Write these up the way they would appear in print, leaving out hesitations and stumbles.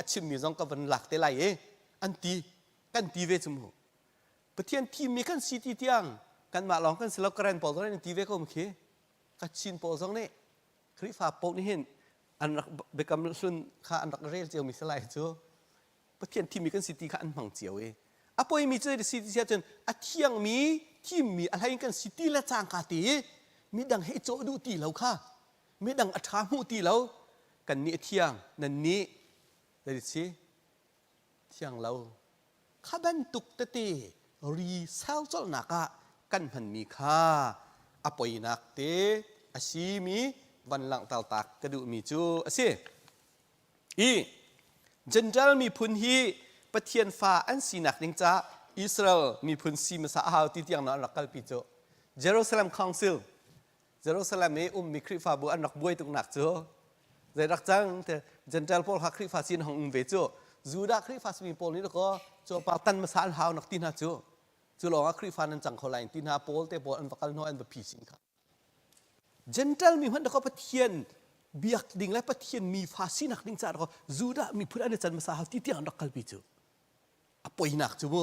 อาชิมมีจงกับวันหลักแต่ไรอันตีกันตีเวจมูประเทศที่มีกันสิทธิยังกันมาลองกันสลับกันปอลนี่ตีเวก็ไม่เคกัดชินปอลนี่คริฟ้าปกนี่เห็นอันเบกำลังสุนข้าอันรักเรียลเจียวมีสลายจ้ะประเทศที่มีกันสิทธิข้าอันมังเจียวอ่ะพอมีเจอสิทธิเสียจนอ่ะเที่ยงมีที่มีอะไรกันสิทธิและจางกาตีมีดังให้โจดูตีเราค่ะมีดังอัฐาหูตีเรากันนี่เที่ยงนั่นนี่ได้สิเที่ยงเราข้าบันตุกตะเตรีเซลจลนักกันพันมีค่าอภัยนักเตอาชีมีวันหลังตาตักกระดูมีจูอาชีจันทร์มีพุนฮีประเทียนฟ้าอันสีนักนิงจ้าอิสราเอลมีพุนซีมาสาหาวที่เตียงนั้นรักกัลปิโจเยรูซาเล็มคอนซิลเยรูซาเล็มนี้มีคริฟ้าบุอันรักบวยตุกหนักจูใจรักจังแต่จันทร์พอลฮักคริฟ้าซีนของเวจูจูดาคริฟ้ามีพอลนี่แล้วก็จูปาตันมาสาหาวนักตีน่าจูลองคริฟ้านั้นจังเขาไล่ตีน่าพอลแต่พอลอันวักกัลโนอันแบบพีสิงค่ะจันทร์มีมันแล้วก็ประเทียนเบียกดิ่งและประเทียนมีฟ้าซีนักดิ่งจ้าแล้วก็จูดามีพุทธอันจันมาสาหาวที่เตียงรักกัลปิโจอภัยนักจูโม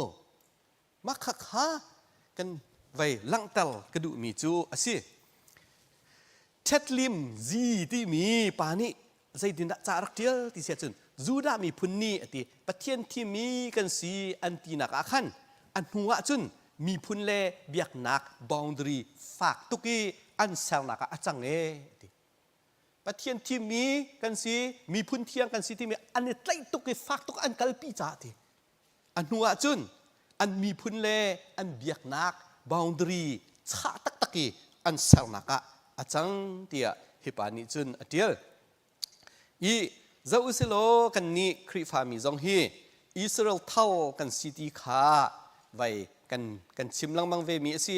มักข้ากันไว้ลังเตลกระดูมีจูอาศัยเช็ดลิมจีที่มีปานี่ใจดินจารักเดียวที่เสียจนจูดามีพุนนี่ที่ประเทศที่มีกันสีอันตีนักอาคันอันหัวจุนมีพุนเล่เบียกนักบาวน์ดรีฝากตุกีอันเซลนักอาจังประเทศที่มีกันสีมีพุนเทียงกันสีที่มีอันนี้ไตตุกีฝากตุกอันกัลปีจ่าที่อันหัวจุนอันมีพุนเล่อันเบียกนักบาวน์ดรีชาตักตะกี้อันเซลนักอาจังเตียฮิปานิจุนอเดียลเจ้าอุสโลกันนี้คริฟามีจงฮีอิสราเอลเท่ากันสิทธิขาไว้กันชิมลังบังเวมีสิ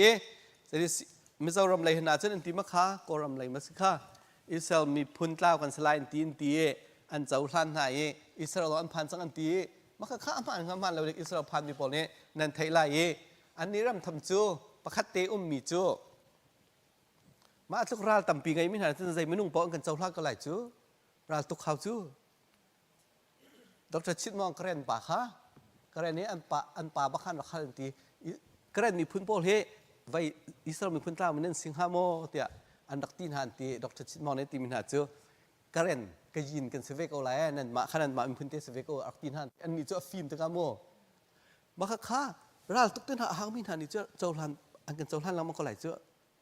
จะได้ไม่เจ้ารำไรขนาดเช่นอันตีมะขาก็รำไรมาสิค่ะอิสราเอลมีพุนเล่ากันสลายอันตีอันเจ้าท่านไหนอิสราเอลอันพันสังอันตีมะขามันเราเด็กอิสราเอลพันมีปอนี้นันไทยไลอันนี้รำทำจูประคัตเตมีจูมาทุกราลตั้มปีไงไม่ทันจะใจไม่นุ่งปอนกันเจ้าท่านก็ไหลจูราตุกเขาจูดร.ชิดมองกระเรนป่าค่ะกระเรนนี้อันป่าบ้าขันรักขันตีกระเรนมีพื้นโพลเฮไว้อิสราเอลมีพื้นตรามันเน้นสิงหาโมเตียอันดักตีนหันตีดร.ชิดมองในตีมินหาจูกระเรนก็ยินกันเสวกเอาไรนั่นมาขนาดมามีพื้นเตเสวกเอาอักตีนหันอันนี้จะฟิล์มตะกาโมมาค่ะราตุกตีนหาหางมินหันนี่เจ้าทันอันกันเจ้าทันแล้วมันก็ไหลจู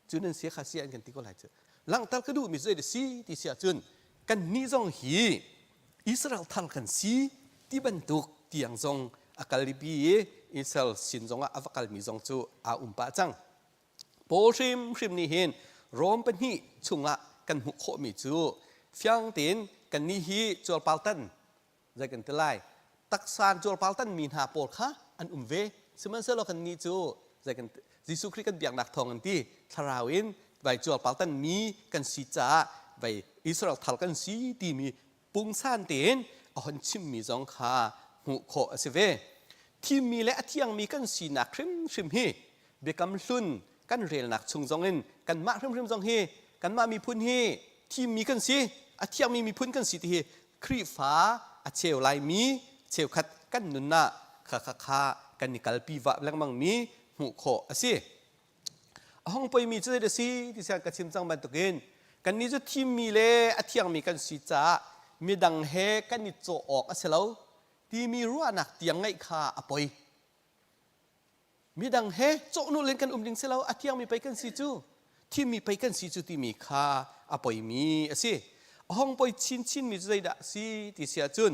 จูนั่นเสียขาเสียอันกันตีก็ไหลจูหลังตัลก็ดูมีเจอเดซีที่เสียจุนกันนี่จงฮีอิสราเอลทัลกันสีที่บรรทุกเตียงจงอากาลิบีอิสราเอลสินจงอาฟกัลมีจงจูอุมปะจังโปชิมนี่เห็นรวมเป็นฮีชุงละกันหุโคมีจูฟียงตินกันนี่ฮีจวลปาลตันใจกันเตลัยตักซานจวลปาลตันมีหาโปลค่ะอันเวสมันเสลกันนี่จูใจกันยิสุคริกันเบียงนักทองกันที่ทาราวินไว้จวลปาลตันมีกันสีจ้าไว้อิสราเอลทัลกันสีที่มีปุงซานเตียนอันชิมมีจงคาหุโคอสิเวที่มีและที่ยังมีกันสีนักคริมฮีเบกำลุนกันเรียนนักชงจงเงินกันมาคริมจงฮีกันมามีพุนฮีที่มีกันสีที่ยังมีพุนกันสีที่ครีฟ้าเชลไลมีเชลขัดกันนุนนาคากันนิกัลปีวะแรงมังมีหุโคอสิห้องไปมีจุดเดซีที่เสียกันชิมจังบันตุกินกันนี้จะที่มีเล่ที่ยังมีกันสีจ้ามีดังเฮกันนิโจออกอาเซลล์ที่มีรั้วหนักเตียงไงข้าอภัยมีดังเฮโจนุเล่นกันดิงเซลล์ที่ยังมีไปกันสีจูที่มีไปกันสีจูที่มีข้าอภัยมีสิห้องไปชินมีใจดักสีที่เสียจุน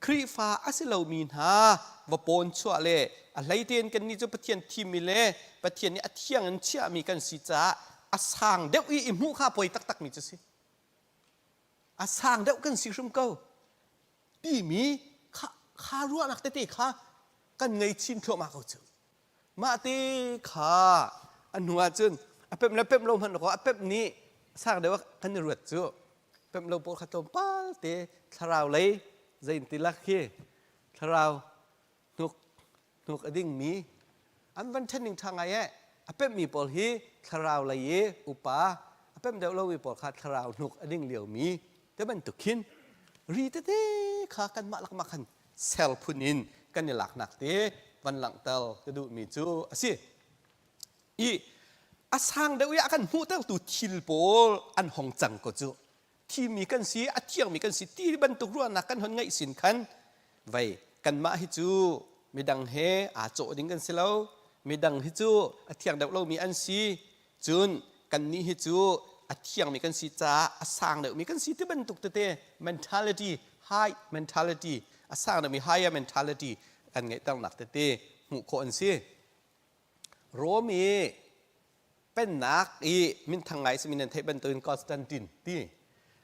ครีฟ้าอาเซลล์มีนาว่าปนชัวเล่อะไรเตียนกันนี้จะประเทียนที่มีเล่ประเทียนนี้ที่ยังเชื่อมีกันสีจ้าอาสังเดวอิมูข้าปอยตักมีจะสิอาสังเดวกันสิชุมเก้าที่มีข้ารู้นักเตะข้ากันไงชินทั่วมาเขาเจอมาเตะข้าอันหัวจุนเป็มแล้วเป็มลมหันก็เป็มนี้สังเดวกันรวดเจอเป็มลมปวดขาตมป้าเตะทาราวเลยใจติลักเฮทาราวนุกอดิ่งมีอันวันเช่นหนึ่งทางไงเป็มมีปอลฮีทาราวเลยอุปาเป็มเดวเราวิปอลขาทาราวนุกอดิ่งเหลียวมีแต่มันตุกิน รีเต้ข้ากันมาลักมาคันเซลพุนินกันนี่หลักหนักเตวันหลังเตลกระดูมีจูสิอีอาสังเดียวกันหูเตลตูทิลโปลอันหงจังก็จูที่มีกันสีอาเทียงมีกันสีที่บรรทุกรัวนักกันหนไงสินคันไว้กันมาฮิจูมีดังเฮอาโจดิ้งกันสิแล้วมีดังฮิจูอาเทียงเดียวเรามีอันสีจุนกันนี้ฮิจูอาเทียงมีกันสีจ้าอาสังเดียวมีกันสีที่บรรทุกเต mentality high mentality อาสังเดียวมี higher mentality กันไงตั้งหนักเตหูโคอันสีโรมีเป็นนักอีมินทางไงสมินันเทบันตุนคอนสแตนตินที่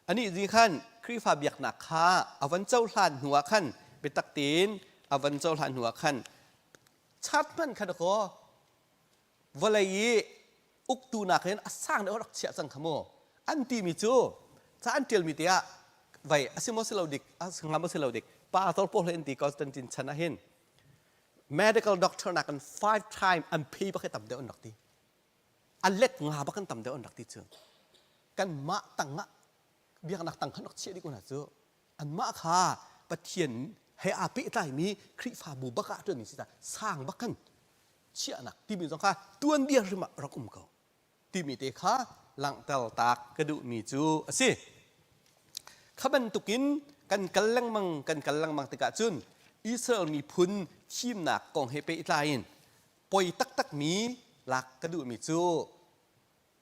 อันนี้ดีขั้นครีฟาเบียกหนักข้าอวันเจ้าหลานหัวขั้นเปตักตีนอวันเจ้าหลานหัวขั้นชัดมันขันก็วลัยอุกตูนักเห็นสร้างเดี๋ยวรักเสียสังขโมอันที่มีจูถ้าอันเดียวมีเดียไว้อาศิมอสเลวดิกอาศิงามอสเลวดิกป้าตอลโพเลนตีคอนสแตนตินชนะเห็น medical doctor นักกัน 5 times อันพีบักให้ต่ำเดียวอันดักตีอันเล็กงาบักกันต่ำเดียวอันดักตีเชื่อกันมาตั้งะเบียกนักตั้งขันออกเชียดีกว่านะเจ้าอันมาค่ะปะเทียนให้อาปิได้มีคริฟาบูบักตัวนี้สิตาสร้างบักกันเชียนักที่มีสองค่ะตัวเดียวริมารักเขาที่มีเตะค่ะหลังเตลตากกระดูมีจูสิข้าบันตุกินกันกัลลังมังติกาจุนอิสราเอลมีพุนชิมหนักกองเฮเปอิตาอินปอยตักมีหลักกระดูมีจู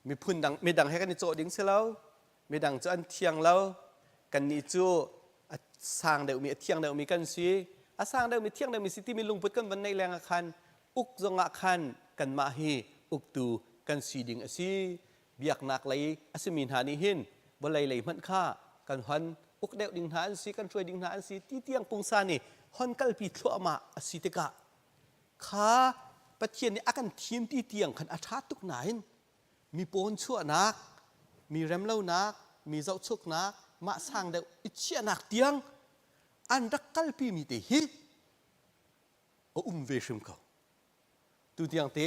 มีพุนดังไม่ดังให้กันนิโจดิ้งเสแล้วไม่ดังจะอันเทียงแล้วกันนิจูสร้างเดี๋ยวมีเทียงเดี๋ยวมีกันซีสร้างเดี๋ยวมีเทียงเดี๋ยวมีสิทธิมีลุงพุทธกันวันในแรงอาคารอุกจงอาคารกันมาฮีอุกตูกันซีดิ้งซีเบียกนักเลยอาศิมินหานิหินบ่เลยเลยมันค่ากันหันอุกเดวดิ้งหาซีกันช่วยดิ้งหาซีที่เตียงปุงซานี่หันกัลปีทั่วมาสิติกะข้าปะเทียนนี่อากันทีมที่เตียงขันอาชาตุกไหนมีโปนชั่วนักมีแรมเล่านักมีเจ้าชุกนักมาสร้างเดวอิเชียนักเตียงอันรักกัลปีมีเตหิเวชิมเขาตูเตียงเต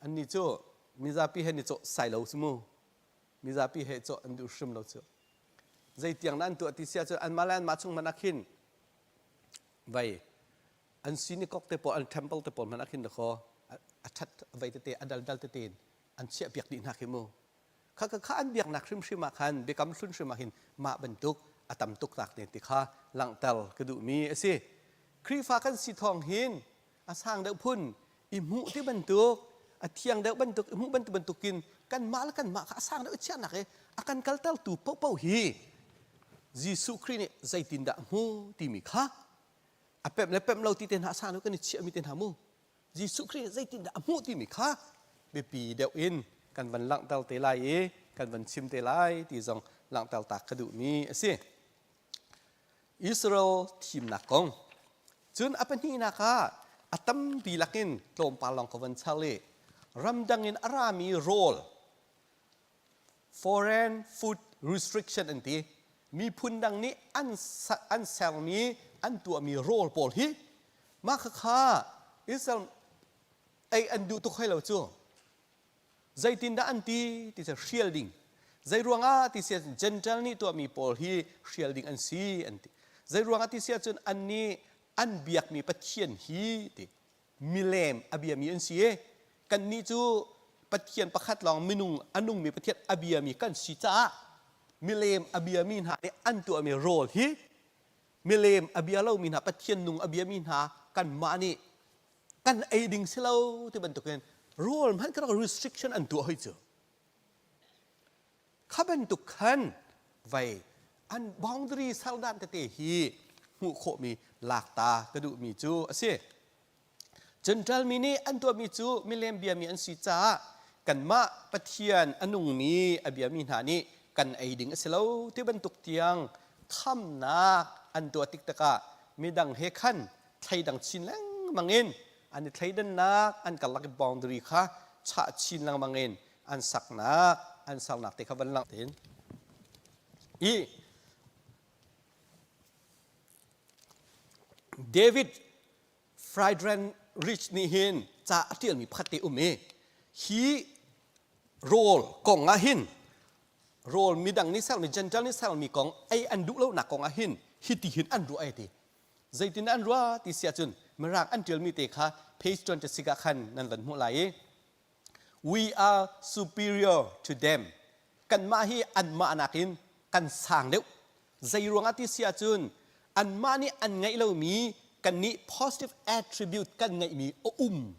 อันนี้โจมีซาปีเฮนิโจใส่เหลาสมูมีซาปีเฮโจอันดูชิมเหลาโจใจเตียงนั้นตัวที่เสียโจอันมาแลนมาชงมันนักหินไว้อันซีนิกอกเตปออันเทมเพิลเตปอมันนักหินเดคออัดชัดไว้เตอันดัลเตนอันเสียเบียกดินหักหิมูข้าอันเบียกนักชิมมาคันเบกำสุนชิมมาหินมาบรรทุกอัตมตุกตักเนติข้าหลังเตลกระดูมีสิครีฟ้ากันสีทองหินอาสร้างเดวพุ่นอิมุที่บรรทุกเทียงเดวบรรทุกอิมุบรรทุกกินกันมาแล้วกันมาข้าสร้างเดวเชี่ยนักอากันกัลเตลตูเป้าฮียิสุครีนี่ใจตินดามูที่มีข้าเป๊ะเราที่เต็นหาสร้างเดวกันเชี่ยมีเต็นหามูยิสุครีใจตินดามูที่มีข้าเบปีเดวอินกันบันลังเตลเตลัยกันบันชิมเตลัยที่จงหลังเตลตากระดูมีสิอิสราเอลทีมนักกงจนอเปนีนะคะอัตมปีลักินตรมปาลองกวันชาเลรำดังอินอารามีโรล foreign food restriction อันที่มีพุนดังนี้อันเซลมีอันตัวมีโรลโพลฮีมาค่ะอิสราเอลไออันดูตุกให้เราจ้วใจตินดาอันที่จะเชียลดิงใจรวงอาที่เสียเจนเทลนี่ตัวมีโพลฮีเชียลดิงอันซีอันที่ใจรวงอาที่เสียจนอันนี้อันเบียกมีปัจเจียนฮีติมิเลมอเบียมีอันซีกันนี้จูปัจเจียนประคัดลองมินุงอันนุงมีปัจเจียนอเบียมีกันซีจ้ามิเลมอเบียมีหาอันตัวมีโรลฮีมิเลมอเบียเรามีหาปัจเจียนนุงอเบียมีหากันมานี่กันไอดิงเซลที่บรรทุกกันโรลมันก็ต้อง restriction อันตัวให้เจอข้าบรรทุกกันไว้อัน boundary เซลด้านเตะฮีหูโคมีหลากตากระดูมีจูสิจนทัลมีนี่อันตัวมีจูมิเลมเบียมีอันสีจ้ากันมาปะเทียนอันนุงมีอเบียมีหานี่กันไอดิงเสลาที่บรรทุกเตียงค่ำนักอันตัวติกตะกะมีดังเฮคันไทยดังชินแรงมังเงินอันนี้ไทยดันนักอันกัลลักบองดรีค่ะชะชินแรงมังเงินอันสักนักอันสักนักแต่ขบันลังเห็นเดวิดฟรายเดรนริชนี่เห็นจะเที่ยวมีพัตติอุเมฮีโรลกองอาหิน role mi dang ni sel mi gentle ni sel mi kong ai an du lo na kong a hin hiti hin an ru ai ti zaitin an ruwa ti sia chun merang an til mi te kha page 26 khan nan lan mu lai we are superior to them kan ma hi an ma nakin kan sang deuh zai ruang ati sia chun an ma ni an ngai lo mi kan ni positive attribute kan ngai mi o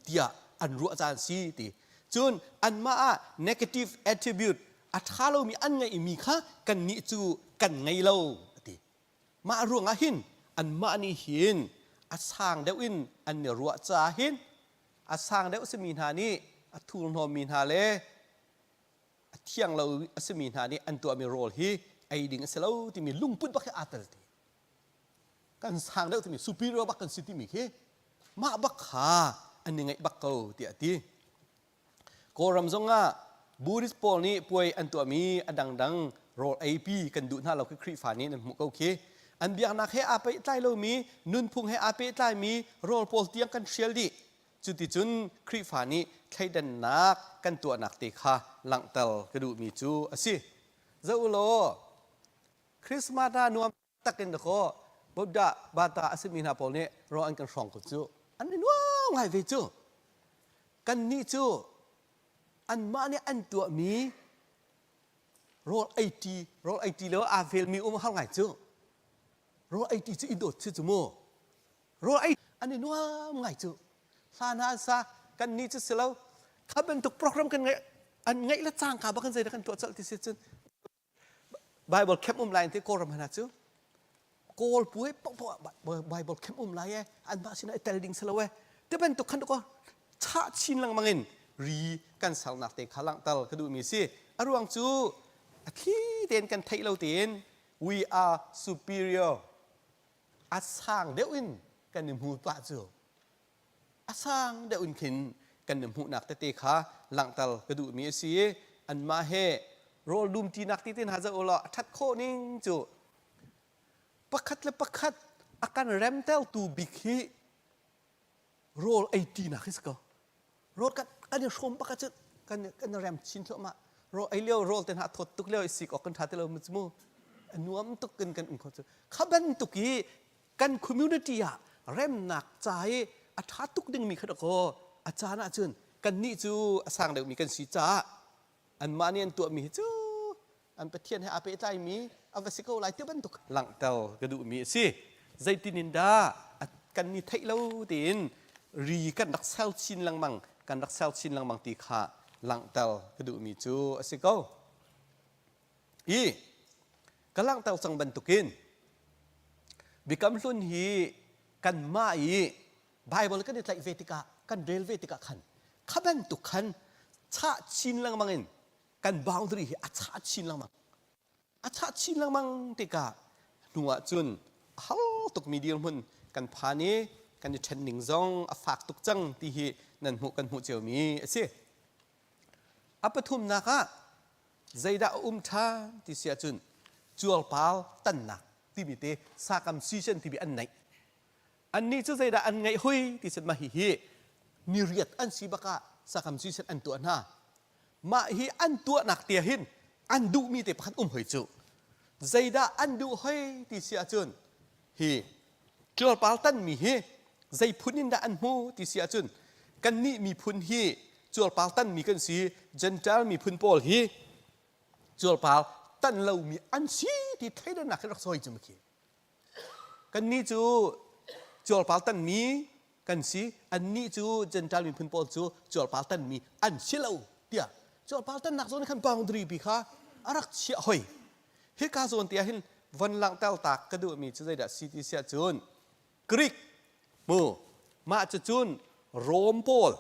tia an ru ajan si ti chun an ma a negative attribute a tha lo mi an ngai mi kha kan ni chu kan ngai lo ti ma ruang a hin an ma ni hin a sang deuh in an ne ru cha hin a sang deuh se min ha ni a thul no min ha le a thiang lo se min ha ni an to mi role hi ai ding se lo ti mi lung put ba kha atal ti kan sang deuh ti mi superior ba kan city mi ke ma ba kha an ni ngai ba ko ti ati ko ram zonga buddhist pol ni puai an to mi adang dang role ap kan du na lo ke khri fa ni nan mu ko ke an biang nak he ape tlai lo mi nun phung he ape tlai mi role pol tiang kan shel di chu ti chun khri fa ni khai dan nak kan to nak te kha lang tel ka du mi chu asi zo lo christmas na nuam takin da ko buddha bata asmi na pol ne ro an kan song ko chu an ni nuam ngai ve chu kan ni chu an ma ni an to mi role 80 lo a vel mi hal ngai chu role 80 chu idot chu mo role 8 an ni nuam ngai chu sana sa kan ni chu selo kha bentuk program kan ngai an ngai la chang ka ba kan zai da kan to chal ti se chun bible kem lain te ko ram hana chu kol puai pok bible kem lai an ba sina tel ding selo te bentuk kan ko cha chin lang mangin ri kan sal nak te khalang tal ka du mi si aruang chu a thi ten kan thai lo ten we are superior asang deuin kan nim hu pa chu asang deuin kin kan nim hu nak te kha lang tal ka du mi si an ma he rol dum ti nak ti tin ha za ola that kho ning chu pakhat le pakhat akan remtel tu bikhi rol 80 nak is ko rol kan shom pakhat kan rem chin tho ma rol ai leo rol ten ha thot tuk leo isik ok kan thatelo mutmu nuam tuk kan ko chu khaban tuki kan community ya rem nak chai a tha tuk ding mi khada ko achana chun kan ni chu asang deu mi kan si cha an manian tu mi chu an pathian he ape tai mi avasiko lai te ban tuk lang tel ka du mi si zaitinin da kan ni thai lo tin ri kan dak sal chin lang mang kan dak sal chin lang mang ti kha lang tel ka du mi chu asiko i kalang tel sang ban tukin bikam hlun hi kan mai bible kan tlai vetika kan rel vetika khan khaban tu khan cha chin lang mangin kan boundary hi acha chin lang mang acha chin lang mang tika nuwa chun hal tuk medium hun kan phani kan training zong afak tuk chang ti hi nan mu kan mu cheu mi ase apathum naka zaida tha ti sia chun chual pal tan na ti mi te sakam season ti bi an nai an ni chu zaida an ngai hui ti set ma hi ni riat an si baka sakam season an tu na ma hi an tu nak tia hin an du mi te phat hoi chu zaida an du hoi ti sia chun hi chual pal tan mi hi zai phunin da an mu ti sia chun kan ni mi phun hi chual pal tan mi kan si gentle mi phun pol hi chual pal tan lo mi an si ti thai da nak rak soi chum ki kan ni chu chual pal tan mi kan si an ni chu gentle mi phun pol chu chual pal tan mi an si lo tia chual pal tan nak zon kan boundary bi kha arak chi hoi hi ka zon tia hin van lang tal tak ka du mi chu zai da city sia chun greek mu ma chu chun rom pol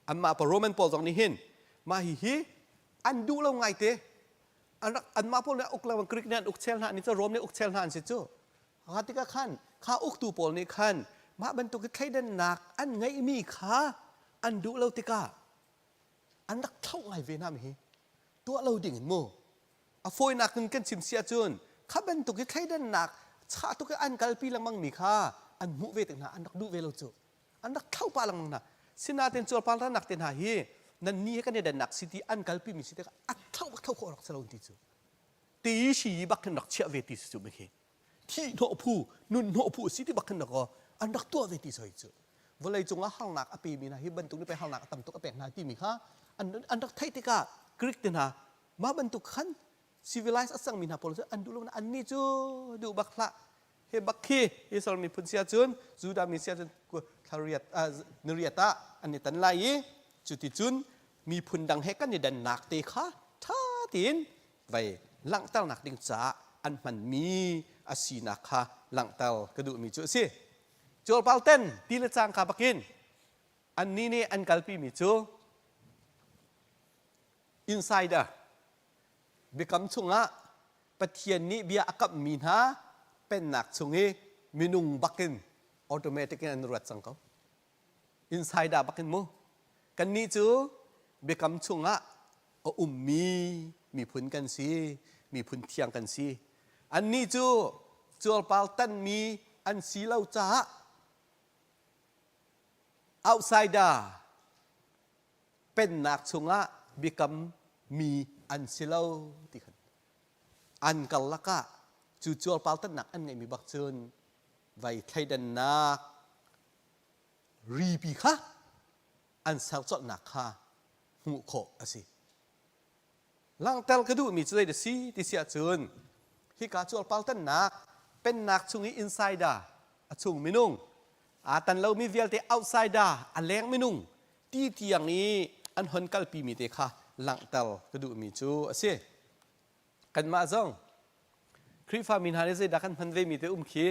an ma pa roman pol zong ni hin ma hi an du lo ngai te an ma pol ne uk la greek ne uk chel na ni chu rom ne uk chel na an si chu hatika khan kha uk tu pol ni khan ma ban tu ke khai den nak an ngai mi kha an du lo tika an dak thau ngai ve nam hi tu lo ding mo a foi nak kan chim sia chun kha ban tu ke khai den nak cha tu ke an kalpi lang mang mi kha an mu ve te na an dak du ve lo chu an dak thau pa lang mang na sina ten chol pal nak ten ha hi nan ni ka ne den nak city an kalpi mi city ka a thau ko rak salon ti chu ตีชีบักกันนักเชื่อเวทีสุดไม่เคที่โนผู้นุ่นโนผู้สิที่บักกันนักก็อันนักตัวเวทีสวยจุดเวลาจงละห้างหนักอปีมีนะฮิบันตุกนี่ไปห้างหนักต่ำตุกอเปกนาที่มีค่ะอันนักไทยติกากริกเดนะมาบันตุกขันcivilized สังมีนาโพลิสอันดูแล้วอันนี้จูดูบักละเฮบักคีอิสราเอลมีพุนเสียจุนจูดามีเสียจุนกูทาริยตนริยตาอันนี้ตันไลจุดที่จุนมีพุนดังเฮกันในดันนักเตะค่ะท่าตีนไว้หลังเต้าหนักดิ่งจ้าอันมันมีอาศีนักค่ะหลังเต้ากระดูมีจุดสิโจลปาลเต้นตีละจางขาบักินอันนี้เนี่ยอันกัลปีมีจุด insider เบคำชงะปะเทียนนี้เบียอักมีนะเป็นนักชงเอมินุงบักินออโตเมติกอันรัดสังเขา insider บักินมูกันนี้จูเบคำชงะมีพุนกันสิมีพุนเทียงกันสิอันนี้จูจวลปาลตันมีอันสีเหล่าจ้า outsider เป็นนักชงะเบคำมีอันสีเหล่าที่ขันอันกัลละกะจูจวลปาลตันนักอันไงมีบักเชิญไว้ไทยดันนักรีปีค่ะอันสาวจดนักค่ะหูโคอสิหลังเตลกระดูมีจุดเดซีที่เสียจนฮิกาจวลปาลตันนักเป็นนักชงอินไซเดอร์ชงมินุงตันเรามีเวลเตอ outsider อันแรงมินุงที่ที่อย่างนี้อันหนกัลปีมีเตค่ะหลังเตลกระดูมีจูอสิกันมาจังคริฟามินฮาริเซดักันพันเวมีเตขี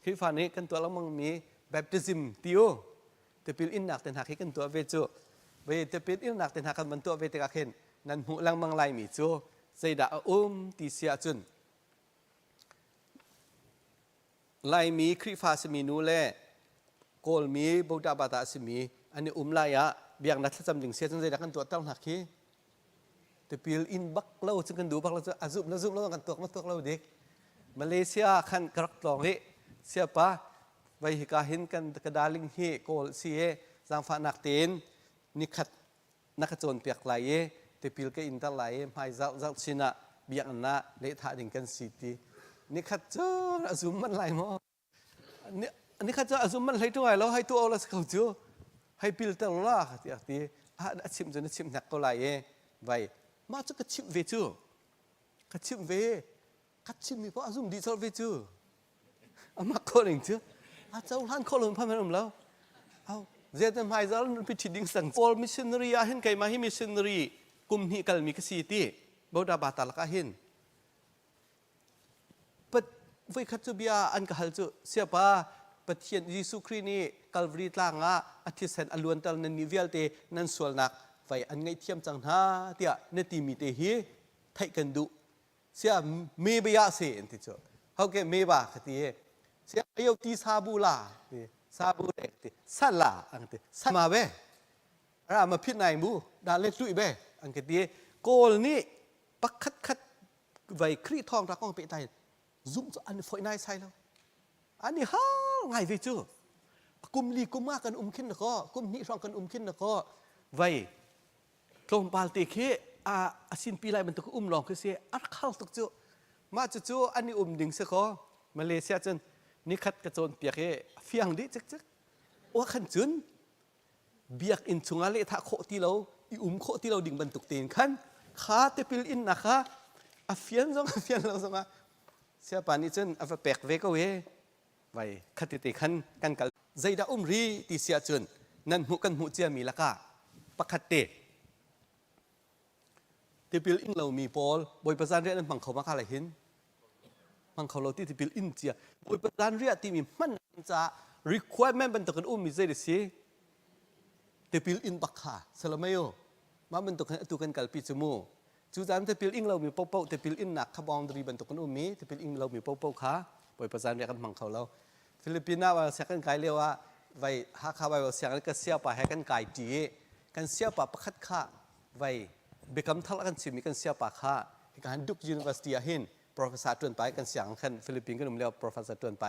คริฟานี้กันตัวเรามังมีแบบติซิมติโอเตปิลอินนักเต็นหักให้กันตัวเวจูเวเตปิลอินนักเต็นหักกันมันตัวเวเตกักเห็นนั่นหูลังมังไลมีจูเซดาติเสียจุนไลมีคริฟาสมีนูเล่โกลมีบุตรบาตาสมีอันนี้ไลอะเบียงนัดจำดึงเสียจนเซดักันตัวตั้งหักขี้แต่พิลอินบักเล่าจึงกันดูบักเราจะอาซุบแล้วซุบแล้วกันตัวมาตัวเราเด็กมาเลเซียขันกรักตองเฮเสียปะไว้หิกาหินกันกระดาลิงเฮโกลเสียจางฟ้านักเต้นนิคัดนักโจรเปียกไหลแต่พิลก็อินตะไหลไม่จัลชินะเบียงน่ะเละท่าดิ่งกันสิทีนิคัดโจรอาซุมมันไหลมั้งนิคัดโจรอาซุมมันไหลตัวไหลแล้วให้ตัวเอาละสเขาจูให้พิลตะล่าที่อักตีชิมจนชิมหนักก็ไหลไว้มาจุกชิมเวจูกชิมเวกัดชิมมีเพราะอาซุมดีซอลเวจูอามาโคลิงจูอาเจ้าท่านโคลิงพามันแล้วเอาเจตันไฮซัลพิชิดิงสังฟอลมิชชันนารีอาเห็นไก่มาให้มิชชันนารีกุมหิกัลมิกซีตีบาวดาบาตาลกาเห็นปัดไว้ขัดจูบียอันกัลจูเสียป้าปัดเทียนยิสุครีนี่กัลวรีตลางะอาทิตย์เซนอลวนตัลนันนิเวลเตนันสวลนักไฟอันไงเทียมจังหาเตียเนติมีเตฮีไทยกันดูเสียเมบยาเซนติโจเขาแกเมบาคติเสียอายุตีซาบูลาซาบูเด็กติสัลลาอังติสัมาเบรามาพิจารณาบูดาเล็ดลุยเบอังกติโกลนี่ปักคัดไว้ครีทองรักของเปไตซุ่มอันฝอยนายใช่แล้วอันนี้ฮ่าไงเวจูกุมลีกุมมากันขึ้นนะก็กุมนี้ช่องกันขึ้นนะก็ไว้กลมปาลติเคอาสินปีไรมันตุกลองคือเสียอัดเข้าตุกจูมาจูอันนี้ดิ่งเสียก็มาเลเซียจนนี่ขัดกระโจนเปียกเฟียงดิจึกว่าขันจุนเบียกอินชงอะไรถ้าโคที่เราโคที่เราดิ่งบรรทุกเตียนขันขาเตปิลอินนะคะเฟียนเราสมาเสียปานี้จนแปลกเวก็เวไว้ขัดติขันกันกันใจดารีที่เสียจนนั่นหูเจียมีละกะปักขัดเตที่พิลอินเรามีพอลบอยประสานเรียนมังเขามาอะไรเห็นมังเขาเราที่พิลอินเจียบอยประสานเรียนที่มีมันจะ requirement บรรทุกกันมีเจดิสิที่พิลอินบักขาสลามโยมาบรรทุกกันตุกันกัลปิจมูจู่จามที่พิลอินเรามีเป้าที่พิลอินหนักขบองดรีบรรทุกกันมีที่พิลอินเรามีเป้าขาบอยประสานเรียนกันมังเขาเราฟิลิปปินส์ว่าเสียกันไกลเรียกว่าไว้หาข้าวไว้เสียกันก็เสียไปให้กันไกลจีกันเสียไปประคัดข้าไว้เบคำทัลกันสิมีกันเสียปากค่ะการดุกยูนิเวอร์ซิตี้เห็น professor ตวนไปกันเสียงขันฟิลิปปินส์ก็นุ่มเรียก professor ตวนไป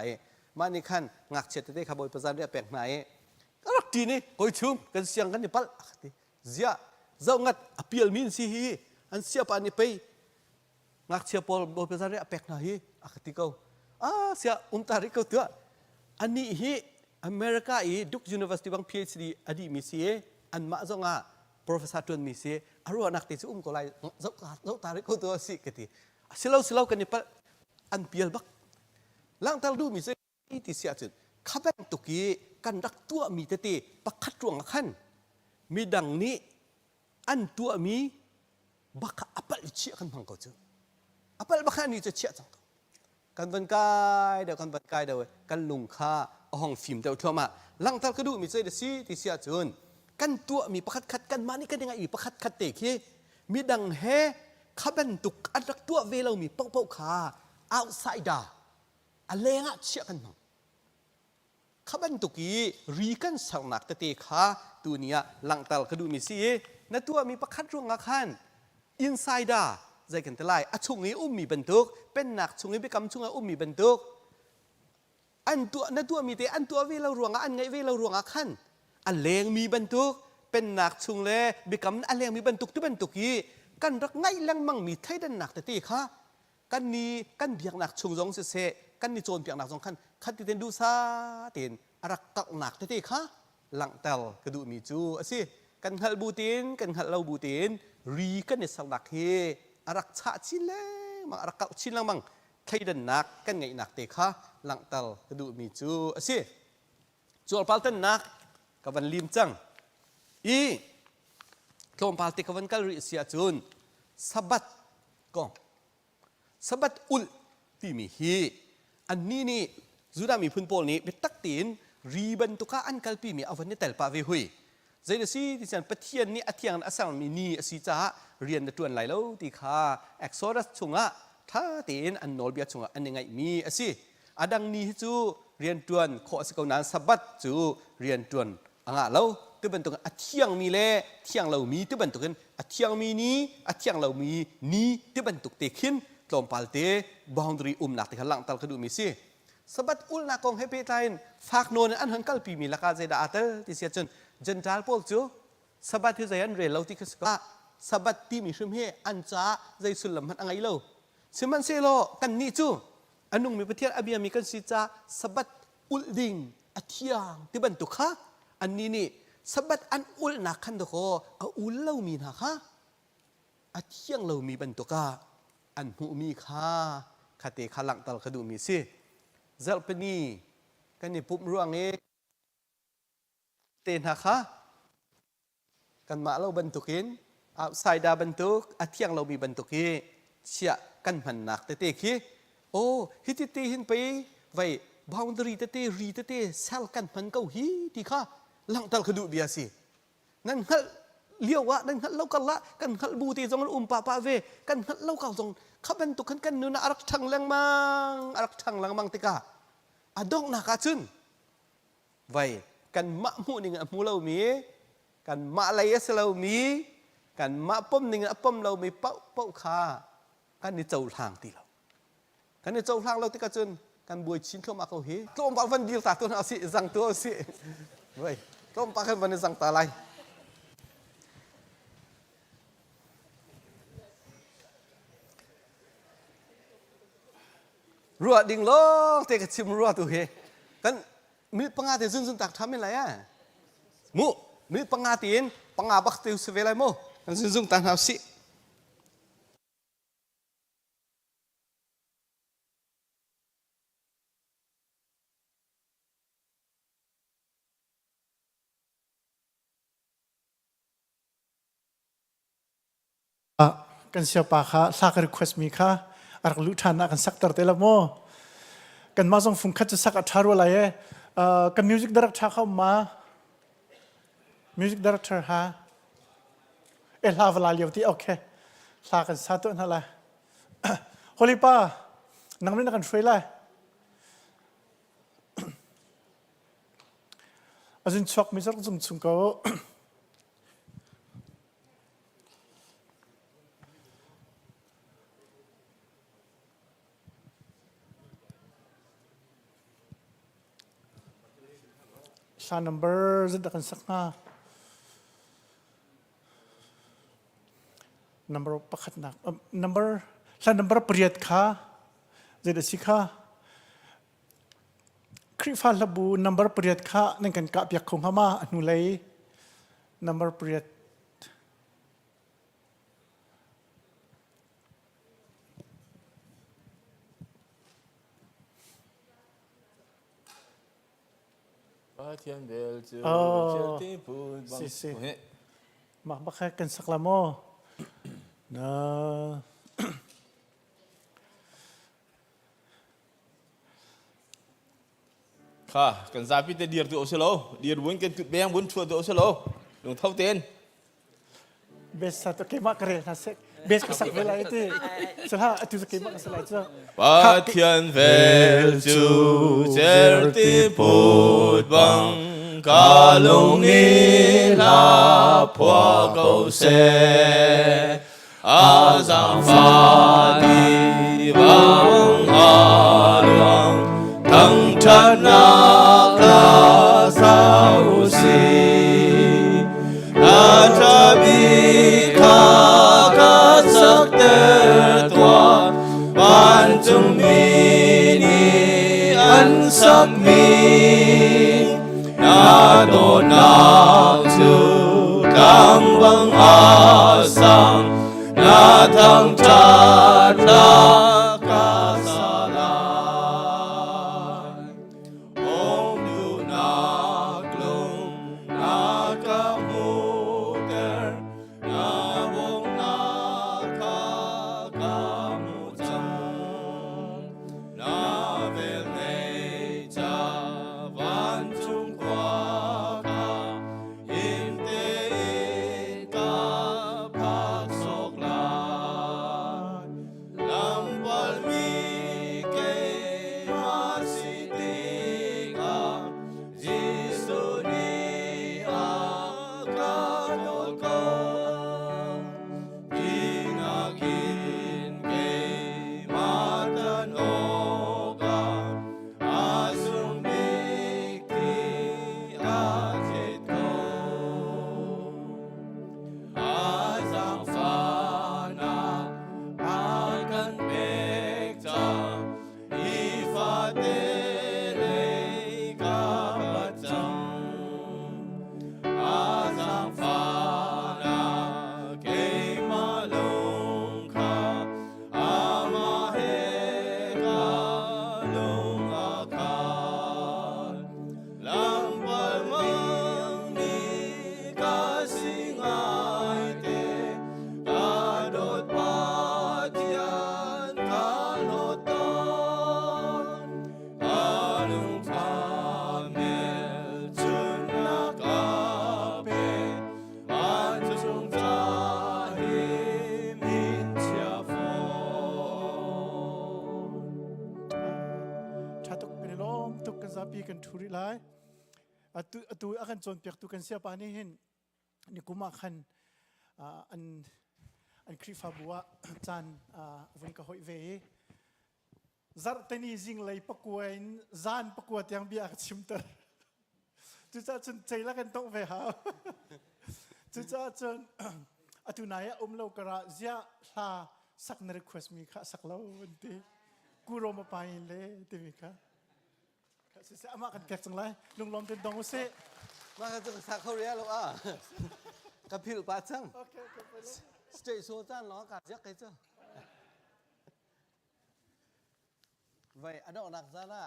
มาในขั้นงักเช็ดที่ขบวนประสานเรียกแปลงไหนก็รักดีนี่คอยชุ่มกันเสียงกันนี่ปัลเสียเจ้างัดอภิลมินสิฮีอันเสียปานี่ไป ngak sia pol bo pesare apek na hi akatikau sia tari kau tua ani hi America i Duke University bang PhD adi misi an ma zonga professor tun misi aru anak te ko lai zau tari kau tua si keti silau kan pa an pial bak lang tal du misi ti sia chun khaban tuki kan rak tua mi te te pakhat ruang khan mi dang ni an tua mi baka apal chi kan hang kau chu apal baka ni che chia chang kan ban kaiเดี๋ยวกันบันkaiเดี๋ยวกันลุงค่าห้องฟิล์มเดี๋ยวทั่วมาหลังทัลกระดูมีใจเดซีที่เสียจนกันตัวมีประคัดคัดกันมานี่กันยังไงอีประคัดคัดเตะขี้มีดังเฮขับบันตุกอันรักตัวเวลามีเป้าเป้าขาเอาไซด์ดาอะไรงะเชี่ยกันมั้งขับบันตุกีรีกันสังนักเตะขาตัวเนี้ยหลังทัลกระดูมีซีนั่นตัวมีประคัดรวงอาคารอินไซด์ดาใจกันแต่ไรช่วงนี้มีบรรทุกเป็นหนักช่วงนี้ไปกำช่วงนี้มีบรรทุกอันตัวนั่นตัวมีแต่อันตัวเวลารวงอันไงเวลารวงขันอันเลงมีบรรทุกเป็นหนักช่วงเล่ไปกำอันเลงมีบรรทุกที่บรรทุกยี่กันรักไงลังมั่งมีไทยดันหนักแต่ตีค่ะกันนี้กันเบียงหนักช่วงสองเสกันนี้โจรเบียงหนักสองขันขัดที่เต็นดูซาเต็นรักกักหนักแต่ตีค่ะหลังเตลกระดูมีจูสิกันหัดบูตินกันหัดเราบูตินรีกันในสังหนักเฮอารักชาชินเลยมังอารักเก่าชินลังมังใครดันนักกันไงนักเตะค่ะหลังเตลกระดูมีจูสิจูอัลพัลตันนักกับวันลิมจังอีโคมพัลติกับวันกัลริเซียจูนสับัดก็สับัดอุลที่มีฮีอันนี้นี่จูดามีพื้นโพลนี้เป็นตักตีนรีบันตุกะอันกัลปีมีเอาวันนี้แต่ละปาวิหุยใจเดซี่ที่ฉันปะเทียนนี่อธิยังอาศัยมีนี่สิจ้าเรียนตัวไหนแล้วตีขาเอ็กโซดัสชงะถ้าตีนอันโนลเบียชงะอันยังไงมีสิอดังนี้จูเรียนตัวขอสกุลนั้นสับัดจูเรียนตัวอ่างแล้วตัวเป็นตัวอธิยังมีเล่เที่ยงเรามีตัวเป็นตัวกันอธิยังมีนี้อธิยังเรามีนี้ตัวเป็นตัวเตคินกลมพาลเตบาวน์ดรีหนักที่ขลังตัลกระดูมีสิสับัดอุลนักองเฮเปตัยน์ฝากโนนอันหันกัลปีมีราคาใจดาอัตที่เสียจนจันทร์พอลจูสับัดที่ใจอันเรลเราที่คือสกาสับัดที่มีชุมเฮอันจ้าใจสุลมันอะไรเราซึ่งมันเซโลกันนี่จูอันนุ่งมีประเทศอาเบียมีกันสิจ้าสับัดอุลดิงอัธยางที่บรรทุกค่ะอันนี้นี่สับัดอันอุลนักขันตะโคเอาอุลเรามีนะค่ะอัธยางเรามีบรรทุกะอันหูมีค่ะคติขลังตัลกระดูมีสิเจลปนีกันนี่ปุ๊บร่วงเอเตนะค่ะกันมาเราบรรทุกินเอาไซดาบรรทุกอัธยางเรามีบรรทุกีเชี่ยกันหันหนักเตะขี้โอ้ฮิตเตหินไปไว้บาวน์ดรีเตะรีเตะเซลกันหันเก้าฮีที่ค่ะหลังตัลกระดูเบียสินั่นฮัลเลี้ยววะนั่นฮัลเล่ากันละกันฮัลบูตีจงปาเวกันฮัลเล่ากันจงขับรรทุกกันนู่นอารักทังแรงมังอารักทังแรงมังติกาอดองนักอาจุนไว้กันมะมูนี่งมูเรามีกันมะอะไรสเรามีกันมะป้อมนี่งป้อมเรามีเป้าขากันนี่เจ้าทางตีเรากันนี่เจ้าทางเราติกาจุนกันบวยชิ้นเข้ามาเขาเฮต้มปากวันดีตาตัวเอาสิสั่งตัวเอาสิไว้ต้มปากกันวันนี้สั่งตาอะไรรัวดิ่งลงเตะกชิมรัวตัวเฮกันมีปังอาติซุนตักทำอะไรอ่ะมูมีปังอาตินปังอาบักติวสเวลัยมูกันซุนตักทำสิกันเสียปากค่ะสักรีเควสมีค่ะอารักลุทานะกันสักตร์เตลโมกันมาส่งฟุ้งคัดจะสักอัธารวอะไรกันมิวสิกดีเรคเตอร์เข้ามามิวสิกดีเรคเตอร์ฮะลาเวลาเลียวที่โอเคสักกันสักตัวนั่นแหละฮอลลีป้านังไม่นักกันช่วยเลยอาจารย์ช็อกมิสักจุ่มก็number zed akan sakna number pakat na number la number period kha zeda sikha krifa labu number period kha nen kan ka pyak khong hama anu lei number period Thiên về chiều chiều tim phun bằng si hệ mak bakha kan saklamo na khá cần ra pít điệt từ Oslo điệt muốn cái tụt bèn muốn chua từ Oslo đừng thâu tiền bes satu kemak kare nasek bes kasak vela itu salah atu kemak salah itu Thiên về chiều chiều tim phun bằng cả lông ni la phua cầu xe a giang pha đi vang a luang thăng chân na la sao si na cha bi ka sắc tê toa ban chung mi ni an sắc mi na do na chu cam bang a sang na thăng cha ta ca sa la om du na klung na ca mu ter na bong na ca mu chang na vel nei cha van chung qua ca in te in ca phak sok la lam pal mi ke ma si ti ka jisu ni a ka nol ko Pinakin kay matano ka asong bigti atit ko asang fana akan pekta ifatele kabatang asang fana kay malung ka amahe ka lung akal lampal mang ni kasingay te kadot patian kalotan kalung pamel chun nakape anjung tahim hintia phone chatok penelom tuk kan zapi kan thuri lai atu akan chon pek tu kan siapa ni hin ni kuma khan an krifa buwa chan vun ka hoi ve zar tani jing lai pakuain zan pakuat yang biak chimter tu cha chun chaila kan tok ve ha tu cha chun atu naya umlo kara zia hla sakna request mi kha saklo unti kuro ma pain le timika se ama kan kek chang lai lung lom ten dong se มาจะสักเขาเรียกหรออ่ะกับผิวปาจัง okay okay สเตย์โซจันล้อกาดยักษ์ไอ้เจ้าไว้อันนั้นหนักซะนะ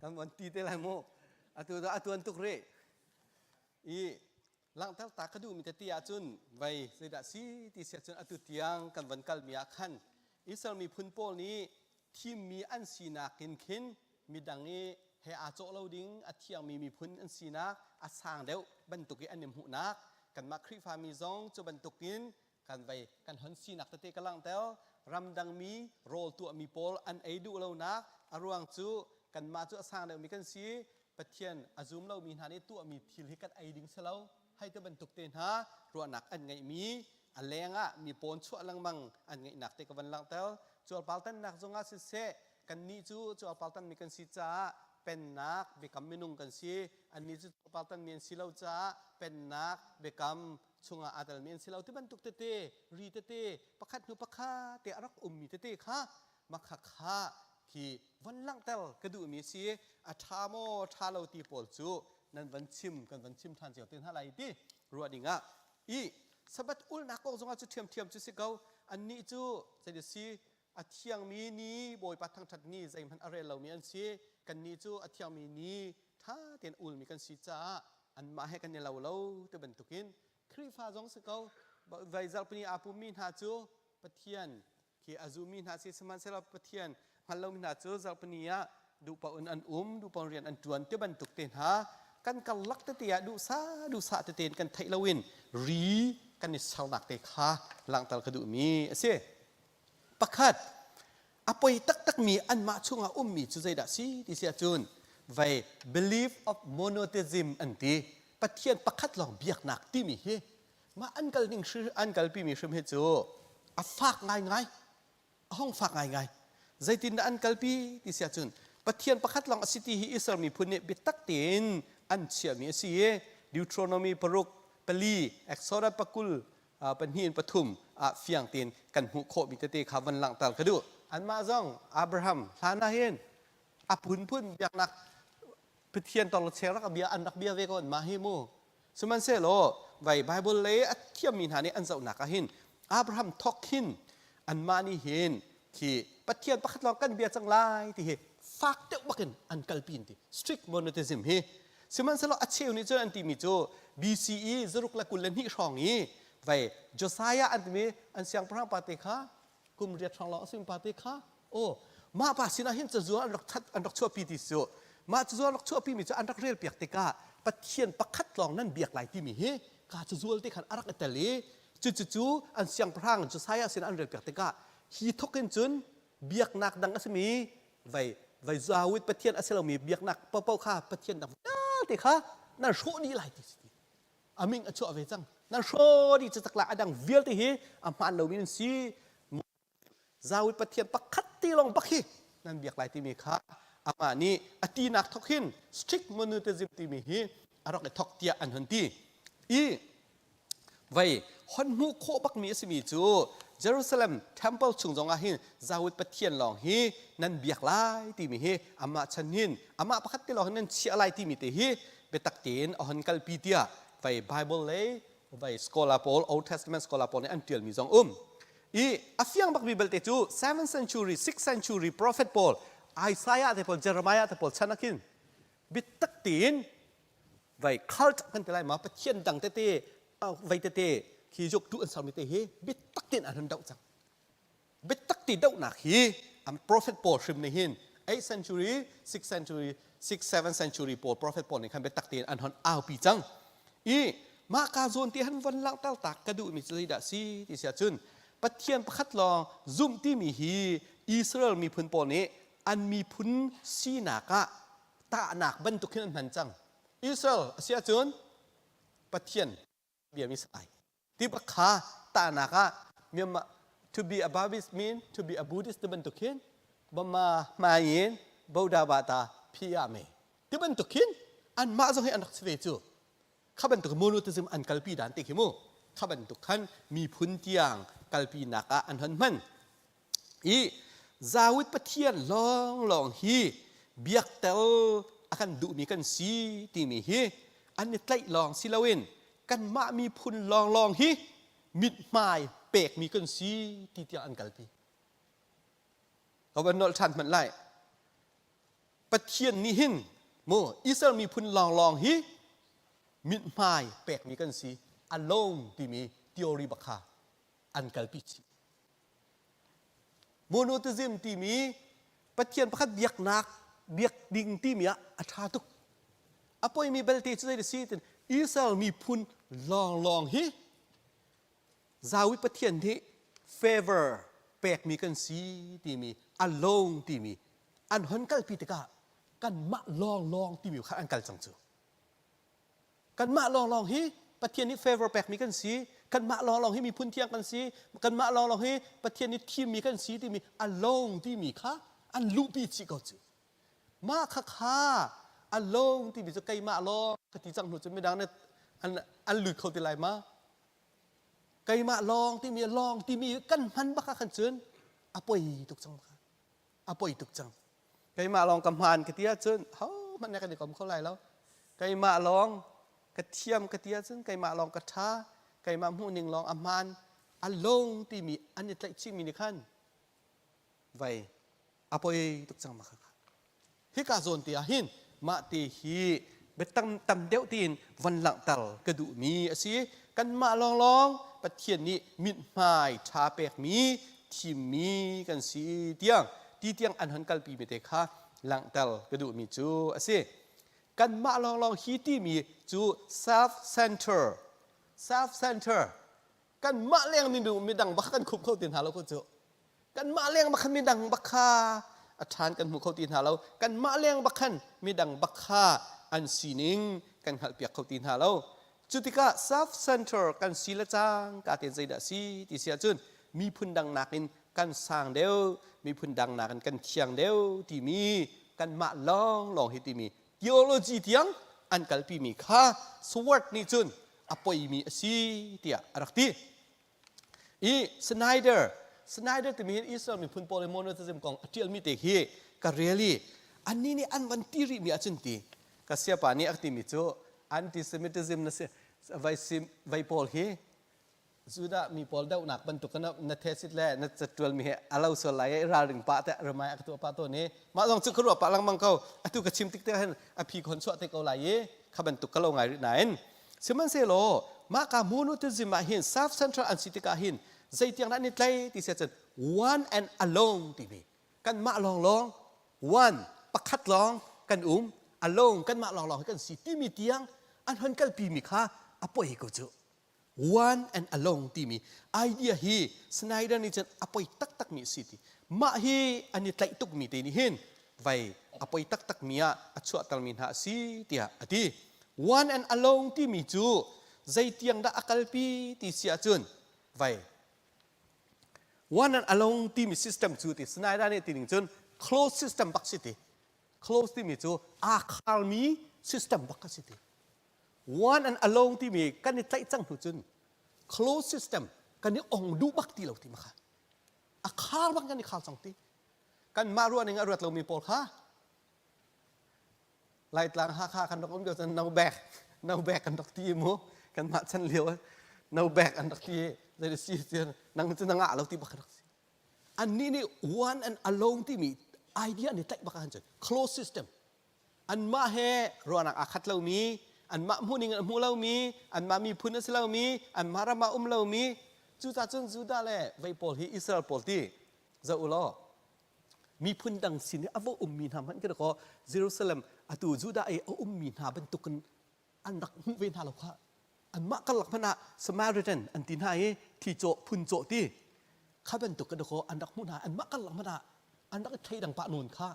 กันวันตีเตลัยโมอัตัวอันตุกเรอีหลังเท้าตากระดูมีแต่ตีอาจุนไว้เสด็จสีตีเสียจุนอัตุเตียงกันวันกัลมีอาคันอิสราเอลมีพุนโปนี้ที่มีอันสีนากินขินมีดังนี้เฮอาโจเราดิ้งอัเทียงมีพุนอันสีนักอัสางเดียวบรรทุกอันนิมหุนักกันมาคริฟามีซองจะบรรทุกินกันไปกันหันสีนักตะเตกลังเท้ารำดังมีโรลตัวมีโพลอันไอดูเรานักอารวงจูกันมาจูอัสางเดียวมีกันสีปะเทียนอาจุมเรามีหานี้ตัวมีทิลให้กันไอดิ้งเสลาให้ตัวบรรทุกเตนฮะรัวหนักอันไงมีอันแรงอ่ะมีโพลชั่วลังมังอันไงหนักเตกวันลังเท้าจวบปาลตันหนักจงอาศิเสกันนี้จูจวบปาลตันมีกันสีจ้าเป็นนักเบกัมมินุงกันสิอันนี้จุดปาตันเมียนสิเลาจ้าเป็นนักเบกัม ช่วงอาตลเมียนสิเราที่บรรทุกเตรีเตประคัดนุประคาเตอรักมีเตค่ะมาขะขาที่วันลังเตลกระดูมีสีอาชาโมชาเราตีปอลจูนั่นวันชิมกันวันชิมทานเจียวเต้นอะไรที่รัวดิ่งอีสบัดอุลนักก็จงอาจุเทียมจุสิเกาอันนี้จูจะได้สีอาเทียงมีนี้บอยปัดทางทัดนี้ใจมันอะไรเรามีอันสีกันนี้จูอาเทียงมีนี้ถ้าเตียนอุลมีกันสีจ้าอันมาให้กันเนี่ยเราจะบรรทุกินครีฟ้าจงสิเกาไว้จัลปนีอาปุมินหาจูปะเทียนที่อาจูมินหาสีสมันเสลปะเทียนฮัลโหลมินหาจูจัลปนีอาดูปะอุนอันดูปะเรียนอันจวนจะบรรทุกเต็นหากันกัลลักเตียดูซาเต็นกันไทลวินรีกันนิสาวนักเตะขาหลังตลกระดูมีเสียประคัดอภัยตักมีอันมาช่วงมีจุดใจดัชสีที่เสียจุนไว้ belief of monotheism อันที่ปะเทียนประคัดลองเบียกหนักที่มีเฮมาอันกัลนิ่งชื่ออันกัลปีมีชื่อเฮจูฝากง่ายห้องฝากง่ายใจตินอันกัลปีที่เสียจุนปะเทียนประคัดลองสิทธิอิสราเอลมีพุนเนบิตักตินอันเชื่อมีเสียดิวโทรโนมีปรุกปลีเอ็กโซดัปกุลเป็นหินปฐุมเฟียงตินกันหุโคบิเตเตขาวันหลังตลกระดูอันมาจ้องอับราฮัมฮานาเฮนพุ่นเบียกนักปะเทียนตลอดเชรักเบียอันนักเบียเวก่อนมาเฮมูสมันเซโลไว้ไบเบิลเลยอัตเทียมมีหานี่อันเจ้าหนักหินอับราฮัมทอกหินอันมานี่เห็นที่ปะเทียนประคัดลองกันเบียจังไรที่เฮฟากเตบักกันอันกัลปินที่ strict monotheism เฮสมันเซโลอัจเชวนี่เจออันที่มีโจ BCE จรุกละกุลเลนี่ช่องนี้ไว้โจไซยาอันที่มีอันเสียงพระปาติค่ะกุมเรียดช่องล้อสิมปาติค่ะโอ้มาภาษินาเห็นจะจวนอันรักชั่วปีติโซมาจะจวนรักชั่วปีมีจะอันรักเรียลเปียกติกาปะเทียนประคัดลองนั่นเบียกไหลที่มีเฮกาจะจวนที่ขันอารักเตลีจู่อันเสียงพระโจไซยาสินอันเรียลเปียกติกาฮีทอกเกนจุนเบียกนักดังอัศมีไว้จาวิดปะเทียนอัศลมีเบียกนักเป้าข้าปะเทียนดังติค่ะนั่นโชนี่ไหลที่สิอามิงอัจฉริยะจังนั่นโชนี่จะตักละดังเวียลที่เฮอามันเราวินซีจาวิดปะเทียนปักขัดตีลงปักเฮนั่นเบียกไหลที่มีค่ะอามานี่อตีนักทอกหิน strict monotheism ที่มีเฮอรักทอกเตียอันหันตีอีไว้ฮอนมูโคปักมีสมีจูเยรูซาเล็ม temple ชุงจงอาหินจาวิดปะเทียนลองเฮนั่นเบียกไหลที่มีเฮอามาชันหินอามาปักขัดตีลองนั่นเชื่อไหลที่มีเตเฮเบตักเตนอหันกัลปีเตียไว้ Bible เลยไว้ Scholar Paul Old Testament Scholar Paul ในอันเดียวมีจงอีอาเฟียงบักบิเบลเตจู 7th century 6th century Prophet Paul ไอซายาเตปอลเจเรมายาเตปอลชนะกินบิตักเตนไว้คัลต์กันแต่ไรมาปะเทียนดังเตไว้เตขียกดูอันสามีเตเฮบิตักเตนอันนั้นเดาจังบิตักเตนเดาหนักฮีอัน Prophet Paul ชิมในหิน 8th century 6th century 7th century Paul Prophet Paul ในคันบิตักเตนอันหันอ้าวปีจังอีมากาโซนที่หันวันลังเต้าตักกระดูมีใจดาซีที่เสียจุนปะเทียนประคัดลองซุ่มที่มีฮีอิสราเอลมีพุนปอนี้อันมีพุนซีนักะตาหนักบรรทุกขึ้นมันจังอิสราเอลเสียจุนปะเทียนเบียมิสไอที่บักขาตาหนักะมีมา to be a Buddhist mean to be a Buddhist ที่บรรทุกขึ้นบ่มาเย็นบูดาบาตาพิยาเมที่บรรทุกขึ้นอันมาจะให้อันรักเสวจูข้าบรรทุกโมโนทิซึมอันกัลปีดันติขิมูข้าบรรทุกขันมีพุนเตียงกัลปีนักอันหันมันอีจาวิดปะเทียนลองฮีเบียกเตลอากันดูมีกันซีที่มีฮีอันนี้ไตลองซิลาเวนกันมามีพุนลองฮีมิดไม้เปกมีกันซีที่เตียงอันกัลปีเขาเป็นนอลชันมันไล่ปะเทียนนี่หินโมอิสราเอลมีพุนลองฮีมิดไม้เปกมีกันซีอันลงที่มีทีโอรีบักฮาอันกัลปีชีโมโนทิซึมที่มีปะเทียนประคัดเบียกนักเบียกดิ่งที่มีอัชาตุกอภัยมีเบลตีจุดที่สี่เป็นอิสราเอลมีพุนลองฮีจาวิปะเทียนที่ favor เปกมีกันซีที่มีอันลงที่มีอันหันกัลปีตกะกันมะลองที่มีข้าอันกัลจังจูกันมะลองฮีปะเทียนนี้ favor แปลกมีกันสีกันมะลองให้มีพื้นเที่ยงกันสีกันมะลองให้ปะเทียนนี้ที่มีกันสีที่มีอันลงที่มีค่ะอันลุปีจิก็จูมาค่ะอันลงที่มีจะไกลมะลองกติจังหนูจะไม่ดังเนี่ยอันหลุดเขาที่ไรมา ไก่มาลองที่มีลองที่มีกันมันบักขันเชิญอป่วยตุกจังบักอป่วยตุกจังไก่มาลองกำมันกระเทียเชิญเฮ้มันในกันดีกว่าเขาไรแล้วไก่มาลองกระเทียมกระเทียเชิญไก่มาลองกระทะไก่มาหูหนึ่งลองอามันอันลงที่มีอันนี้ใจชิมีในขั้นไว้อป่วยตุกจังบักฮิกาโซนที่หินมาตีฮีเบตังตำเดียวตีนวันหลังตัลกระดูมีสิกันมาลองประเทศนี้มิดหมายชาเปกมีที่มีกันสีเตียงที่เตียงอันหันกัลปีเมเตค่ะหลังตัลกระดูมีจูสิกันมาลองฮีที่มีจู self center กันมาเลี้ยงนี่ดูมีดังบักกันคุบเข้าตีนหาเราก็จูกันมาเลี้ยงบักขันมีดังบักคาอาจารย์กันหูเข้าตีนหาเรากันมาเลี้ยงบักขันมีดังบักคาอันสีนิงกันหัดเปียกเข้าตีนหาเราจุดที่ก็ self center กันสีละจางกาเตียนใจดาสีที่เสียจุนมีพื้นดังนักินกันสร้างเดียวมีพื้นดังนักันเทียงเดียวที่มีกันมาลองให้ที่มี theology เทียงอันกัลปีมีค่าสวัสดนี่จุนอภัยมีสีเตียรักที่อีสไนเดอร์ที่มีอิสราเอลมีพื้นโพลิโมโนติซึมของที่มีเตฮีก็เรียลี่อันนี้นี่อันวันที่รีมีอาจุนตีก็เสียป่านี้อักติมิจูอันติเซมิติซึมนั่นเสียไวโพลฮีสุดามีโพลดาวนักบรรทุกกันนัทเทสิตแลนัทจัตุลมีอาลาวสลายราลิงปะแต่รำไมอักตัวปะตัวนี้มาลองจุกครัวปะลังมังเขาอัตุกชิมติกเตหันอภิคนสวดเตกเอาไหลขับรรทุกกันลงไงไหนเสมันเซโลมากามูนุติซึมมาหินซับเซ็นทรัลอันซิติกาหินใจเตียงนั้นนี่เลยที่เสียจน one and alone ที่มีกันมาลอง one ประคัดลองกันalone กันมาลองกันสิที่มีเตียงอันหันกันปีมีค่าอภัยก็เจอ one and alone ที่มีไอเดียฮีสไนเดอร์นี่จะอภัยตักมีสิที่มาฮีอันนี้เลยตุกมีเตนี่เห็นไว้อภัยตักมีอ่ะอัจฉริยะมินหาสิที่อ่ะที่ one and alone ที่มีจูใจเตียงได้อักลปีที่เสียจนไว้one and alone ที่มี system จูที่สไนเดอร์นี่ที่หนึ่งจน close system บักสิที่ close ที่มีจูอาคาลมี system บักสิที่ one and alone ที่มีกันนี่ใจจังหูจน close system กันนี่องดูบักที่เราที่มาค่ะอาคาลบักกันนี่ข่าวสองที่กันมารู้นี่งารวดเรามีโพลค่ะไล่ตลางหาค่ากันดอกมันเดียวจะนาแบกกันดอกที่มั้งกันมาชั้นเลี้ยวนาแบกกันดอกที่เลยสิเสียนังจะนังเราที่บักอันนี้นี่ one and alone ที่มีไอเดียนี่แตกบักกันจน close system อันมาเฮรอนักอาคัดเรามีอันมาหูนิ่งอันหูเรามีอันมามีพื้นที่เรามีอันมารามาเรามีจุดจนจุดอะไรไว้โพลที่อิสราเอลโพลที่จะอุลอมีพื้นดังสินเอามีนามันก็เรียกว่าเยรูซาเล็มอัตุจุดเอามีนาบรรทุกกันอันดักหูเวนหาเราค่ะอันมากหลักพนะสมาริตันอันที่ไหนที่โจพุนโจที่ข้าบรรทุกกันเด็กอันดักหูนาอันมากหลักพนะอันดักใช้ดังปะนูนค่ะ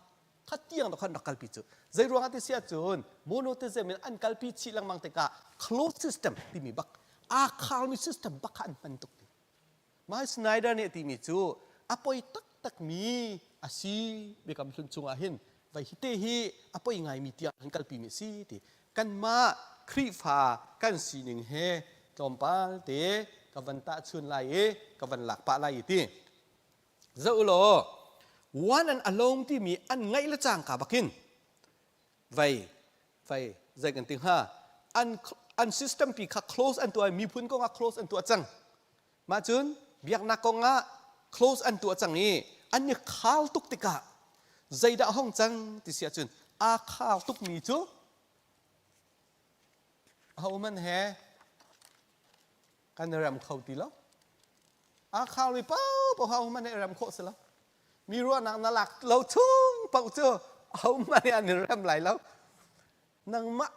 ข้าเตียงดอกขันดักกัลปิจูใจรวงอันที่เสียจนโมโนเทเซมินอันกัลปิชิลังมังเตกา close system ที่มีบักอาคาลมี system บักอันบรรทุกที่มาสไนเดอร์เนี่ยที่มีจูอภัยตักมีอาศีเบกำสุนทรงอาหินไว้ฮิเตฮีอภัยไงมีเตียงอันกัลปิมีสิที่กันมาครีฟ้ากันสีหนึ่งเฮจอมปาเตกับวันตาชุนไลกับวันหลักปะไลที่เจ้าโลวันอันอารมณ์ที่มีอันไงละจางกับกินไว้ใจกันติงห้าอัน system ปีค่ะ close อันตัวมีพื้นก็งา close อันตัวจังมาจุนเบียกนักก็งา close อันตัวจังนี้อันนี้ข้าวตุกติกะใจดาห้องจังที่เสียจุนอาข้าวตุกมีจูเอามันแห่กันรำเขาตีแล้วอาข้าวเลยเปล่าเอามันรำโคตรแล้วมีรั้วนังนลักเราทุ่งเปล่าเจอเอามันอันรำไหลแล้วนังมะ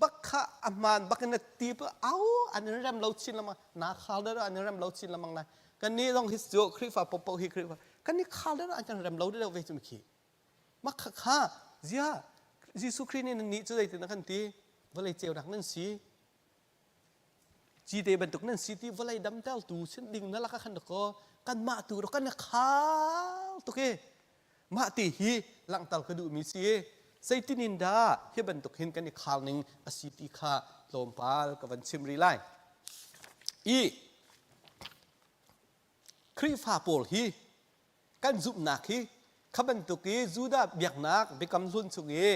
บักขะอามันบักนัดตีเปล่าเอาอันรำเราชินละมั้งนาข้าวได้แล้วอันรำเราชินละมั้งนะกันนี้ต้องฮิสโจคริฟ้าปปฮิคริฟ้ากันนี้ข้าวได้แล้วอันรำเราได้แล้วเวจุมขีมักข้าเจ้ายิสุครินี่นี่จะได้ถึงนักขันตีว่าเลยเจียวดักนั่นสิจีเดบันตุกนั่นสิที่ว่าเลยดำเต้าตูเส้นดิ่งนั่นละกันดอกกันมาตูดอกกันนะข้าวตุกมาตีฮีหลังตัลกระดูมีสิใส่ตินินดาเฮบันตุกเห็นกันในข่าวหนึ่งอสิติขาลมปาลกับวันชิมรีไล ครีฟ้าโปลฮีกันจุบนักฮีขบันตุกีจูดาเบียกนักเบกำซุนสุกี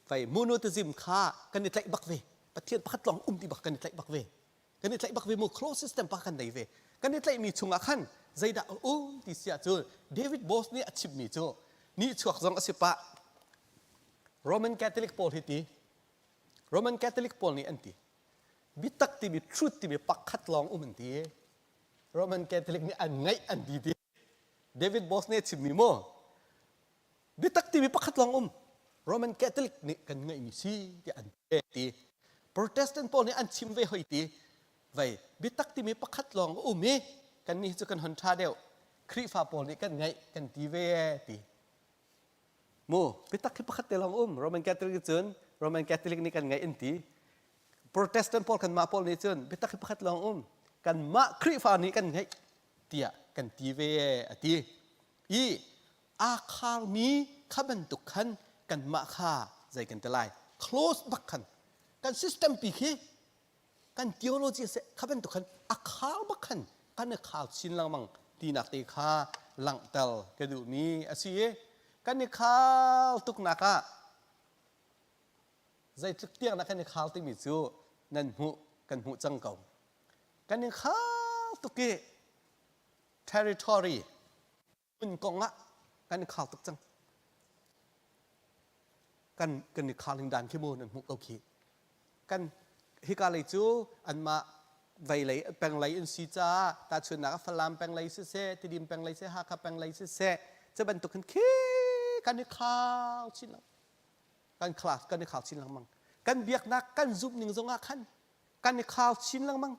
ไฟมูโนติซิมข้ากันนิดไหลบักเวประเทศพักลองที่บักกันนิดไหลบักเวกันนิดไหลบักเวมูโคลสิสเต็มพักกันไหนเวกันนิดไหลมีชุงอาคันใจดาที่เสียจูเดวิดบอสนี่อาชีพมีจูนี่ช่วงจงอาศิปะโรมันคาทอลิกโปลฮิตีโรมันคาทอลิกโปลนี่อันตีบิตักที่มีทรูที่มีปักขัดลองอันตีโรมันคาทอลิกนี่อันไงอันดีดีเดวิดบอสนี่อาชีพมีโมบิตักที่มีปักขัดลองโรมันคาทอลิกนี่กันไงมีสิที่อันตีโปรเตสแตนต์โปลนี่อันชิมเวหอยตีไว้บิตักที่มีปักขัดลองมีกันนี่จะกันหันชาเดียวคริฟ้าโปลนี่กันไงกันตีเวตีมูบิตักที่ปักขัดลองโรมันคาทอลิกจนโรมันคาทอลิกนี่กันไงอันตีโปรเตสแตนต์โปลกันมาโปลนี่จนบิตักที่ปักขัดลองกันมาคริฟ้านี่กันไงเตียกันตีเวตีอาคาร์มีขับันตุขันกันมาค่าใจกันตะไล close บักขันกัน system ปีคีกัน theology เสขับันตุขันอาคาร์บักขันกันเนี่ยข่าวชินลังมังตีนักตีข้าหลังเตลกระดูมีอาศัยกันเนี่ยข่าวตุกนักะใจทุกเตียงนักกันเนี่ยข่าวที่มีจูนั่นหูกันหูจังเก่ากันเนี่ยข่าวตุกterritory มันกองละกันข่าวตุกจังกันในข่าวลิงดันขี้มูนั่นมุกโอเคกันฮิกาเลยจูอันมาไวเลยแปลงเลยอินซีจ้าตาชนนักฟลามแปลงเลยเซ่ติดิมแปลงเลยเซ่ฮาคาแปลงเลยเซ่จะบรรทุกกันขี้กันในข่าวชิ้นละกันคลาสกันในข่าวชิ้นละมั่งกันเบียกนักกันซุบหนึ่งสองขันกันในข่าวชิ้นละมั่ง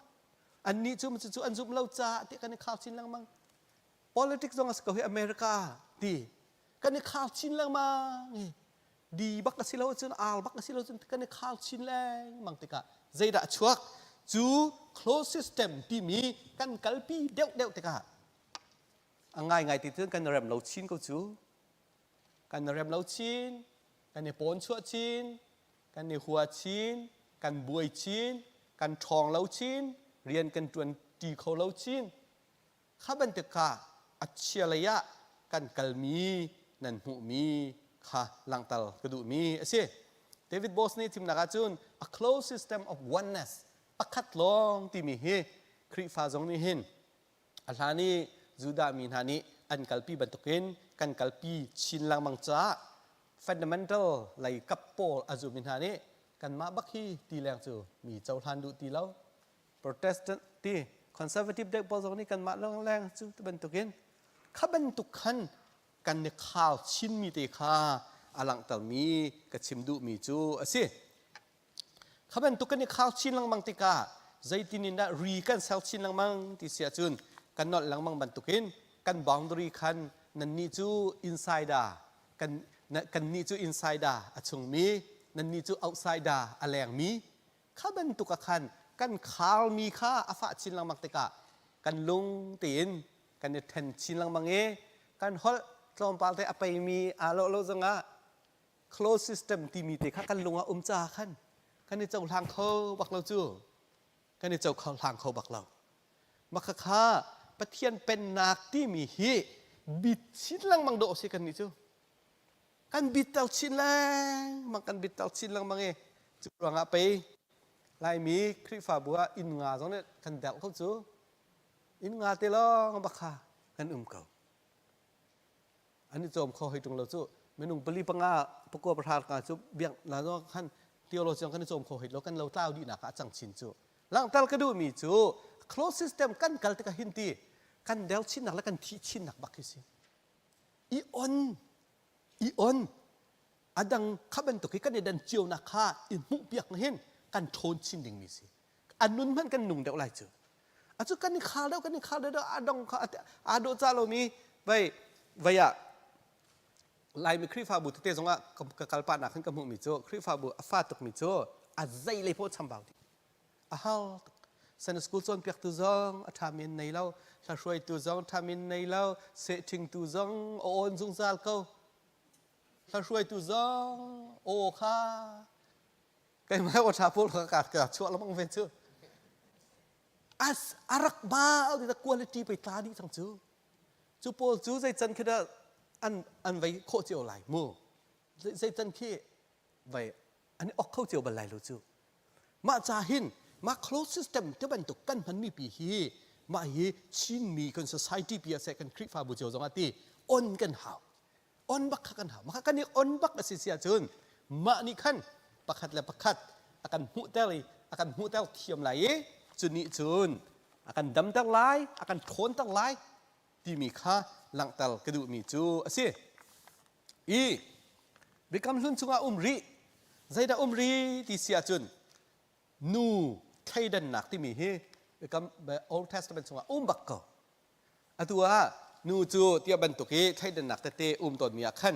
อันนี้จูมันจูอันซุบเราจ้าที่กันในข่าวชิ้นละมั่งpolitics ตรงสกัดอเมริกาดีกันในข่าวชินแรงมาดีบักกสิเราจนอัลบักกสิเราจนกันในข่าวชินแรงมังติกะใจด่าชัวจู close system ที่มีกันกัลปีเดวติกะง่ายติดถึงกันเริ่มเราชินก็จูกันเริ่มเราชินกันในปนชัวชินกันในหัวชินกันบวยชินกันทองเราชินเรียนกันจวนตีเขาเราชินข้าบันติกะอัจฉริยะกันกัลมีนันหูมีค่ะหลังตัลกระดูมีเสียเดวิดบอสนี่ทีมนักจุน a close system of oneness ปักขัดลองที่มีเฮคริฟ้าจงนี่เห็นอันนี้จูดามีนานี้อันกัลปีบรรทุกินกันกัลปีชินลังมังจ้า fundamental ไหลกับโปลอาจูมินานี้กันมาบักฮีตีแรงจูมีเจ้าทันดูตีแล้ว Protestant ตี conservative เด็กบอลจงนี่กันมาแรงจูบรรทุกินข้าบรรทุกขันกันในข่าวชินมีเตค่าอลังตัลมีกับชิมดูมีจูสิข้าบรรทุกกันในข่าวชินลังมังติกาใจตินินดารีกันเซลชินลังมังที่เสียจุนกันนอดลังมังบรรทุกินกันบาวดรีคันนันนี่จูอินไซด์ดากันนี่จูอินไซด์ดาอชงมีนันนี่จูเอาท์ไซด์ดาอแรงมีข้าบรรทุกขันกันข่าวมีค่าอาฟะชินลังมังติกากันลุงตีนกันเนี่ยแทนชินลังมังกันฮอลตอนปาลเตอไปมีโลจังอ่ะ close system ที่มีแต่กันลงอ่ะจ่าขันกันเนี่ยเจ้าทางเขาบักเราจูกันเนี่ยเจ้าเขาทางเขาบักเรามักค่าปะเทียนเป็นนักที่มีฮีบิดชินลังมังโดสิกันนี่จูกันบิดเต่าชินลังมังกันบิดเต่าชินลังมังจูรังอ่ะไปลายมีคริฟ้าบัวอินงาตรงนี้กันเดาเขาจูอินงาเตลองบักค่ะกันเขาอันนี้จอมเขาให้ตรงเราจูเมนุงปลีปังอาประกอบประธานการจูเบียงแล้วก็ขั้นเที่ยวเราจังกันจอมเขาให้เรากันเราเต้าดีนักจังชินจูหลังตัลก็ดูมีจู close system กันกัลติกาหินตีกันเดลชินนักแล้วกันที่ชินนักบักสิอีออนอดังขับเป็นตัวกันเดินเจียวนักข้าอินมุกเบียกเห็นกันโทนชินดิ่งมีสิอันนู้นมันกันหนุ่งเดลไรจูอาจูกันนี่ข้าวแล้วกันนี่ข้าวแล้วอดังอาโดจาโลมีไปอะลายมีคริฟ้าบุตรเตจงว่ากับกัลปานักขึ้นกับมุมิโจคริฟ้าบุอาฟาตุกมิโจอาใจเลยพูดชำบ่าวดิอาฮาสันสกุลจนเปียกตุจงทามินในเล่าถ้าช่วยตุจงทามินในเล่าเสถิงตุจงโอนจุงซาลเขาถ้าช่วยตุจงโอค่าใครไม่ว่าชาพูดประกาศกับชั่วแล้วมั่งเป็นชื่ออารักบ้าเอาแต่ควอลิตี้ไปตาดีทั้งชื่อ จูโปจูใจจันคิดว่าอันไว้โคเจียวไหลมูใจจันคิดไว้อันนี้ออกเข้าเจียวบันไลรู้จูมาจาหินมา close system ที่เป็นตุกกันมันมีปีฮีมาฮีชินมีกัน society ปีอาศัยกันคลิปฟาบูเจียวจงอาตีอ่อนกันหาวอ่อนบักกันหาวมากันนี่อ่อนบักอาศัยเสียจนมานี่ขันประคัดและประคัดakan mutel tiam lai juni jun akan dam tak lai akan thon tak lai ti mi kha lang tal kedu mi chu asi i bikam lun chunga umri zaida umri ti sia chun nu thaidan nak ti mi he bikam old testament chunga bak ko atua nu chu tia ban tu ke thaidan nak te ton mi akhan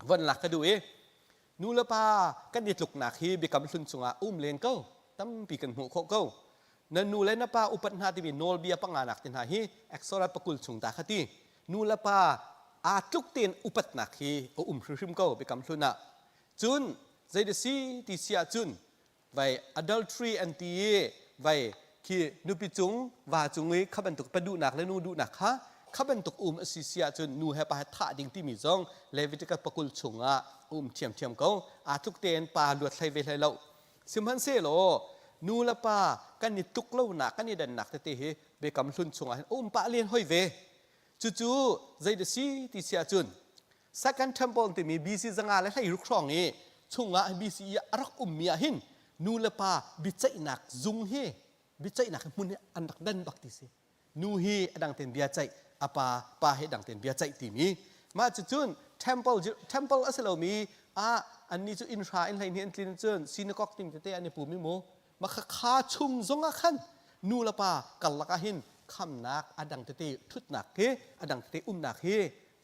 van lak kedu eนูละปากันดิลุกนักฮีบิกำสุนสุงาเลงเก้าตั้มปีกันหูโคเก้านันนูเลนะปาอุปัฏนาติบิโนลเบียปังงานักตินหาฮีเอ็กซ์ราปกุลสุงตาคตินูละปาอาจุกเตียนอุปัฏนักฮีริมเก้าบิกำสุนะจุนใจเดซีติเสียจุนไว้ adultery อันตีไว้คีนูปิจุงว่าจุงไว้ขับันตุกปดูนักและนูดูนักฮะขับันตุกอสิเสียจุนนูให้ปาท่าดิ่งที่มีจงเลวิติกปกุลสุงาเทียมเขาอาทุกเตนปาลวดไทยเวทไทยเราสิมันเสโลนูละปากันนิตุกเล่าหนักกันนิดันหนักแต่เฮเบกำสุนชงปาเลียนห้อยเวจู่ใจเดซีติเสียจุน second temple ที่มีบีซีจังอาและให้รุกครองเอชงอาบีซีรักเมียหินนูละปาบิจัยหนักจุงเฮบิจัยหนักมุนอันดักดันบักติเสนูเฮดังเต็นเบียใจอาปาเฮดังเต็นเบียใจที่มีมาจุนtemple อัสลามีอันนี้จะอินทราอินไลน์อินทรินเจนซินกอกติมเตอันนี้ปูมิโมมาขาชุงจงอาขันนูละปากัลลักหินคำนักอดังเตทุดนักเฮอดังเตนักเฮ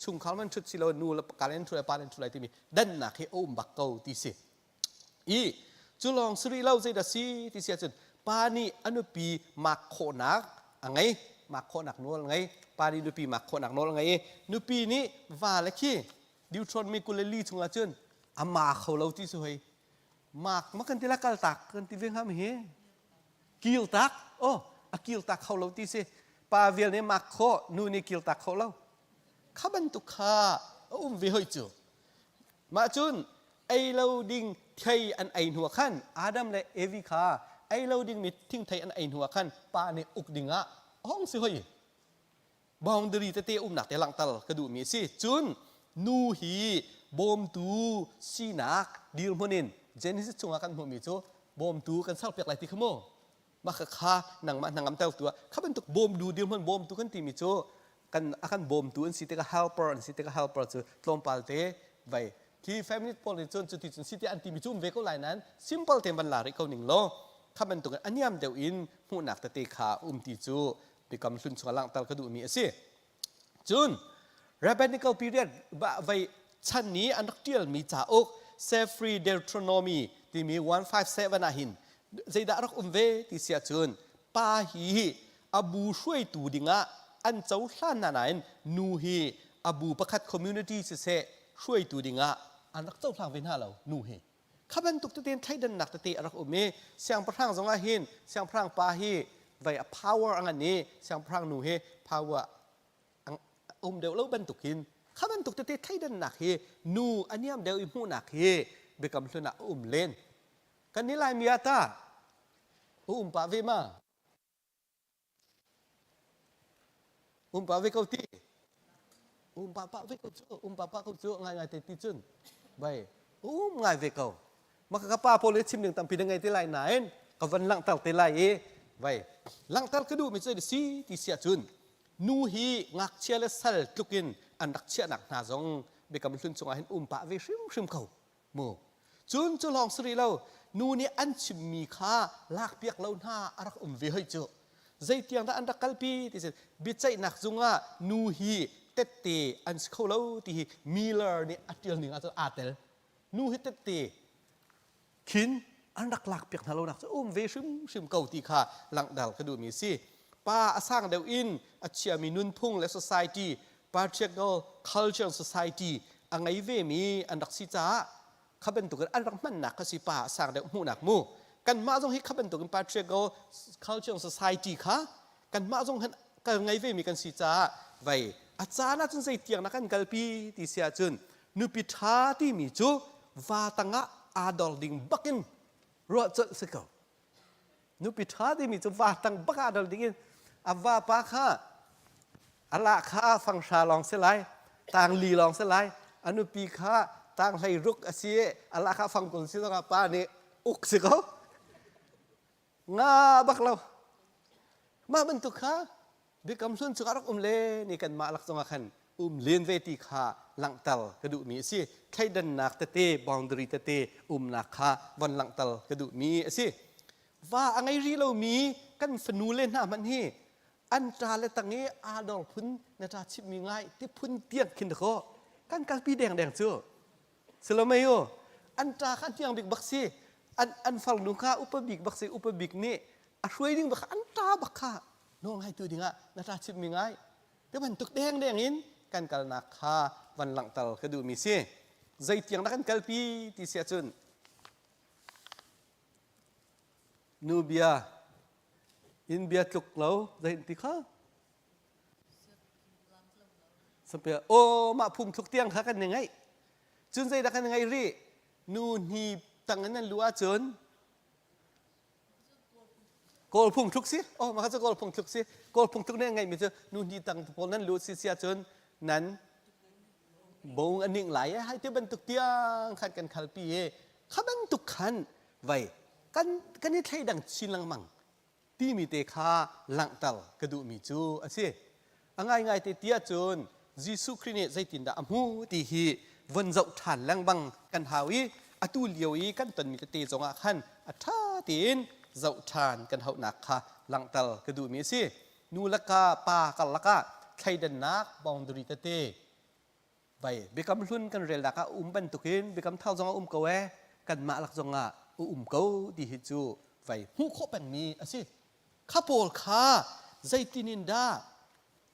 ชุงเขามันชุดสิโลนูละการเล่นทุเรปาเล่นทุเรที่มีดันนักเฮบักเกาติเสจุลองสุริเล่าใจดัซีติเสียจนปานีอนุปีมักโคนักไงมักโคนักนัวไงปานีนุปีมักโคนักนัวไงนุปีนี้ว่าละขี้ดิวทรอนมีกุลลีชงอาจนอามาเขาเราที่สวยมากมันกันที่ละกัลตักกันที่เวียงหามเฮกิลตักโอ้กิลตักเขาเราที่เสปาเวียนเนี่ยมักโคนูนี่กิลตักเขาเราข้าบรรทุกข้าวิหอยจูมาจุนไอเราดิ่งไทยอันไอหัวขันอาดัมและเอวิคาไอเราดิ่งมิดทิ้งไทยอันไอหัวขันปาเนี่ยอุกดิ่งอะห้องสิหอยบองดรีเตหนักแต่หลังตลกระดูมีสิจุนนูฮีบอมตูซีนักดีลมนินเจนิสจงอากันหัวมีโจบอมตูกันสักเปียกไหลที่ขโมมาข้านังงำเต้าตัวข้าเป็นตุกบอมดูดีลมันบอมตูกันที่มีโจกันอากันบอมตูอันสิเตก helper อันสิเตก helper จูตลอมปัลเตไว้ที่ family politician จุดที่จุดสิเตอันที่มีจุ่มเวก็ไหลนั้น simple เต็มบรรลาริเขาหนึ่งโลข้าเป็นตุกอันยามเดียวอินหูหนักแต่เตะขาตีจูไปกำสุนสลังตลกระดูมีสิจุนRabbinical period ไว้ชั้นนี้อันนักเที่ยวมีจ่าอก Sefri Deuteronomy ที่มี157หินใจดารักเวที่เสียจนปาฮีอบูช่วยตูดิงะอันเจ้าท่านนั้นนูฮีอบูประคัด community เสช่วยตูดิงะอันนักเจ้าทางเวนหาเรานูฮีข้าเป็นตุกเตียนไทยดันหนักเตะรักเสียงพระทางสองหินเสียงพระทางปาฮีไว้ power อันนี้เสียงพระทางนูฮี powerเดี๋ยวเราบรรทุกหินข้าบรรทุกแต่ไทยดันหนักเฮนูอันนี้เดี๋ยวอิมูหนักเฮเบกำสุนักเล่นกันนี่ลายมีอาตาปะเวมาปะเวเขาตีปะเวเขาจูปะเขาจูง่ายๆแต่ตีจุนไปง่ายเวเขามากระป้าโพลิชิมหนึ่งตามปียังไงที่ลายไหนกับวันหลังตัลเตลายไปหลังตัลก็ดูไม่ใช่ดิสิที่เสียจุนนูฮีงักเชียร์เลสัลทุกินอันดักเชียร์หนักนาจงเบกำลุนจงอาเห็นปะเวชิมเขาโมจุนจุลองสรีเรานูนี่อันชิมมีค่าลากเปียกเราหน้าอารักเวให้เจอใจเตียงแต่อันดักกัลปีที่เสร็จบิดใจหนักจงอานูฮีเตเตอันเขาเราที่มิลเลอร์นี่อัดเดียวหนึ่งอาจจะอาเตลนูฮีเตเตขินอันดักลากเปียกนาเราหนักจะเวชิมเขาที่ค่าหลังดัลก็ดูมีสิป้าสร้างเดวอินอาเชียมีนุนพุ่งและ society patriarchal culture society อันไงเวมีอันดักสิจ้าข้าเป็นตัวกันอันดักมันหนักก็สิป้าสร้างเดวหูหนักมูกันมาจงให้ข้าเป็นตัวกัน patriarchal culture society ค่ะกันมาจงกันไงเวมีกันสิจ้าไว้อ อาจารย์น่าจนใจเตียงนักกัลปีที่เสียจนนุปิธาที่มีจูวาตังะอาดอลดิงบักินรัวจะสกาวนุปิธาที่มีจูวาตังบักอาดอลดิงอาวาปาค่ะอัลลาข้าฟังชาลองเสลายต่างลีลองเสลายอนุปีข้าต่างให้รุกอาเซียอัลลาข้าฟังคนสิลองป้าเนี่ยอุกสกาวงาบักเรามาบรรทุกข้าบิคำสุนสุกรักเลนี่กันมาลักษณะขันเลนเวทีข้าหลังตัลกระดูมีสิใครดันนักเตะบาวน์ดรีเตะนักข้าวันหลังตัลกระดูมีสิว่าอะไรรีเรามีกันฟนูเล่นหน้ามันนี่อันตราเลตังเงอาดอลพุนนาตาชิมีง่ายที่พุนเตียงขึ้นเถอะกันการปีแดงเจ้าสลามัยโออันตราขันเตียงบิกบักซีอันฟังนุข้าอุปบิกบักซีอุปบิกนี่ช่วยดิ้งบักอันตราบักข้าน้องให้ตัวดิ้งนาตาชิมีง่ายแต่มันตุกแดงอินกันกัลนักข้าวันหลังตัลกระดูมีสิใจเตียงนักกันกัลปีที่เสียจุนนูเบียอินเบียตุกเราใจติข้าสเปียโอมาพุ่งทุกเตียงข้ากันยังไงจุนใจดักกันยังไงรีนูนีตั้งนั้นลัวจนโกลพุ่งทุกสิโอ้มาเขาจะโกลพุ่งทุกสิโกลพุ่งทุกเนี่ยไงมีเจอนูนีตั้งพวกนั้นลัวสิเสียจนนั้นบงอันหนึ่งหลายให้ที่บรรทุกเตียงขัดกันขัลปีข้าบรรทุกขันไว้กันนี่ใช่ดังชินลังมังที่มีเตคาหลังตัลกระดูมีจูอาศัยง่ายเตียจนยิสุคริเนใจตินดาอมูที่ฮีวันเจ้าฐานลังบังกันหาวิอตุเลียวอีกันตนมีเตจงอาขันอัฐาตินเจ้าฐานกันเฮานักค่ะหลังตัลกระดูมีสินูลกาปากัลลกาใครดันนักบองดริตเตไปเบคำรุ่นกันเรลักะบรรทุกินเบคำเท่าจงกเวกันมาลักจงเกาดีฮิจูไปหูโคเป็นมีอาศัยข้าโปลข้าใจตินินดา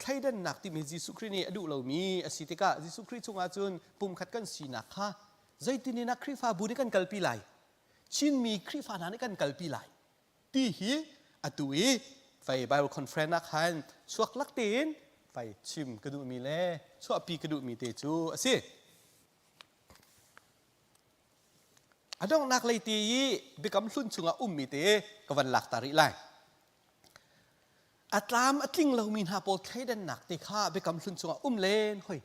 ใครดันนักที่มียิสุครินีอดูเรามีอาศัยติกายิสุคริจงอาจุนปุ่มขัดกันสีนักข้าใจตินินักคริฟาบุญกันกัลปีไลชินมีคริฟานันกันกัลปีไลที่ฮีอตุยไปไบเบิลคอนเฟรนซ์นักฮันชวกลักตีนไปชิมกระดูมีเล่ชั่วปีกระดูมีเตจูสิอดองนักเลยตีบิคำสุนชุงอามีเตกวันหลักตาริไลอัตลามอัตลิงเรามีนาโปลใครดันหนักเตข้าบิคำสุนชุงอาเลนเฮ้ย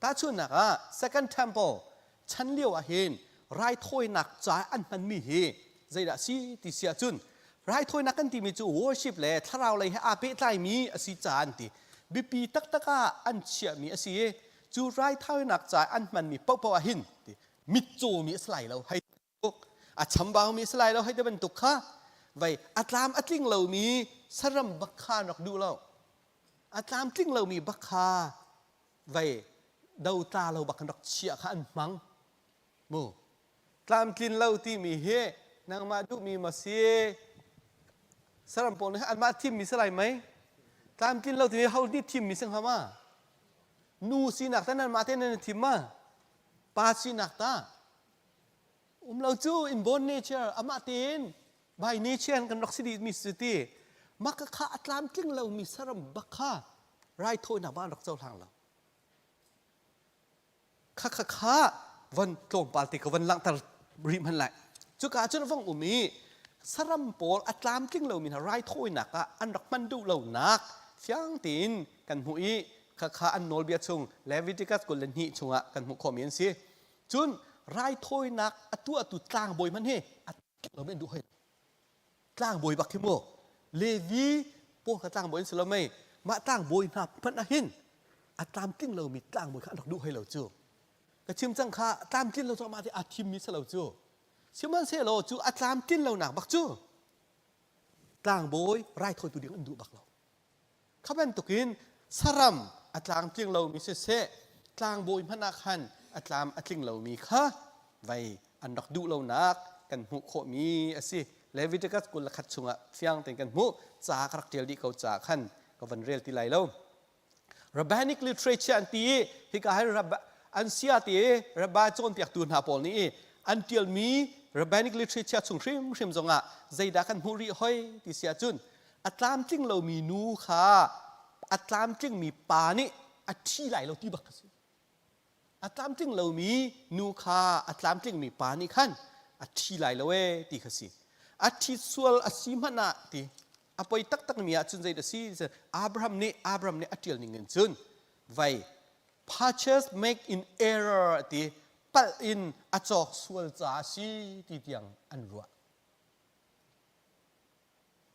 ตาชวนนักsecond temple ฉันเลี้ยวเห็นรายถ้วยหนักจ่ายอันมันมีเฮใจละสิติเสียจุนรายถ้วยนักกันที่มีจู worship เลยถ้าเราเลยให้อาเปตไลมีอสิจานติบิปีตักตะกาอันเชียมีอสิจูไรเท่านักจ่ายอันมันมีปะหินมิโจมีสไลเราให้ตุกชัมบาวมีสไลเราให้ได้บรรทุกข้าไว้อัตลามอัตลิงเรามีสรัมบักคานักดูเราอัตลามลิงเรามีบักคาไว้ดาวตาเราบักนักเชียข้าอันมังโมตามลิงเราที่มีเฮนางมาดูมีมาเสียสรัมปนอันมาทิมมีสไลไหมตามกินเราที่เขาดิทิมมีเสียงฮามานูสีนักแต่นั้นมาเต้นนั้นทิมมาปาสีนักตาเราจูอินบนเนเจอร์อามาเต้นบายเนเจอร์กันรักสิดีมีสติมักข้าอัตลามกินเรามีสรัมบักข้าไรโทยนับบ้านรักเจ้าทางเราข้าวันตรงปาติกวันหลังตริมันไหลจุกอาจจะฟังมีสรัมโปลอัตลามกินเรามีไรโทยนักอันรักมันดูเรานักเฟียงตีนกันหุยข้าอันโนลเบียชงเลวิติกัสกุลนิชงกันหุคอมเมนซีจุนไรโทยนักตัวกลางบอยมันเฮเราไม่ดูให้กลางบอยบักขิโมเลวีพวกกลางบอยสลามัยมาตั้งบอยนับพันหินอัตลามกินเรามีกลางบอยข้าดูให้เราจูกระชิมจังข้าตามกินเราจะมาที่อาทิมมีสลาจูชิมันเสเราจูอัตลามกินเราหนักบักจูกลางบอยไรโทยตัวเดียวอันดูบักเราข้าเป็นตุกินสรัมอัตลามกินเรามีเสกลางบอยพนักหันอัตลามอัตลิงเรามีข้าไว้อันดักดูเรานักกันหุโคมีอสิเลวิติกัสกุลขัดชงเฟียงแต่กันหุจากรักเดียวดีเขาจากขันก็วันเรียลที่ไรเรา Rabbinic literature อันตีที่ก็ให้อันเสียตีรับบาจนเปียกตูนหาปอลนี้อันเดียวมี Rabbinic literature ชงชิมจงใจดักกันหุริห้อยที่เสียจุนอัตลามจริงเรามีนูค่ะอัตลามจริงมีปานิ อัดที่ไหลเราที่บักสิอัตลามจริงเรามีนูคาอัตลามจริงมีปานิขันอัดที่ไหลเราตีขสิอัดที่ส่วนอัสิมันอะตีอภัยตักมีอาจุนใจเดซีอับราฮัมเนี่ยอัดเดียลนิ่งเงินจุนไว้ purchase make in error ตีปัลอินอัจอกส่วนจ่าสีตีเตียงอันรัว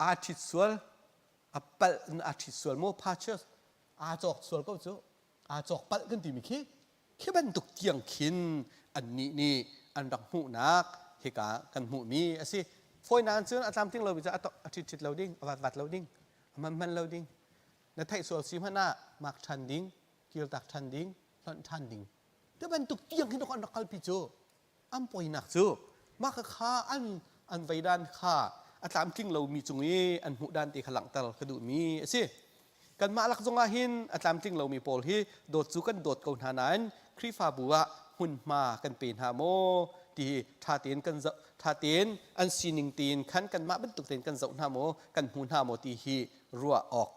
อาทิตย์ส่วนอัปเปิลอาทิตย์ส่วนโม purchase อาจอกส่วนก็จะอาจอกปัลกันตีมีแค่บรรทุกเตียงขินอันนี้อันดักหูนักเฮกากันหูมีสิฟอยนานซึ่งอาจารย์ทิ้งเราไปจะอาทิตย์เราดิ้งวัดเราดิ้งมันเราดิ้งในไทยส่วนสีมันน่ะมักทันดิ้งเกี่ยวตักทันดิ้งหล่อนทันดิ้งแต่บรรทุกเตียงขินอันดักกัลปิโจอันปอยนักโจมักข้าอันไวดานข้าอาจารย์ทิ้งเรามีจงนี้อันหูดานตีขลังตลกระดูมีสิกันมาลักจงอาหินอาจารย์ทิ้งเรามีโพลที่โดดสู้กันโดดเกาหานั้นครีฟาบัวหุ่นมากันเป็นฮาโมที่ท่าเตียนกันท่าเตียนอันซีนิงตีนขันกันมาบรรทุกเตียนกันเจ้าฮาโมกันหุ่นฮาโมที่ฮีรัวออก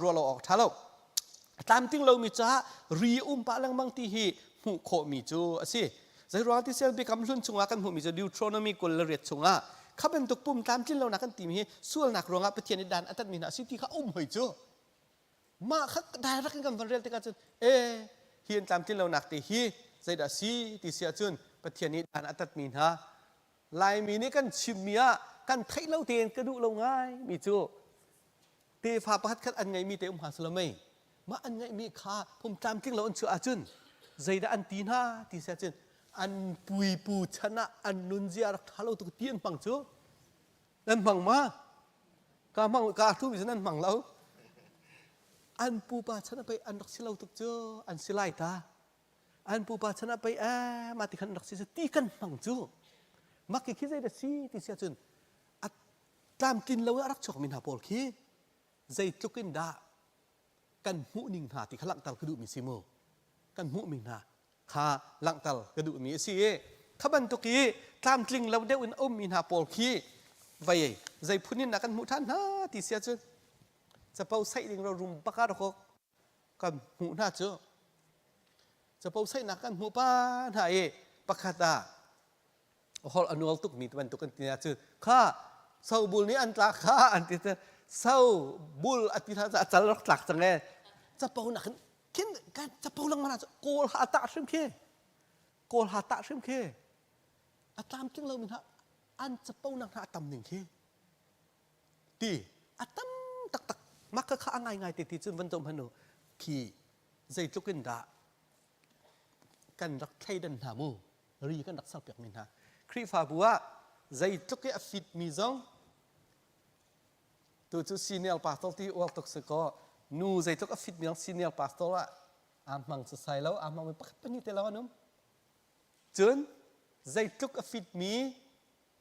รัวเราออกท่าเราตามทิ้งเรามีจ้ารีปะลังบางที่ฮีหูโคมีจูสิใจร้อนที่เซลบิคำลุ่นชงอากันหูมีจูดิวทรอนมีกุลเรียดชงอาข้าเป็นตุกปุ่มตามทิ้งเรานักกันตีมีส่วนนักรองอาปเทียนดันอัตมีนาสิที่เขาหอยจูมาขัดได้รักกันวันเรียลที่กันจนเฮียนตามที่เราหนักตีฮีใจดัสีที่เสียจนปฏิญาณอันอัตมีนะลายมีนี่กันชิมเมียกันไทยเราเตียนกระดูเราง่ายมีจูเตฟ้าประหัตขัดอันไงมีเตหาสลามัยมาอันไงมีข้าผมตามที่เราอันเชื่ออาจุนใจดัอันตีนะที่เสียจนอันปุยปูชนะอันนุนเจียรักท้าเราตุกเตียนปังจูนั่นปังมากามังกาทุกวิสันนั่นปังเราอันปูปาชนะไปอันรักสิเราตุกเจออันสิไลตาอันปูปาชนะไปมาติขันรักสิตีกันฟังจูมักคิดใจเดซีที่เสียจนอัตามกินเรารักชกมินหาโพลคีใจจุกินดากันหูนิงหาที่ขลังตัลกระดูมีซิโมกันหูมิงหาข้าลังตัลกระดูมีสิขบันตุกีตามกินเราเดวินมินหาโพลคีไว้ใจพูนินนักกันหูท่านฮะที่เสียจนจะเป่าใส่ดิ่งเรารุมปากกาดอกกันหูหน้าเจอจะเป่าใส่นักกันหูป้าหายปากกาดาฮอลอนุอลตุกมีตันตุกันตีน่าเจอข้าเศร้าบุญนี้อันตราข้าอันที่เศร้าบุญอันที่ท่าจะจัลลักหลักจังไงจะเป่านักขึ้นกันจะเป่าลังมันจะโกลหาตาชิมเคโกลหาตาชิมเคอัตามจึงเรามีท่าอันจะเป่านักท่าตำหนึ่งเคดีอัตมตักมักก็ข้าง่ายติดจนวันจมพนุขี่ใจจุกินดากันรักไทยดันหามูรีกันรักสักเปียกมินฮะครีฟาบัวใจจุกอฟิดมีจงตัวจุซีเนียลพาสตอลที่ออกตกสกอนูใจจุกอฟิดมีจงซีเนียลพาสตอลละอามังจะใส่แล้วอามังไม่ปักปนิเตลานุ่มจนใจจุกอฟิดมี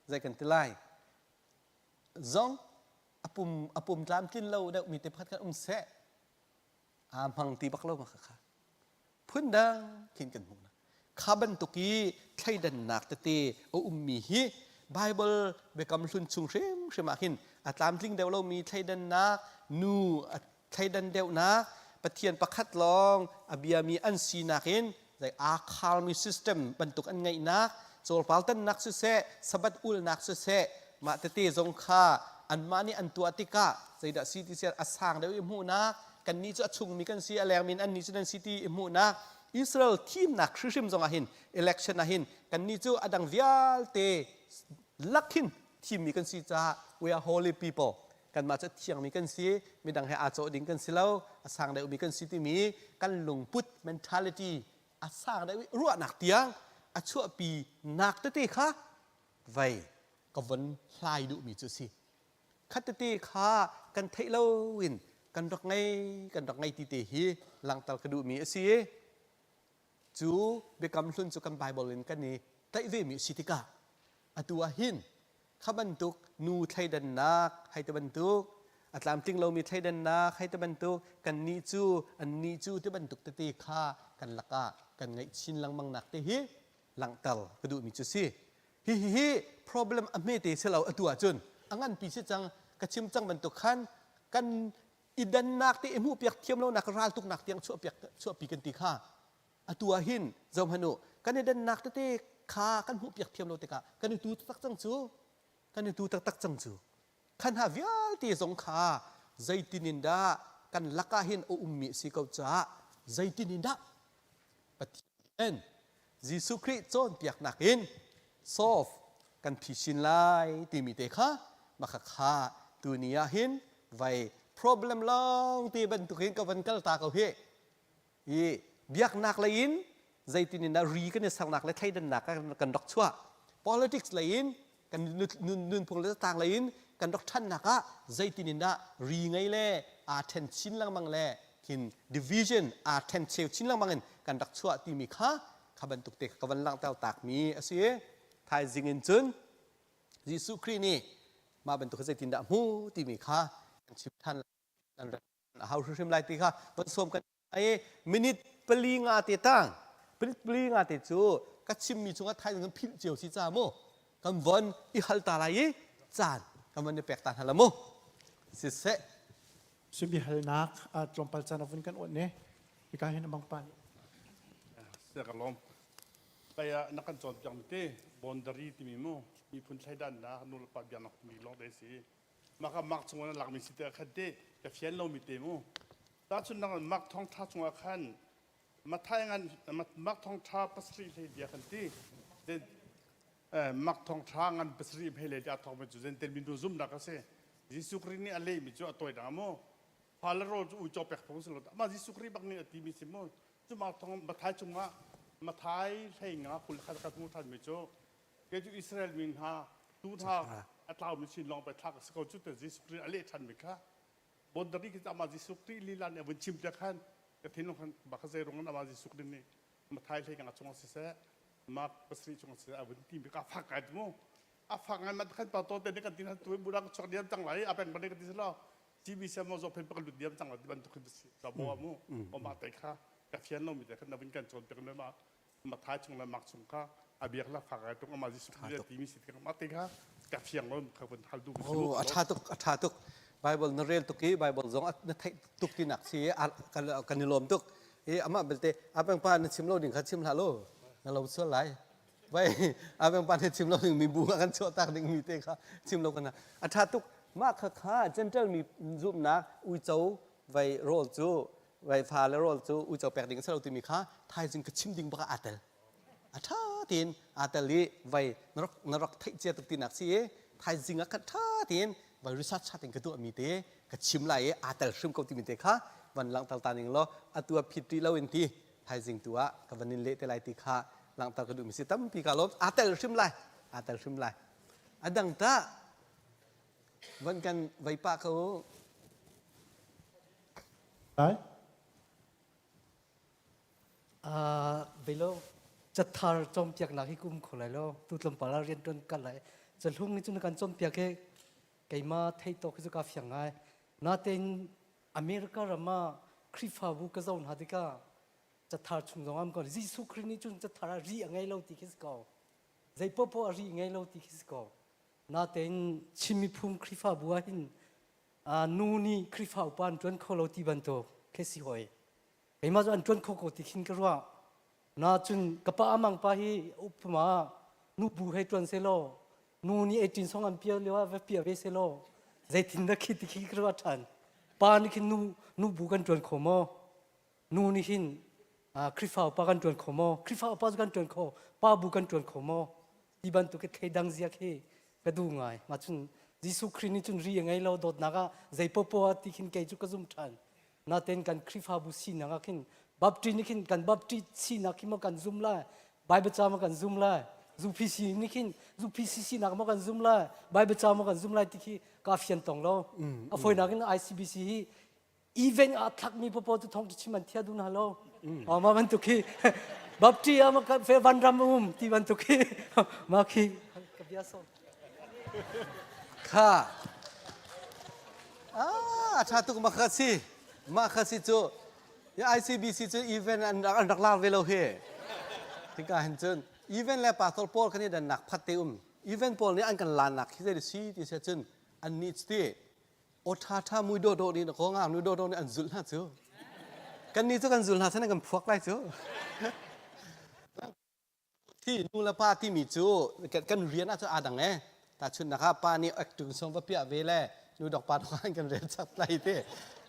ใจกันติไลจงอปุ่มตามกินเราเด็กมีแต่พัดกันเสะอามังตีบักเล่ามาค่ะพื้นดังกินกันหมดนะข้าบันตุกีใช้ดันนักแต่เตอมีฮีไบเบิลเบกำลุนชุงเชมาหินตามกินเดวเรามีใช้ดันนักนูใช้ดันเดวนักปะเทียนประคัดลองอเบียมีอันซีนักหินใจอาคาลมีซิสเต็มบรรทุกอันไงนักโซลพาลตันนักสุเสะสบัดอุลนักสุเสะมาแต่เตจงข้าอันมานี่อันตัวติกะใจดักซีที่เสียอาสางเดียวอิมูนักกันนี้จะชุงมีกันเสียแรงมินอันนี้จะนั่นซิตี้อิมูนักอิสราเอลทีมนักชิมจงอาหิน election อาหินกันนี้จะอดังวิาลเตลักหินทีมมีกันสิจ้า we are holy people กันมาจะเที่ยงมีกันสิมีดังให้อาโจดิ่งกันสิแล้วอาสางเดียวมีกันสิที่มีกันหลงพุทธ mentality อาสางเดียวรู้หนักเตียงอาชั่วปีหนักตัวตีค่ะไว้ก็วันคลายดูมีจุดสิคัตติข้ากันเทลวินกันดอกไงตีเตฮีหลังตัลกระดูมีสิจูเบกำลุนจูกันไบเบิลลินกันนี้ไตเวมีสิติกาอตัวหินข้าบรรทุกนูไทยดันนักให้ตะบรรทุกอัตลามจริงเรามีไทยดันนักให้ตะบรรทุกกันนี้จูอันนี้จูที่บรรทุกตะตีข้ากันลักะกันไงชินหลังมังนักเตฮีหลังตัลกระดูมีจุดสิฮิ problem อเมเตเสลาอตัวจุนอังันปีเสจังกระชิมจังบรรทุกขันกัน idan nak ti emu piak thiam lo nak ral tuk nak tiang chu pi kan ti kha atua hin zom hanu kan idan nak te kha kan hu piak thiam lo te ka kan tu tak chang chu kan tu tak chang chu kan ha vial ti zong kha zaitininda kan lakahin o ummi si kau cha zaitininda pathian Jisu Christ chon piak nakin sof kan phishin lai ti mi te kha makha kha tunia hin vai problem long ti ban tukin ka van kal ta ka he i biak nak lain zaitininda ri kan ne sang nak le thai dan nak kan dok chua politics lain kan nun phung le tang lain kan dok than naka zaitininda ri ngai le a ten chin lang mang le kin division a ten cheu chin lang mangen kan dak chua ti mi kha khaban tuk te ka van lang tal tak mi asie thai jingin chun Jisu Christ ni ma ban tuk zaitinda mu ti mi kha chip than an how rim lai ti kha ban som kan ai minute pali nga te tang pali nga te chu ka chim mi chunga thai ngam phil cheu si cha mo kam von I hal ta lai chan kam ne pek ta hala mo si se Subi hal nak trompal chan avun kan on ne ikahin amang pan Sekalom. Kaya nakan chon piang te boundary ti mi mo mi phun thai dan na nul pa bian nak mi long de si maka mak chunga lak mi sita khade ka fian lo mi te mo ta chun nak mak thong tha chunga khan ma thai ngan mak thong tha pasri le dia khan ti de mak thong tha ngan pasri phe le ja thong me chu zen tel min du zum na ka se Jisu Christ ni ale mi chu atoi da mo palaro u cho pek phong selo ma Jisu Christ bak ni ati mi si mo chu mak thong ma thai chungaมาท้ายใช่งาคุณขัดขัดมุทันไม่โจ้เกี่ยวกับอิสราเอลมินฮาตูท่าอัตรามิชินลองไปทักสกอจุดแต่จิสุครีอเล่ทันไหมคะบนดาริกิจอามาจิสุครีลีลานเนี่ยวันชิมจะขันกระถิ่นลงขันบักเซรงนั้นอามาจิสุครีนี่มาท้ายใช่งาจงสิเสมาปัสริจงสิเสอาวันที่มีการฟักกันมั้งอาฟักงานมันขันปะโตแต่ในกันที่นั่นตัวบุรังชกเดียมจังไรอาเป็นประเด็นกันที่เราจีบีเซมอจเป็นประเด็นเดียมจังไรที่บันทุกข์สิสาบัวมั้งออกมาแต่ค่ะกระเทียนเรามีแต่ขันนับเป็นการโจรเป็นนั้นมาท้ายชงละมักชงค่ะอาเบียกละฝากตรงอามาจิสุครีที่มีสิทธิ์กันมาแต่ค่ะกับเสียงเราเขาเป็นฮัลดู โอ้อาชาตุกไบเบิลนเรลตุกี้ไบเบิลซองอันไทยตุกที่หนักสิกันนิลมตุกอามาเบลเตอาเป็นปานชิมโลดิ่งขัดชิมลาโลนั่นเราช่วยไรไว้อาเป็นปานชิมโลดิ่งมีบัวกันช่วยตากดิ่งมีเตะค่ะชิมโลกันนะอาชาตุกมากค่ะเจนเจลมีรูปนักอุยเจ้าไว้โรลจูไว้ฟาแล้วโรลจูอุยเจ้าแปลกดิ่งเสลาติมีค่ะไทยจึงกระชิมดิ่งบักอาเตลอาชาตินอาเตลีไว้นรกไทยเจตุกที่หนักสิไทยจึงกัดท่าตินไว้ริษัทชาติงกระตัวมีเตะกระชิมไหลอาเตลชิมกบที่มีเตะค่ะวันหลังตาหนึ่งล้ออาตัวพิตรีเล่าเองทีไทยจึงตัวกับวันนี้เละแต่ไรตีค่ะหลังตากระดูกมีสิตั้มปีกาลบอาเตลชิมไหลอาเตลชิมไหลอดังตาวันกันไว้ปะเขา ได้ไปแล้วจะทาร์จอมเปียกหนักให้กุมคนไรแล้วตุลำปาลาเรียนต้นกันไรจะลุ่งนี่จุนกันจอมเปียกแค่ไก่มาไทยโตคือจะกาฟยังไงนาเต็นอเมริการามาคริฟาบุกเจ้าหน้าที่ก็จะทาร์ชุมจงอมก่อนจิสุครินี่จุนจะทาร์รียังไงเราตีคิสก่อใจพ่อรียังไงเราตีคิสก่อนาเต็นชิมิพุงคริฟาบัวหินนูนี่คริฟาอุปานจวนเขาเราตีบันโตแค่สิหอยไอ้มาจวนจวนเขาก็ตีขินกันว่านาจุนกระปะอามังปะฮีอุปมานูบูให้จวนเซโลนูนี่ไอ้จินสองอันเปียเรียกว่าเปียเวเซโลใจทินนักคิดตีขินกันว่าทันปานี่ขินนูบูกันจวนขโมนูนี่ขินคริฟาอุปกันจวนขโมคริฟาอุปกันจวนขปาบูกันจวนขโมที่บันโตก็เคยดังเสียเคกระดูง่ายมาจุนจิสุครินี่จุนรียังไงเราโดดนักใจพ่อที่ขินเกยจุกซุ่มทันนาเต็นกันคริฟาบุสีนักขินบับตรีนี่ขินกันบับตรีสีนักขินมากันซุ่มไล่ใบเบจามากันซุ่มไล่ซูพีซีนี่ขินซูพีซีนักมากันซุ่มไล่ใบเบจามากันซุ่มไล่ที่ขี้กาฟยันตองเราอ่ะฝอยนักขินไอซีบีซีอีเวนต์อัตลักมีพ่อจะท่องที่มันเทียดูนะเราอ๋อมาบันทุกี้บับตรีมากันเฟวันรำที่บันทุกี้มาขี้กับยาโซค่ะชาตุกมาคัสจูยา ICBC จูอีเวนต์อันดักลาเวลเฮที่การเห็นจนอีเวนต์และปาทอลโพลคันนี้ดันนักพัดเตอีเวนต์โพลนี้อันกันลานนักที่จะซีที่เสียจนอันนี้สตี โอท่ามุยโดโดนี่นะก็งามมุยโดโดนี่อันจุลนะจูกันนี่จูกันจุลนะฉันกันพวกไรจูที่นูละป้าที่มีจูกันเรียนอาจจะอาดังไงแต่ชุนนะครับป้านี่อักตุงสมบัติเวลานูดอกป้าต้องการกันเรียนสักไรเต้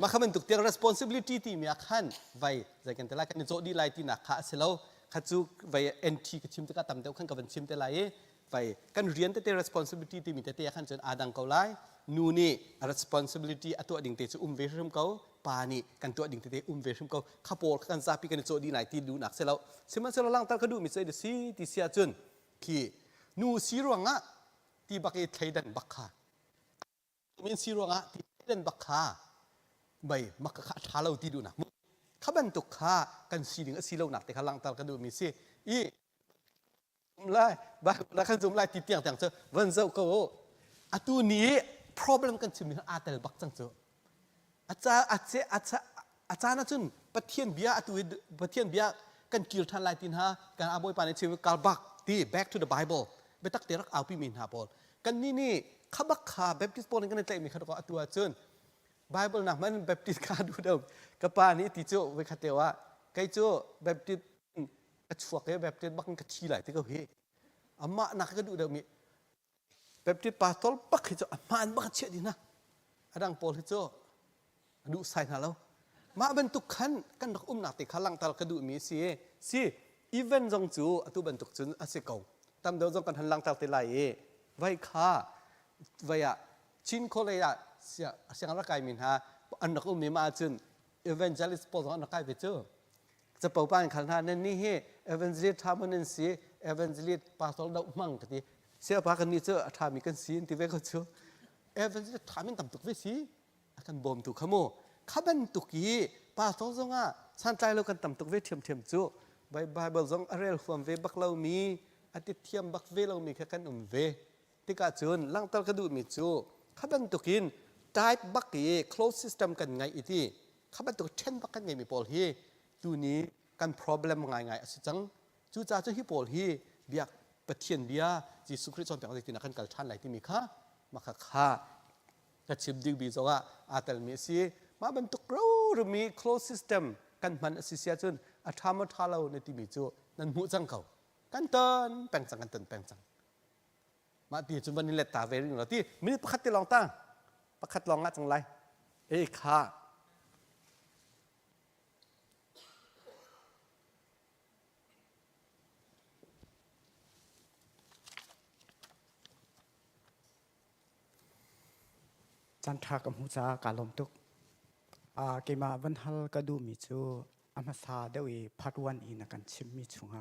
มาคำเป็นตุกเตียง responsibility ที่มีอาคันไว้ใจกันแต่ละกันโจดีไลที่นักข้าเสร็จแล้วข้าจูไว้ NT กับชิมตะกัดตำเดียวขันกับเป็นชิมแต่ไรไว้กันเรียนแต่ responsibility ที่มีแต่อาคันจนอาดังเขาไล่นูนี่ responsibility ตัวดิ่งเตจูเวรมเขาป้านี่กันตัวดิ่งเตเวรมเขาข้าโปลกันซาปีกันโจดีไลที่ดูนักเสร็จแล้วเสร็จมันเสร็จแล้วล่างตาก็ดูมิเศษสิที่เสียจนที่นูสีรวงอ่ะที่บักเอทไทยดันบักข้ามีสีรวงอ่ะที่ดันบักข้าใบมักข้าท้าเราที่ดูนักข้าบันตุกข้ากันสีดิ่งสีเราหนักแต่ข้าล่างตาก็ดูมิเศษอีไล่บ้าแล้วขันจุ่มไล่ที่เตียงเจอวันเจ้าก็อัตัวนี้ problem กันชิมนี่อาเตลบักจังเจออาจารย์นั่นจุนปะเทียนเบียตัวปะเทียนเบียกันกิลทันไลตินฮะกันอาบอยปานในชีวิตกาลบักที่ back to the Bible ไปตักเตรักเอาพิมินฮาปอลกันนี่ข้าบักขาแบบที่ปอลกันในใจมีข้าตัวตัวจุน Bible นะมันแบบที่ข้าดูเดิมกับปานี้ที่โจ้ไว้ขัดเตว่าไกโจ้แบบที่กระชวกแบบที่บักกระชีไหลที่เขาเฮอามานักก็ดูเดิมมีแบบที่ปาทอลปักให้โจ้อามาอันบักเชื่อดีนะอาดังปอลให้โจ้ดูใส่หน้าเรามาเป็นตุกขันกันดอกนักติขลังตาลกระดูมีสิอีเวนต์จงจูตัวเป็นตุกจุนอาศัยเก่าตามเดิมจงกันหันหลังตาลเตลัยไว้ข้าไว้ชินโคเลยเสียงรักไก่มินฮะอันนักมีมาจุนอีเวนต์จัลิสปอลอันนักไก่ไปเจอจะเป่าป้านขันหานั่นนี่เฮอีเวนต์ลิททำมันสิอีเวนต์ลิทปาทอลดอกมังกันทีเสียปากันนี่เจอทำมีกันสิที่เวก็เจออีเวนต์ลิททำมันต่ำตุกไว้สิอากันบ่มตุกขโมข้าเป็นตุกี้ป้าสองจงอ่ะฉันใจเรากันต่ำตุกเวทเทียมจูไบเบิลจงอะไรความเวบักเรามีอาทิตย์เทียมบักเวเรามีแค่กันเวที่กาจุนลังตลกระดูมีจูข้าเป็นตุกินไทป์บักยี่ close system กันไงอีที่ข้าเป็นตุกเช่นบักกันไงมีปอลฮีตัวนี้กัน problem ไงสิจังจูจ่าจูฮิปอลฮีเบียกปะเทียนเบียจีสุคริสต์จนเป็นอะไรที่นักการชันไหลที่มีข้ามาข้ากระชิบดิบีจงอ่ะอาเตลมีซีมาเป็นตุกเราหรือมี close system กันมันสิเสียจนอาธรรมทาเราในที่มีจูนั่นมุจังเขากันเตินแปลงจังกันเตินแปลงจังมาตีจนวันนี้เล็ดตาเวริงเราที่มินิประคัดที่ลองตั้งประคัดลองงะจังไรเอ้ข้าจันทรากับหูจากาลมตุกเกมาวันฮัลก็ดูมีจูอามาซาเดวีพัดวันอีนักันชิมมีชุง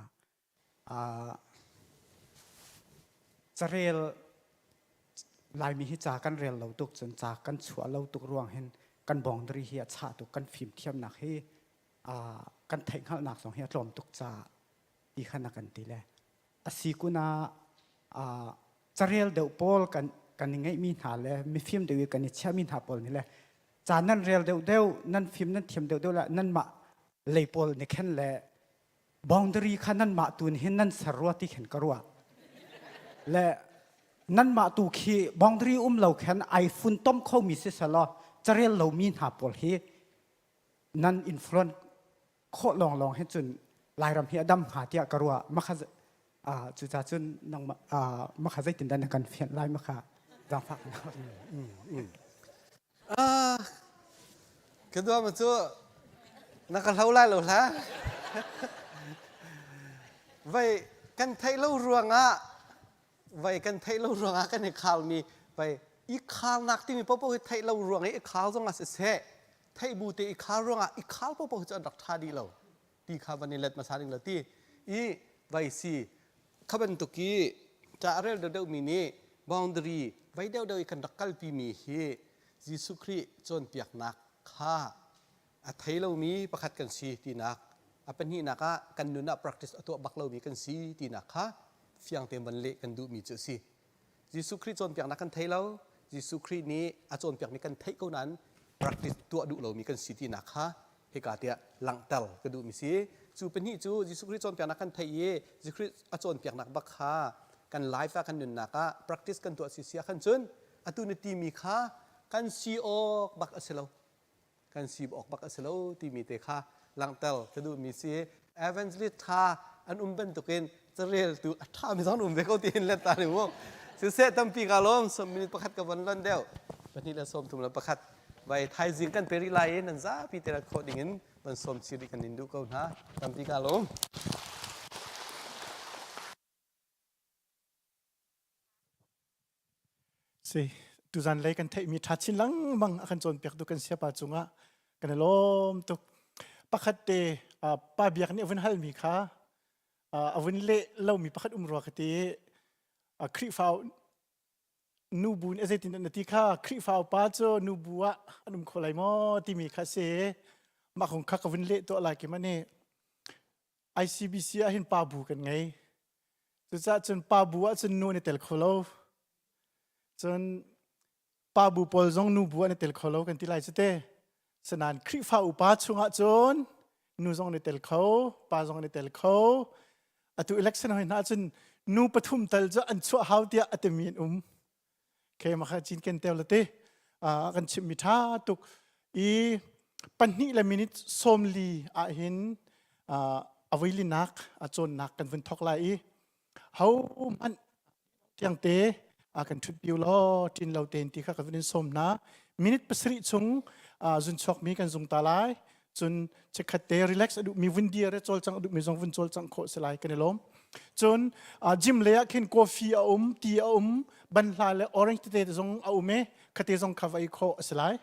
จะเรียลลายมีหิจากันเรียลเราตุกจนจากกันชัวเราตุกรวงเห็นกันบองดรีเฮียชาตุกกันฟิล์มเทียมหนักให้กันแทงข้าวหนักสองเฮียลมตุกจ่าอีขนากันตีเลยสิกุนาจะเรียลเดวโปลกันยังไงมีหาเลยมีฟิล์มเดียวกันนี่เชื่อมีหาปอลนี่แหละจานนั่นเรียลเดียวนั่นฟิล์มนั่นเทียมเดียวละนั่นมาเลยปอลนี่แค่แหละบองดรีขันนั่นมาตุนเห็นนั่นสรวติเห็นกรัวและนั่นมาตุขีบองดรีเราแค่ไอฟุนต้มเข้ามีเสสละจะเรียลเรามีหาปอลเฮนั่นอินฟลูเอนซ์โคลองให้จนลายรำเฮียดำหาเตียกรัวมาขจุดจุนนังมาขใจตินดันกันเฟียนลายมาขาจังฟักkedua macam nak kalau lah lo lah ไว้กันไทยเล่ารวงอ่ะไว้กันไทยเล่ารวงอ่ะกันในข่าวมีไว้อีข่าวนักที่มีพ่อพ่อไทยเล่ารวงไอ้ข่าวต้องอาศัยเสะไทยบูตีอีข่าวรวงอ่ะอีข่าวพ่อพ่อจะดักท่าดีเราตีข่าววันนี้เล็ดมาสาริงเราตีอีไว้สิข้าเป็นตุกี้จะเรื่องเดิมมีนี่ boundary ไว้เดิมกันดักกัลปีมีเฮยิสุครีจนเปียกนักข้าไทยเรามีประคัดกันสีตีนักเป็นที่นักกันดูนัก practice ตัวบักเรามีกันสีตีนักข้าเฟียงเต็มบันเละกันดูมีจุดสียิสุครีจนเปียกนักกันไทยเรายิสุครีนี้อาจนเปียกมีกันไทยก็นั้น practice ตัวดูเรามีกันสีตีนักข้าเฮกาเตียหลังเตลกันดูมีสีจูเป็นที่จูยิสุครีจนเปียกนักกันไทยยิสุครีอาจนเปียกนักบักข้ากันไลฟ์กันดูนักpractice กันตัวสีเสียขันจนตุนตีมีข้า kan si ok bak aselo kan si ok bak aselo ti mi te kha langtel te du mi si evangelist tha an ben tukin zerel tu atha mi zon be ko tin let ta ni wo se se tam pi kalom som minit pakhat ka van lan deu pani la som tum la pakhat bai thai jing kan peri lai nan za pi te ra kho dingin ban som siri kan indu ko na tam pi kalom si tujan lei kan thei mi tha chin lang bang akan chon pek tu kan sia pa chunga kan lom tu pakhat te pa biak ni avun hal mi kha avun le lo mi pakhat umro khati khri fau nu bun ezetin na ti kha khri fau pa cho nu buwa anum kholai mo ti mi kha se ma khong kha avun le to la ki mane ICBC a hin pa bu kan ngai tu cha chun pa buwa chun nu ne tel kholo chun pa bu pol zong nu buwa ne tel kholo kan ti lai chete sanan khri fau pa chunga chun nu zong ne tel kho pa zong ne tel kho atu election hoi na chun nu pathum tal cho an chu hau tia atemin ke ma kha chin ken tel te kan chim mi tha tuk I panni la minute somli a hin availi nak a chon nak kan vun thok lai how man tiang te kan thut piu lo tin lo ten ti kha ka vun som na minute pasri chung zun chok mi kan zung ta lai chun chekhat te relax adu mi vun dia re chol chang adu mi zong vun chol chang kho selai kan lom chun gym le khin coffee a ti a ban la le orange te zong a me khate zong khawai kho selai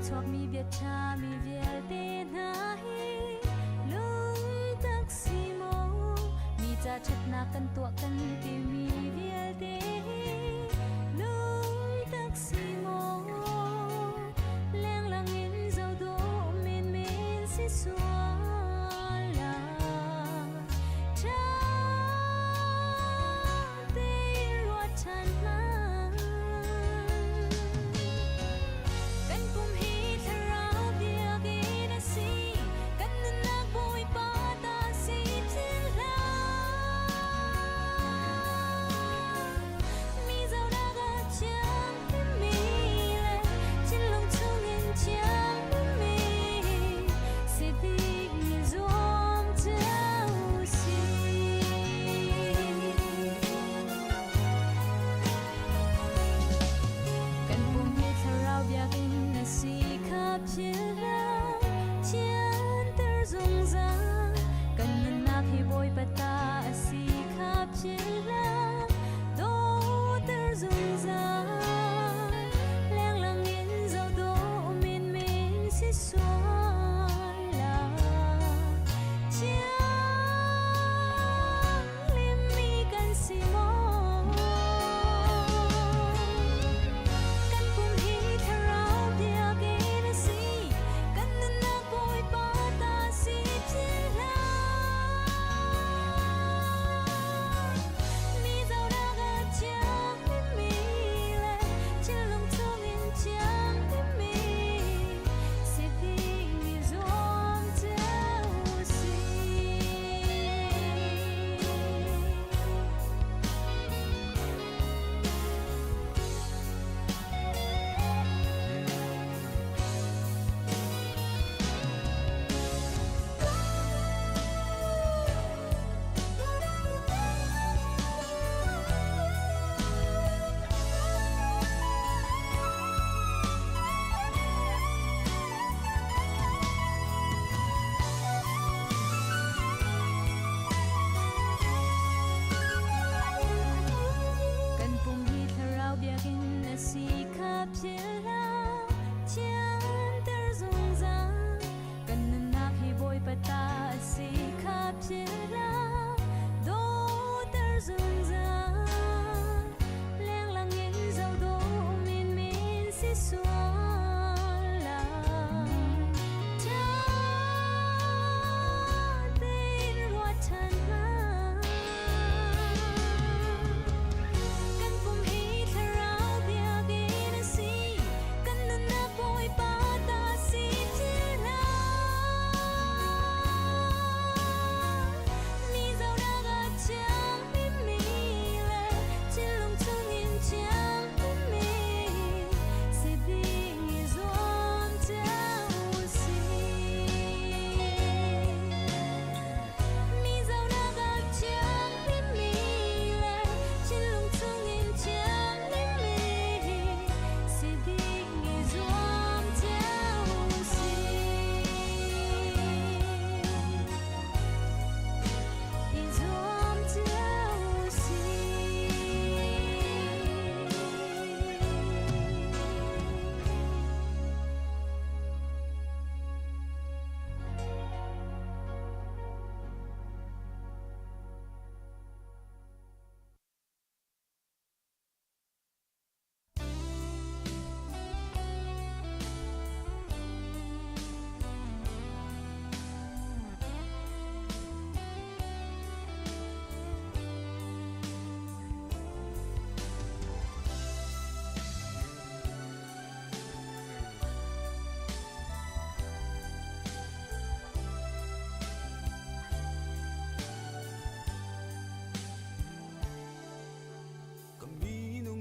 Chuak mi viet cha mi viel te na hi lung tak si mo mi cha chat na kan tua kan ti mi viel te lung tak si mo leng lang in zo do min min si xua la cha te ruột chan ma kan kum hi tharau bia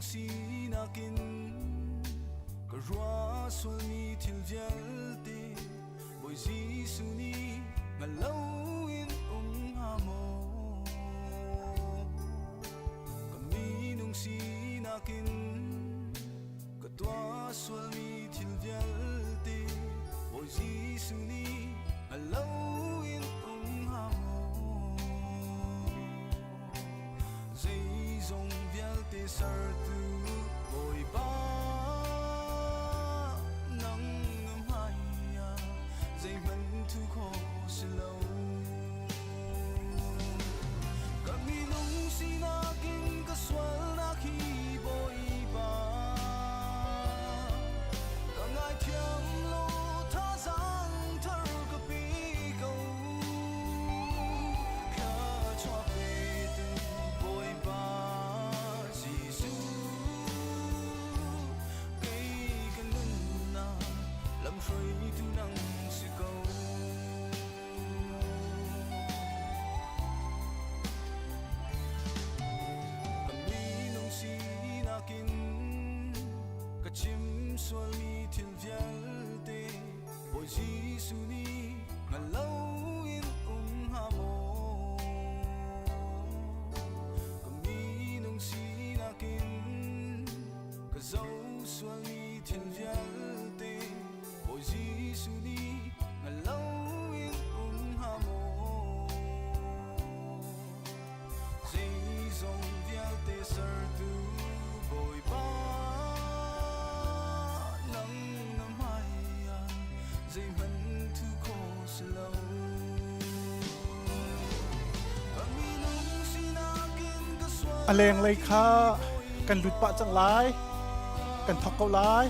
si nakin karwa swami til jalti boy si suni ngalawin hamo kami nung si nakin katwa swami til jalti boy si suni ngalawin hamo zay zong vialte sartu boy ba nang namaya zay man tu ko silaw kami nung sinaking kaswal na boy ba kangay tiyang lo ta zang tar kapikaw ka chwa petu boy ba Giêsu kay ganun na lam shuay tu nang sigaw kami nung sinakin kachim swal mi til vialte boy Giêsu ni ngalawin hamo kami nung sinakin kazaw swal mi til vialte boy Giêsu ni ngalawin hamo zay zong vialte sartu boy ba nang namaya zay man tu ko silaw kami nung sinakin kaswal aleng lay kha kan lut pa chang lai kan thok ko lai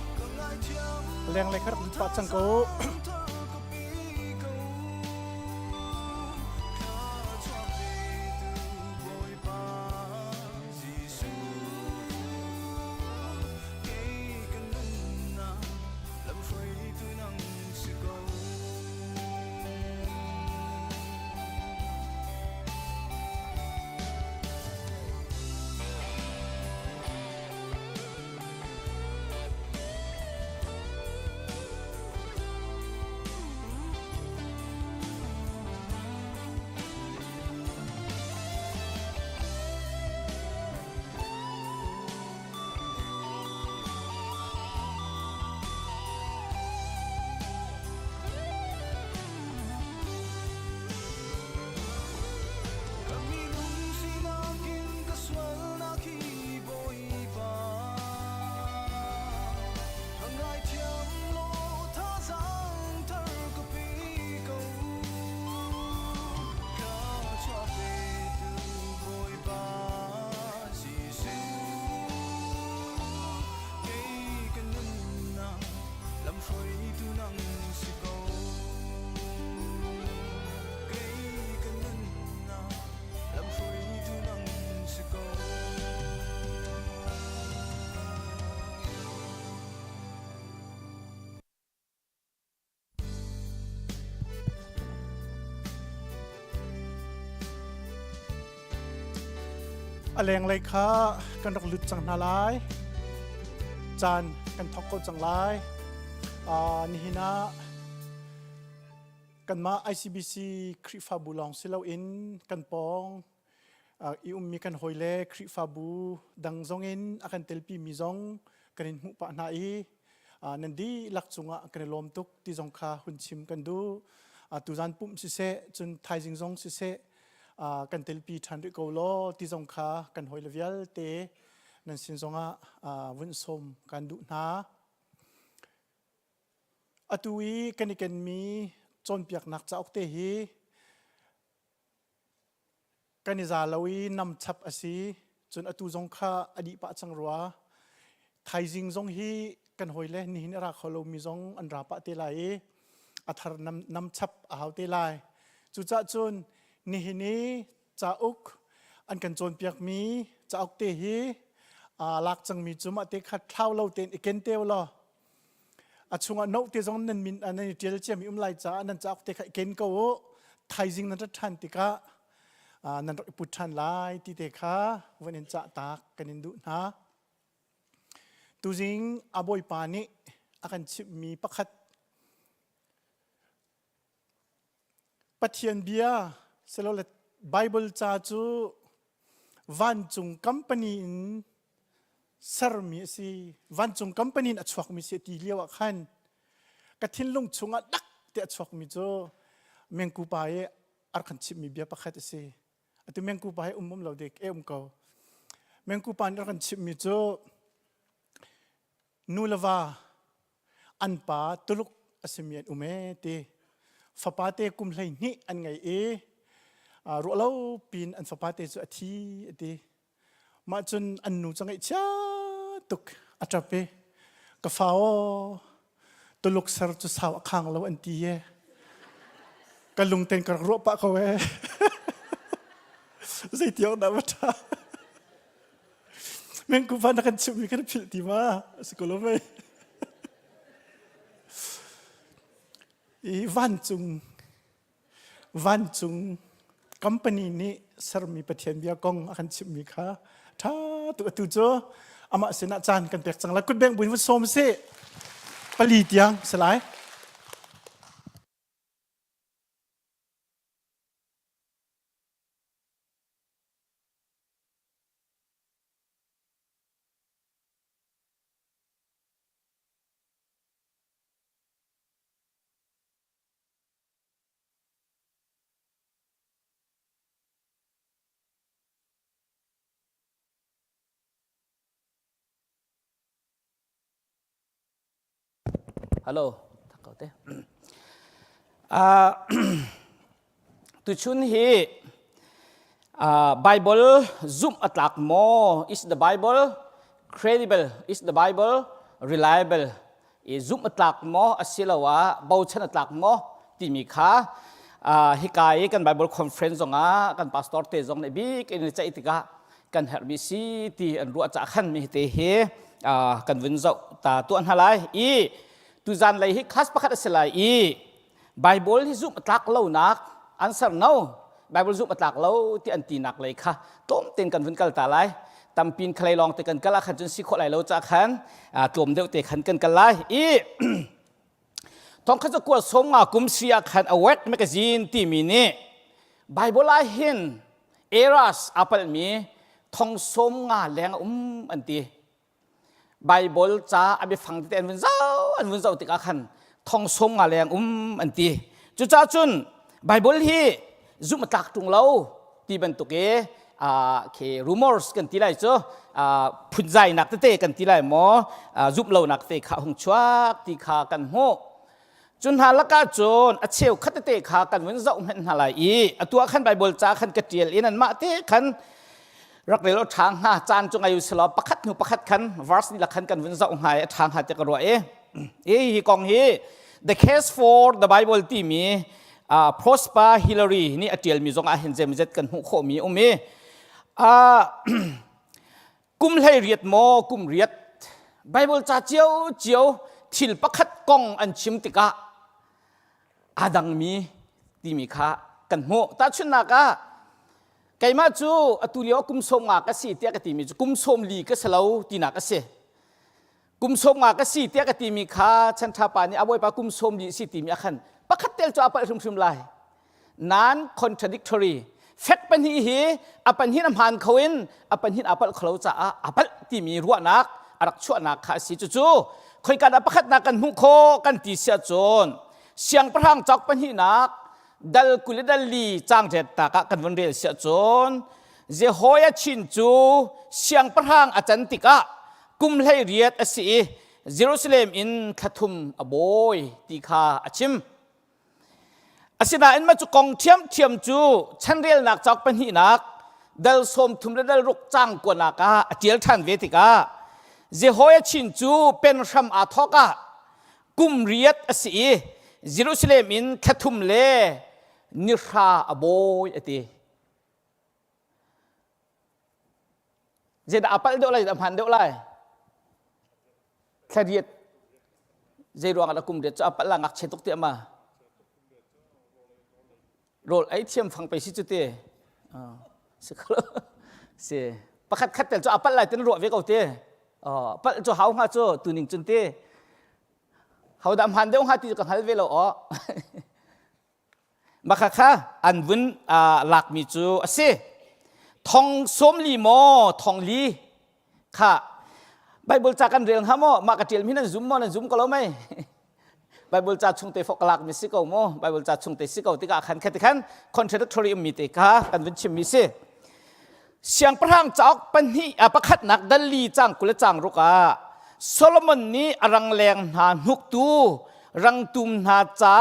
aleng lay kha lut pa chang ko kami nung sinakin kaswal na boy ba hangay tiyang lo ta zang tar kapikaw ka chwa petu boy ba Giêsu kay ganun na lam shuay tu nang sigaw kay ganun na lam shuay tu nang sigaw aleng lay kha kan rok lut chang na lai chan kan thok ko chang lai ni hina kan ma ICBC Krifa bulong silaw in kan pong i mi kan hoile Krifa bu dang zong in akan telpi mi zong kanin hu pa na i nandi lak chunga kan lom tuk ti zong kha hun chim kan du tu zan pum si se chun thai jing zong si se kan telpi than ri ko lo ti zong kha kan hoile vial te nan sin zonga vun som kan du na atui kaniken mi chon piak nak cha okte hi kaniza lawi nam chap asi chun atu zong kha adi pa chang ruwa thai jing zong hi kan hoile ni hin ra kholo mi zong an ra pa te lai athar nam chap a haw te lai chu cha chun ni hini cha uk an kan chon piak mi cha ok te hi lak chang mi chuma te khat thlau lo ten iken te lo achunga no te zong nan min an ni tel che mi lai cha nan cha ok te kha iken ko thai jing nan than tika nan put than lai ti te kha wanin cha tak kanin du na tu jing aboy pani akan chip mi pakhat pathian bia selolet Bible cha chu van chung company in sar mi si van chung company in achhuak mi se ti liawa khan kathin lung chunga dak te achhuak mi cho mengku pae ar khan chip mi bia pakhat se atu mengku pae lo dek ko mengku pan ar khan chip mi cho nulawa anpa tuluk asimian ume te fapate kumhlai ni an ngai rualo pin an fapate chu athi ati ma chun an nu changai cha tuk atrape ka fao tuluk sar chu saw khang lo an ti ye ka lungten ka ro pa ko we zai tiang na mata men ku fan kan chumi kan phil ti ma sikolo me van chung company ni sarmi pathian bia kong akan chimi kha tha tu cho ama sena chan kan pek chang la kut beng buin som se pali tiang salai Hello, thakau te. Tu chun hi Bible zoom atlak mo is the Bible credible is the Bible reliable zoom atlak mo asilawa bauchan atlak mo timi kha hikai kan Bible conference zonga kan pastor te zong ne bi ken cha itika kan herbisi ti an ruwa cha khan mi te he kan vin zau ta tu an halai tu zan lai hi khas pakhat aselai Bible hi zoom atlak lo nak answer no Bible zoom atlak lo ti an ti nak lai kha tom ten kan vin kal ta lai tampin khlai long te kan kala khan chun si kho lai lo cha khan tlom deu te khan kan kalai thong kha ko som nga kum sia khan awet magazine ti mi ni Bible lai hin eras apal mi thong som nga leng an ti Bible cha abi phang te an vun zau ti ka khan thong som nga leng an ti chu cha chun Bible hi zoom atlak tung lo ti ban tu ke ke rumors kan ti lai cho phunjai nak te kan ti lai mo zoom lo nak te kha hung chuak ti kha kan ho chun halaka chon acheu khat te kha kan vun zau men halai atua khan Bible cha khan ka tiel in an ma te khanรักเรื่องทางหาจานจงอายุสลบประคัดหนูประคัดขันวาร์สนี่ละขันกันวันเสาร์หายทางหาจะกระโดดฮีกองฮี the case for the Bible ที่มี Prosper Hillary นี่อเจียลมีจงอาเห็นเจมิเจตกันหุโคมีกุมให้เรียดโมกุมเรียด Bible จะเจียวทิลประคัดกองอันชิมติกะอาดังมีที่มีค่ากันโมตาชุนนากะไก่มาจูตุเลียวกุมสมงากสีเตียกติมีกุมสมลีก็สลาวตีนักเสกุมสมงากสีเตียกติมีข้าฉันทาปานี่เอาไว้ปากุมสมลีสิติมีขันปักขัดเตลจะเอาไปชุมๆลายนั้น contradictory เฟกปัญหีปัญหีน้ำหันเขาอินปัญหีอาปัลเขาจะปัลที่มีรัวนักรักชั่วนักข้าสิจู่คอยการปักขัดนักกันหุโคกันตีเสียจนเสียงประทังจักปัญหีนักดัลกุลดัลลีจางเจตตากะกันวันเรียเสียจนเจโฮยชินจูเสียงประทังอาจันติกะกุมให้เรียดสิเยรูซาเล็มอินขัทุมอโบยติคาอาชิมอาศินาอินมาจุกองเทียมจูฉันเรียลนักจักเป็นหินักดัลสมทุมดัลรุกจางกว่านักะเจียลทันเวติกะเจโฮยชินจูเป็นรำอาทอกะกุมเรียดสิเยรูซาเล็มอินขัทุมเลนิราอโบยอติเจดอาปัลเดอไรดำพันเดอไรแค่เดียดเจรวงอะไรกุมเดียดจะอาปัลลังอักเชตุกเตียมาโรลไอเทียมฟังไปสิจุดเตะสิครับเสียประคัดคัดแต่จะอาปัลไรเต็นรัวเวกเอาเตะ ปัจจุเฮาหาโจตุนิงจุนเตเฮาดำหันเดียวหาที่จะกันฮัลเวลอ๋อมาค่ะอันวุ้นหลักมีจูเสทองสมลีโมทองลีค่ะไบเบิลจากกันเรื่องฮะโมมากระเทียมพี่นั่นซุ่มโมนั่นซุ่มก็แล้วไหมไบเบิลจากชงเตฟกหลักมีสิกเอาโมไบเบิลจากชงเตสิกเอาติกาขันแค่ติขัน contradictory มีติกากันวุ้นชิมมีเสเสียงพระางจากปัญหีประคัดนักดัลลีจังกุลจังรุกาโซโลมอนนี้รังแรงหาหุกตูรังตุมหาจ้า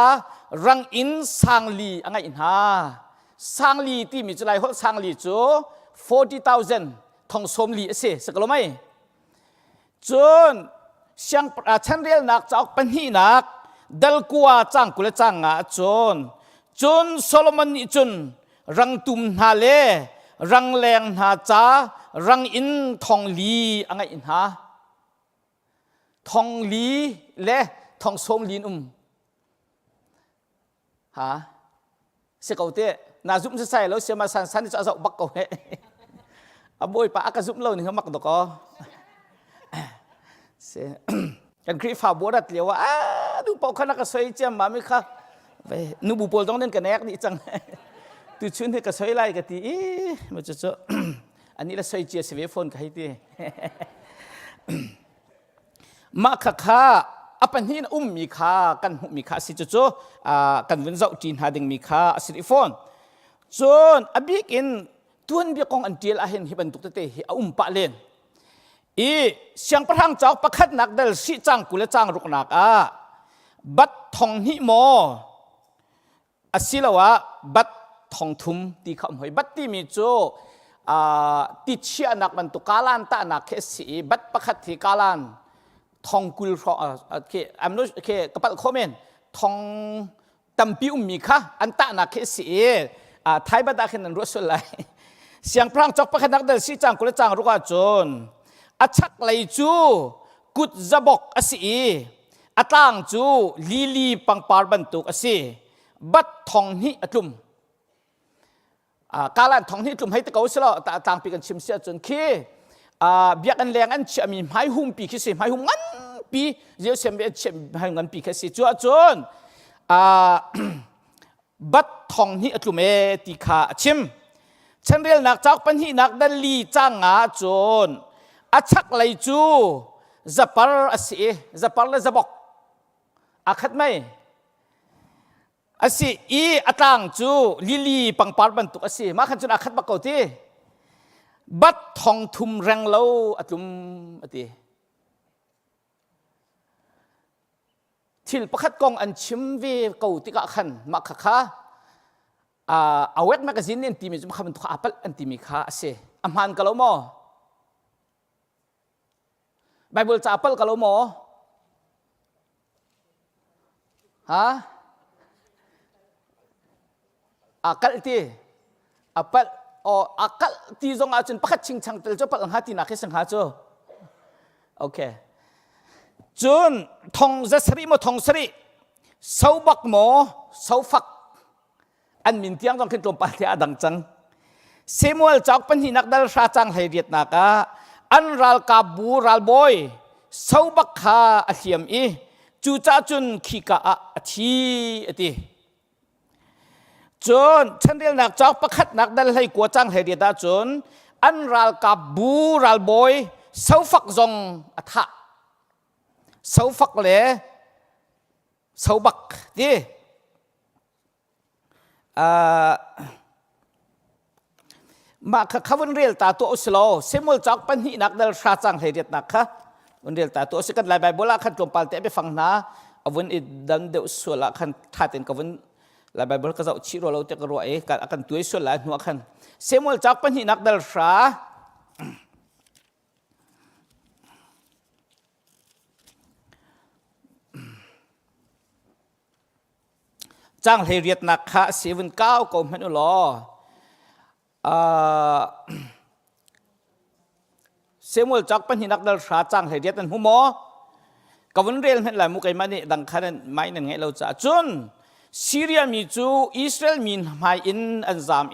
รังอินสังลีอะไรอินหาสังลีที่มีจุดไรหัวสังลีจู40,000ทองสมลีเสสกลไม่จนเสียงฉันเรียนนักจากปัญหีนักดัลกัวจังกุลจังจนโซโลมอนนี้จนรังตุมหาเลรังแรงหาจ้ารังอินทองลีอะไรอินหาทองลีและทองสมลีฮะเสกเอาเตะนาซุ่มใส่แล้วเสียมาสันจะเอาบักเอาเหะบ่อยปะกระซุ่มเราหนึ่งเขามักตกอ๋อเสียกันครีฟ้าบัวดัดเลียวว่าดูเป่าขนาดกระสวยเจียมมาไหมครับไปนูบุปผลต้องเล่นกันแนกนี่จังตื่นชุนให้กระสวยไล่กันทีมันจะอันนี้ละสวยเจียเสียฟอนกันให้ทีมาค่ะอปันหินมีค่ากันมีค่าสิจุกันวันเสาร์จีนหาดึงมีค่าสิริฟอนจนอบิกินตัวนเบียกองอันเดียลอาเห็นฮิบันตุกเตะปะเลนเสียงประทังจากประคัดนักเดลสิจังกุลจังรุกนักบัดทองหิโมสิลาวะบัดทองทุมตีคำหอยบัดที่มีโจติเชียนักมันตุกาลันตานักเคสีบัดประคัดที่กาลันทองกุลอันนู้กระเป๋าคอมเมนทองตัมปิมีค่ะอันตานักเคสีไทยบัดดาเขนันรู้สุดเลยเสียงพระจอกประคัดนักเดลสิจังกุลจังรุกาจนอัชักไหลจูกุดจะบอกสิอัตางจูลีปังปาร์บันตุกสิบัดทองหิอัตุมกาลันทองหิตุมให้ตะเกาสิละแต่ต่างปีกันชิมเสียจนขี้เบียกันแรงอันเชื่อมีไม้หุ่มปีขี้สิไม้หุ่มงั้นปีเยอะเสียมเบียเชื่อไม้งั้นปีขี้สิจั่วจนบัดทองหิอัตุมติขาชิมฉันเรียนนักจากปัญหานักดัลลีจ้างจนอัชักไหลจูจะปาร์สิจะปาร์เลยจะบอกขัดไหมสิอัตางจูลีปังปาร์บันตุกสิมาขันจุนขัดบักเอาทีบัดทองทุมแรงเล่าตุมทีทิลประคัดกองอันชิมวีเก่าติกะขันมาค่ะเอาเวทแมกกาซีนอันที่มีจุดคำเป็นตัวอัปเปิลอันที่มีค่ะสิอัมฮันกะโลโมไบเบิลจะอัปเปิลกะโลโมฮะอักที่อัปเปิลอักที่จงอาจจะประคัดชิงชังเตลจะปักอังหาที่นักเสังหาจูโอเคจุนทองจะสริโมทองสริเสาบักโมเสาฟักอันมินเตียงต้องขึ้นตรงปาเทียดังจังเซมูเอลจากปัญหานักดัลชาจังให้เรียดนักอันรัลกาบูรัลบอยเสาบักฮาอาเทียมจูจ้าจุนขีกะอาทีตีจนฉันเรียนนักจากประคัดนักดัลให้กัวจังให้เรียดจนอันรัลกาบูรัลบอยเสาฟักจงอัฐะเสาฟักเล่เสาบักตีมาข้าวันเรียลตาตัวอุสโลเซมูลจากปัญหานักดัลชาจังให้เรียดนักค่ะวันเรียลตาตัวอุสกันลายใบโบราณขันกลมปัลเตะไปฟังนะวันอิดันเดอุสละขันท่าเต็นกับวันลายใบโบราณก็จะชิโรเราเตะกระโดดกันอาการตัวอุสละหัวขันเซมูลจากปัญหานักดัลชาจังให้เรียดนักค่ะ7-9ก็ไม่รู้หรอเซมูลจากปัญหานักดัลชาจังให้เรียดนั่นหัวหมอกับวันเรียนเห็นหลายมุกไอ้มันนี่ดังขนาดไม่นั่นไงเราจะจนซีเรียมีจูอิสราเอลมีไม่อินอันซาม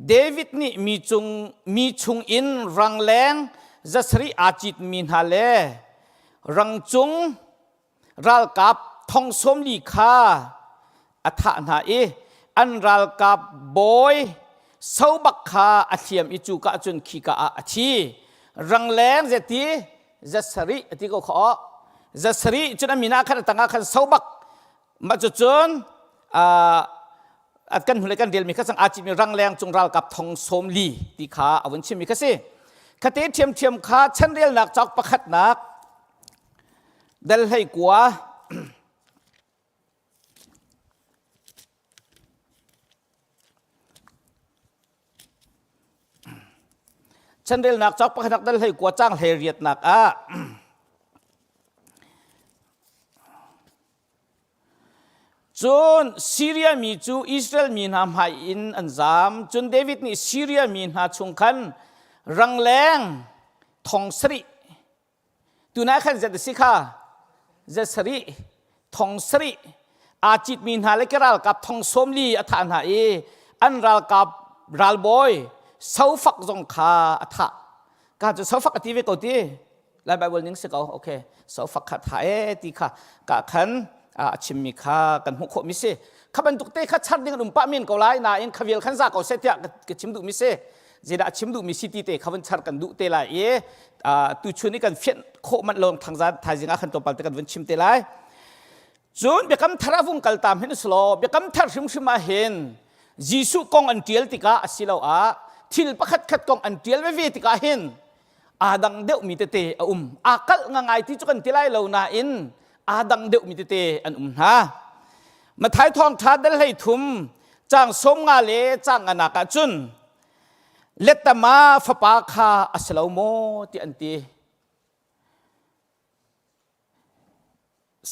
เดวิดนี่มีชุงอินรังแรง จะสริอาจิตมีนฮาเลรังจุงรัลกับทองสมลีคาอัฐานาเออันรัลกับบอยเสาบักคาอัเทียมอิจูกะจุนขีกะอาชีรังแรงเจตีจะสริที่ก็ขอจะสริจุนมีนาขันตั้งขันเสาบักมาจุนอัดกันหุ่นกันเดียลมีข้าสังอาจิมีรังแรงจงรัลกับทองสมลีที่ขาอวันชิมีข้าสิคติเทียมเทียมขาฉันเรียลนักจากประคัดนักเดลให้กว่าฉันเรียลนักจากประคัดนักเดลให้กว่าจ้างให้เรียดนักจนซีเรียมีจูอิสราเอลมีนามหายอินอันซามจนเดวิดนี่ซีเรียมีนหาชงคันรังแรงทองสริตัวนั้นขันจะสิค่ะจะสริทองสริอาจิตมีนหาเล็กรัลกับทองสมลีอัฐานหาเออันรัลกับรัลบอยเสาฝักจงคาอัฐะการจะเสาฝักอธิเวกตัวที่และไบเบิลนิ่งสิเขาโอเคเสาฝักขัดหายตีค่ะกะขันชิมมีค่ากันหุกมิเซ่ข้าบันตุกเตะข้าชัดดิ่งนุ่มป้ามินเกาไลนาอินขวิลขันซาเกาเสตียกับชิมดุมิเซ่เจดาชิมดุมิสิตีเตะข้าบันชัดกันดุเตไลตุชุนี่กันเฟียนโคมันลงทางด้านทายจิงอาขันตัวปัลตกันวันชิมเตไลจนเบียกำทาราฟุงกัลตามเห็นสโลเบียกำทาริมชิมาเห็นยิสุกองอันเทียลติกาอสิลาวทิลปักขัดกองอันเทียลเวติกาเห็นดังเดวมีเตเตกัลง่ายที่จุกันติไลเลวนาอินดังเดวมีเตเตอันฮะมาท้ายทองทัดได้ให้ทุ่มจางสมงาเลจางอนาคจุนเลตมาฟปาคาอัสลาวโมที่อันตี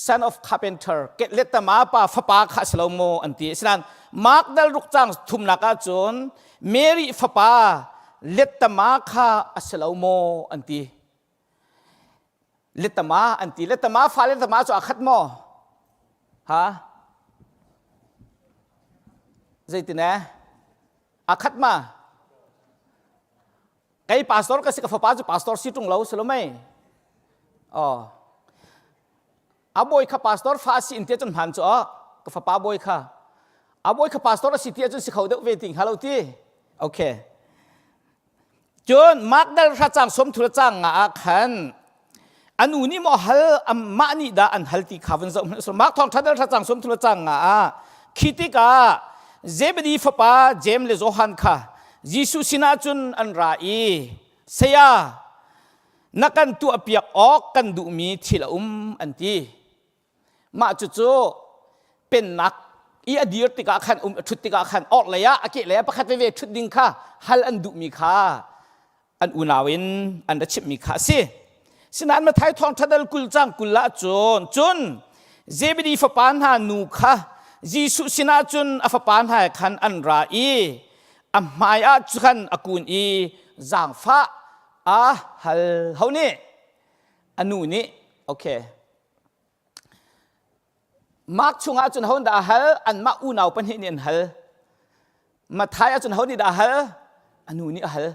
son of carpenter เกเลตมาปาฟปาคาอัสลาวโมอันตีฉะนั้นมาร์กดัลรุกจางทุ่มนักจุนเมรี่ฟปาเลตมาคาอัสลาวโมอันตีเลตมาอันตีเลตมาฟาเลตมาจะขัดโมฮะใจตินะขัดมาไอ้พาสตอร์ก็สิกฟ้าจะพาสตอร์สิตรงเราสโลไม่บอยข้าพาสตอร์ฟ้าสิอินเทียจนหันจ้ะก็ฟ้าป้าบอยข้าบอยข้าพาสตอร์สิเทียจนสิเขาเด็กเวทิงฮัลโหลที่โอเคจนมาร์กได้รัจังสมทุลจังขันอันนู้นี่มอฮัลมานี่ดาอันฮัลที่ข้าวันจะมาร์กทองทัดได้รัจังสมทุลจังคิดกาเจบดีฟ้าป้าเจมเลโจฮันข้ายิสุสินาจุนอันไรเสียนักกันตัวเปียกออกกันดูมีทิลอันที่มาจู่ๆเป็นนักอีอดีตติกาขันชุดติกาขันออกเลยอะเกเลยประคัตเวชุดดิ้งค่ะฮัลอันดูมีค่ะอันอุนาวินอันดัชมีค่ะสิฉะนั้นมาไทยทองทัดลกุลจังกุลละจนเจบดีฟ้าปานหานูค่ะยิสุสินาจุนอฟปานหาขันอันไรมายาจุกันอากุนจางฟ้าฮัลเฮานี่อันนู้นี่โอเคมาร์กชงอาจุนเฮาด่าฮัลอันมาอูนาวเป็นหินฮัลมาไทยอาจุนเฮานี่ด่าฮัลอันนู้นี่ฮัล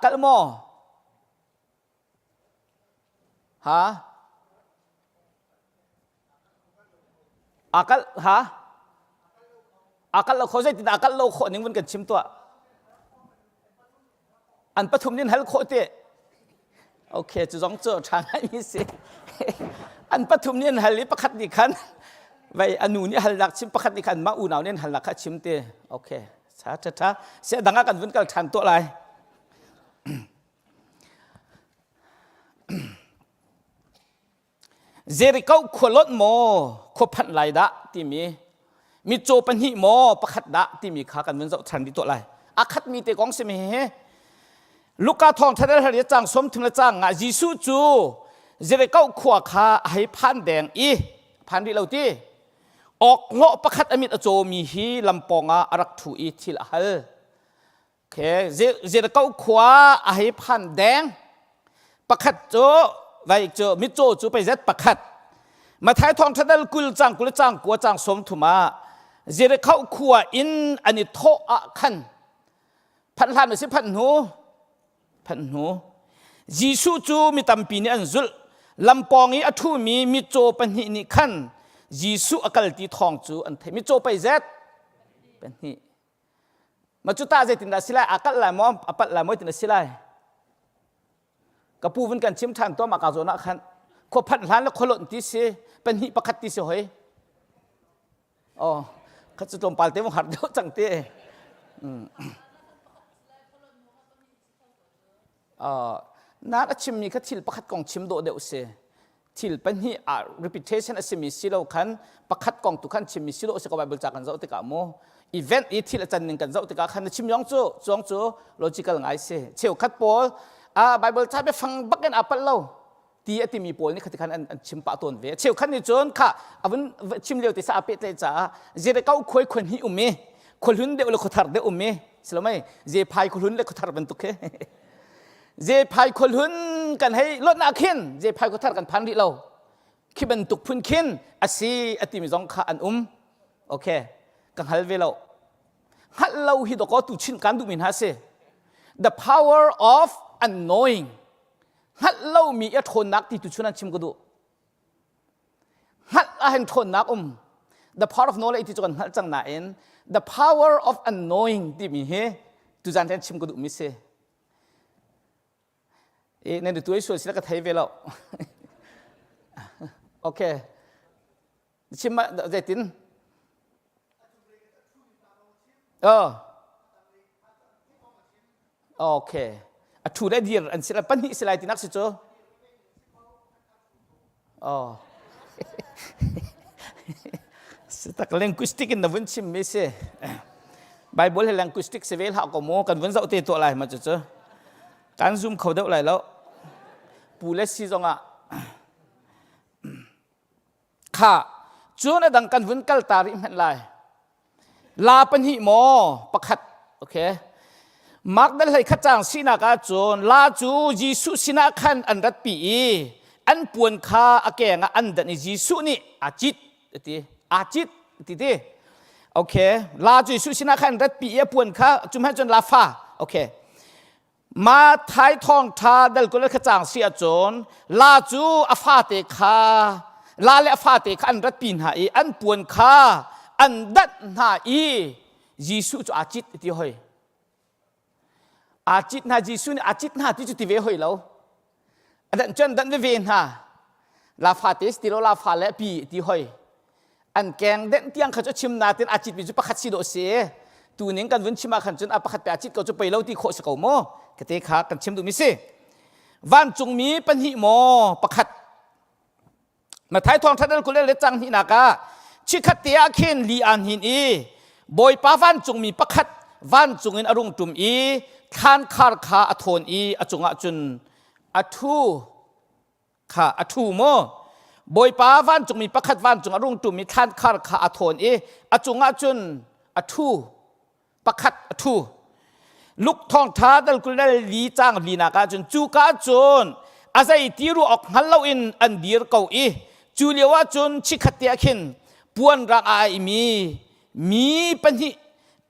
กัลโมฮะกัลฮะกัลเราเขาใช้ติดกัลเราคนนึงมันกันชิมตัวอันปฐมนี่ฮัลโคเตโอเคจะต้องเจอทางให้มีสิอันปฐมนี่ฮัลลิประคัดดิขันไว้อันนู้นี่ฮัลลักชิมประคัดดิขันมาอูนาวนี่ฮัลลักชิมเตโอเคช้าเสียดังกันวันกันทันตัวอะไรเจริโกขวลดโมขวพันไหลดะที่มีโจปันหิโมประคัดดะที่มีขากันวันจะทันที่ตัวอะไรคัดมีเตกองเสมเหลูกกาทองทัดได้จังสมถึงละจังยิสุจูเจริโกขวขาให้พันแดงพันที่เราที่ออกโลประคัดอมิตโจมีฮีลำปองอารักถูที่ละฮัลโอเคเจริโกขวาให้พันแดงประคัดโจไว้เจอมิโจจูไปเจ็ดประคัดมาท้ายทองทัดได้กุลจังกัวจังสมถุมาเจริโกขวาอินอันนี้โทอะขันพันล้านไม่ใช่พันหู พันหูยิสุจูมีตัมปีนี่อันจุลลำปองอีอัทุมีโจปันหินิขันยิสุอักลตีทองจูอันเทมีโจไปเจ็ดปันหิมาจุตาเจตินดาสิไลอักลละมอมอปัลละมอตินดาสิไลกับผู้วันกันชิมทันตัวมากาโซนักขันขบพันล้านแล้วขลุ่นที่เสปันหิประคัตที่เสหอยอ๋อข้าจะตรงปาลเตมหัดเดียวจังเต้นัดชิมมีข้าทิลประคัตกองชิมโดเดียวเสทิลเป็นที่reputation อาศัยมีสิโลขันประคัตกองตุขันชิมมีสิโลเสกว่าเบิลจากกันเจ้าติกาโมevent อีทิลอาจารย์หนึ่งกันเจ้าติกาขันชิมยองจูlogical ไงเสเชี่ยวขัดโพลไบเบิลจะไปฟังบักกันอัปเปิลเราตีอติมีโพลนี่ขัดขันชิมปะตนเวเชี่ยวขันนี่จนค่ะวันชิมเลี้ยวติสาเปตเลยจ้าเจเดก้าวคุยคนหิอุเมคนหุ่นเดียวเลยขดทาร์เดียวอุเมสละไม่เจพายคนหุ่นเลยขดทาร์เป็นตุกเขเจพายคนหุ่นกันให้ลดหนักขึ้นเจพายขดทาร์กันพันดิเราคิดเป็นตุกพุ่นขึ้นอาศัยอติมีจงข้าอันโอเคกังฮัลเวลาฮัลเราฮิดก็ตุชินกันดูมินฮาเซ the power of unknowing ฮัลเรามีอัตโทนักที่ตุชินันชิมก็ดูฮัลอาเห็นโทนักthe power of knowledge ที่จุกันฮัลจังนาเอ็น the power of unknowing ที่มีเฮตุจันเทนชิมก็ดูมิเซในตัวส่วนสิลก็ไทยเวลาโอเคชิมมาเจตินโอเคถูได้ดีอันสิลปันนี่สิลายที่นักสิโจสตัก linguistic ในวันชิมไม่ใช่ไบเบิลให้ linguistic เสวลหากโมกันวันเสาร์เตะตัวอะไรมาโจการซูมเขาเท่าไรแล้วปูเลสซีจงอ่ะค่ะจูนดังกันวันกัลตาริมันไรลาปันหิโมประคัดโอเคมักได้เลยขจางสินากาจูนลาจูยิสุสินาขันอันรัดปีอันปวนคาอเกงอันดันยิสุนี่อาจิตติโอเคลาจูยิสุสินาขันรัดปีปวนคาจุมให้จนลาฟาโอเคมาท้ายทองทาดัลกุลขจางเสียจนลาจูอาฟาเตคาลาเลอาฟาเตคาอันรัดปีนหาอันปวนคาอันดัดหายิสุจูอาจิตที่หอยอาจิตนายิสุนี่อาจิตนาที่จุดที่เวหอยแล้วอันนั้นจนดันเวนฮะลาฟาเตสติโลลาฟาเลปีที่หอยอันแกงเด่นที่ยังเขาจะชิมนาเต็นอาจิตวิจุประคัตสิโดเสตัวนี้กันวันชิมาขันจนอาประคัตไปอาจิตเขาจะไปเล่าที่โคสกาวโมกเตขากันชิมดูมิเซวันจงมีปัญหิโมประคัตมาท้ายทองทัดนกุเลเลจังหินากาชิคัตเตียเคนลีอันหินบอยป้าวันจงมีประคัตวันจงอินอรุณตุมทานคาร์คาอโทนอจงอจุนอทูค่ะอทูโมบอยป้าวันจงมีประคัตวันจงอรุณตุมทานคาร์คาอโทนอจงอจุนอทูประคัตอทูลุกทองท้าดัลกุลลีจางลีนากาจุนจูกาจุนอาศัยตีรูออกฮัลโลอินอันดีร์เกาจูเลียวจุนชิคัตเตียขินปวนรักอามีปัญหา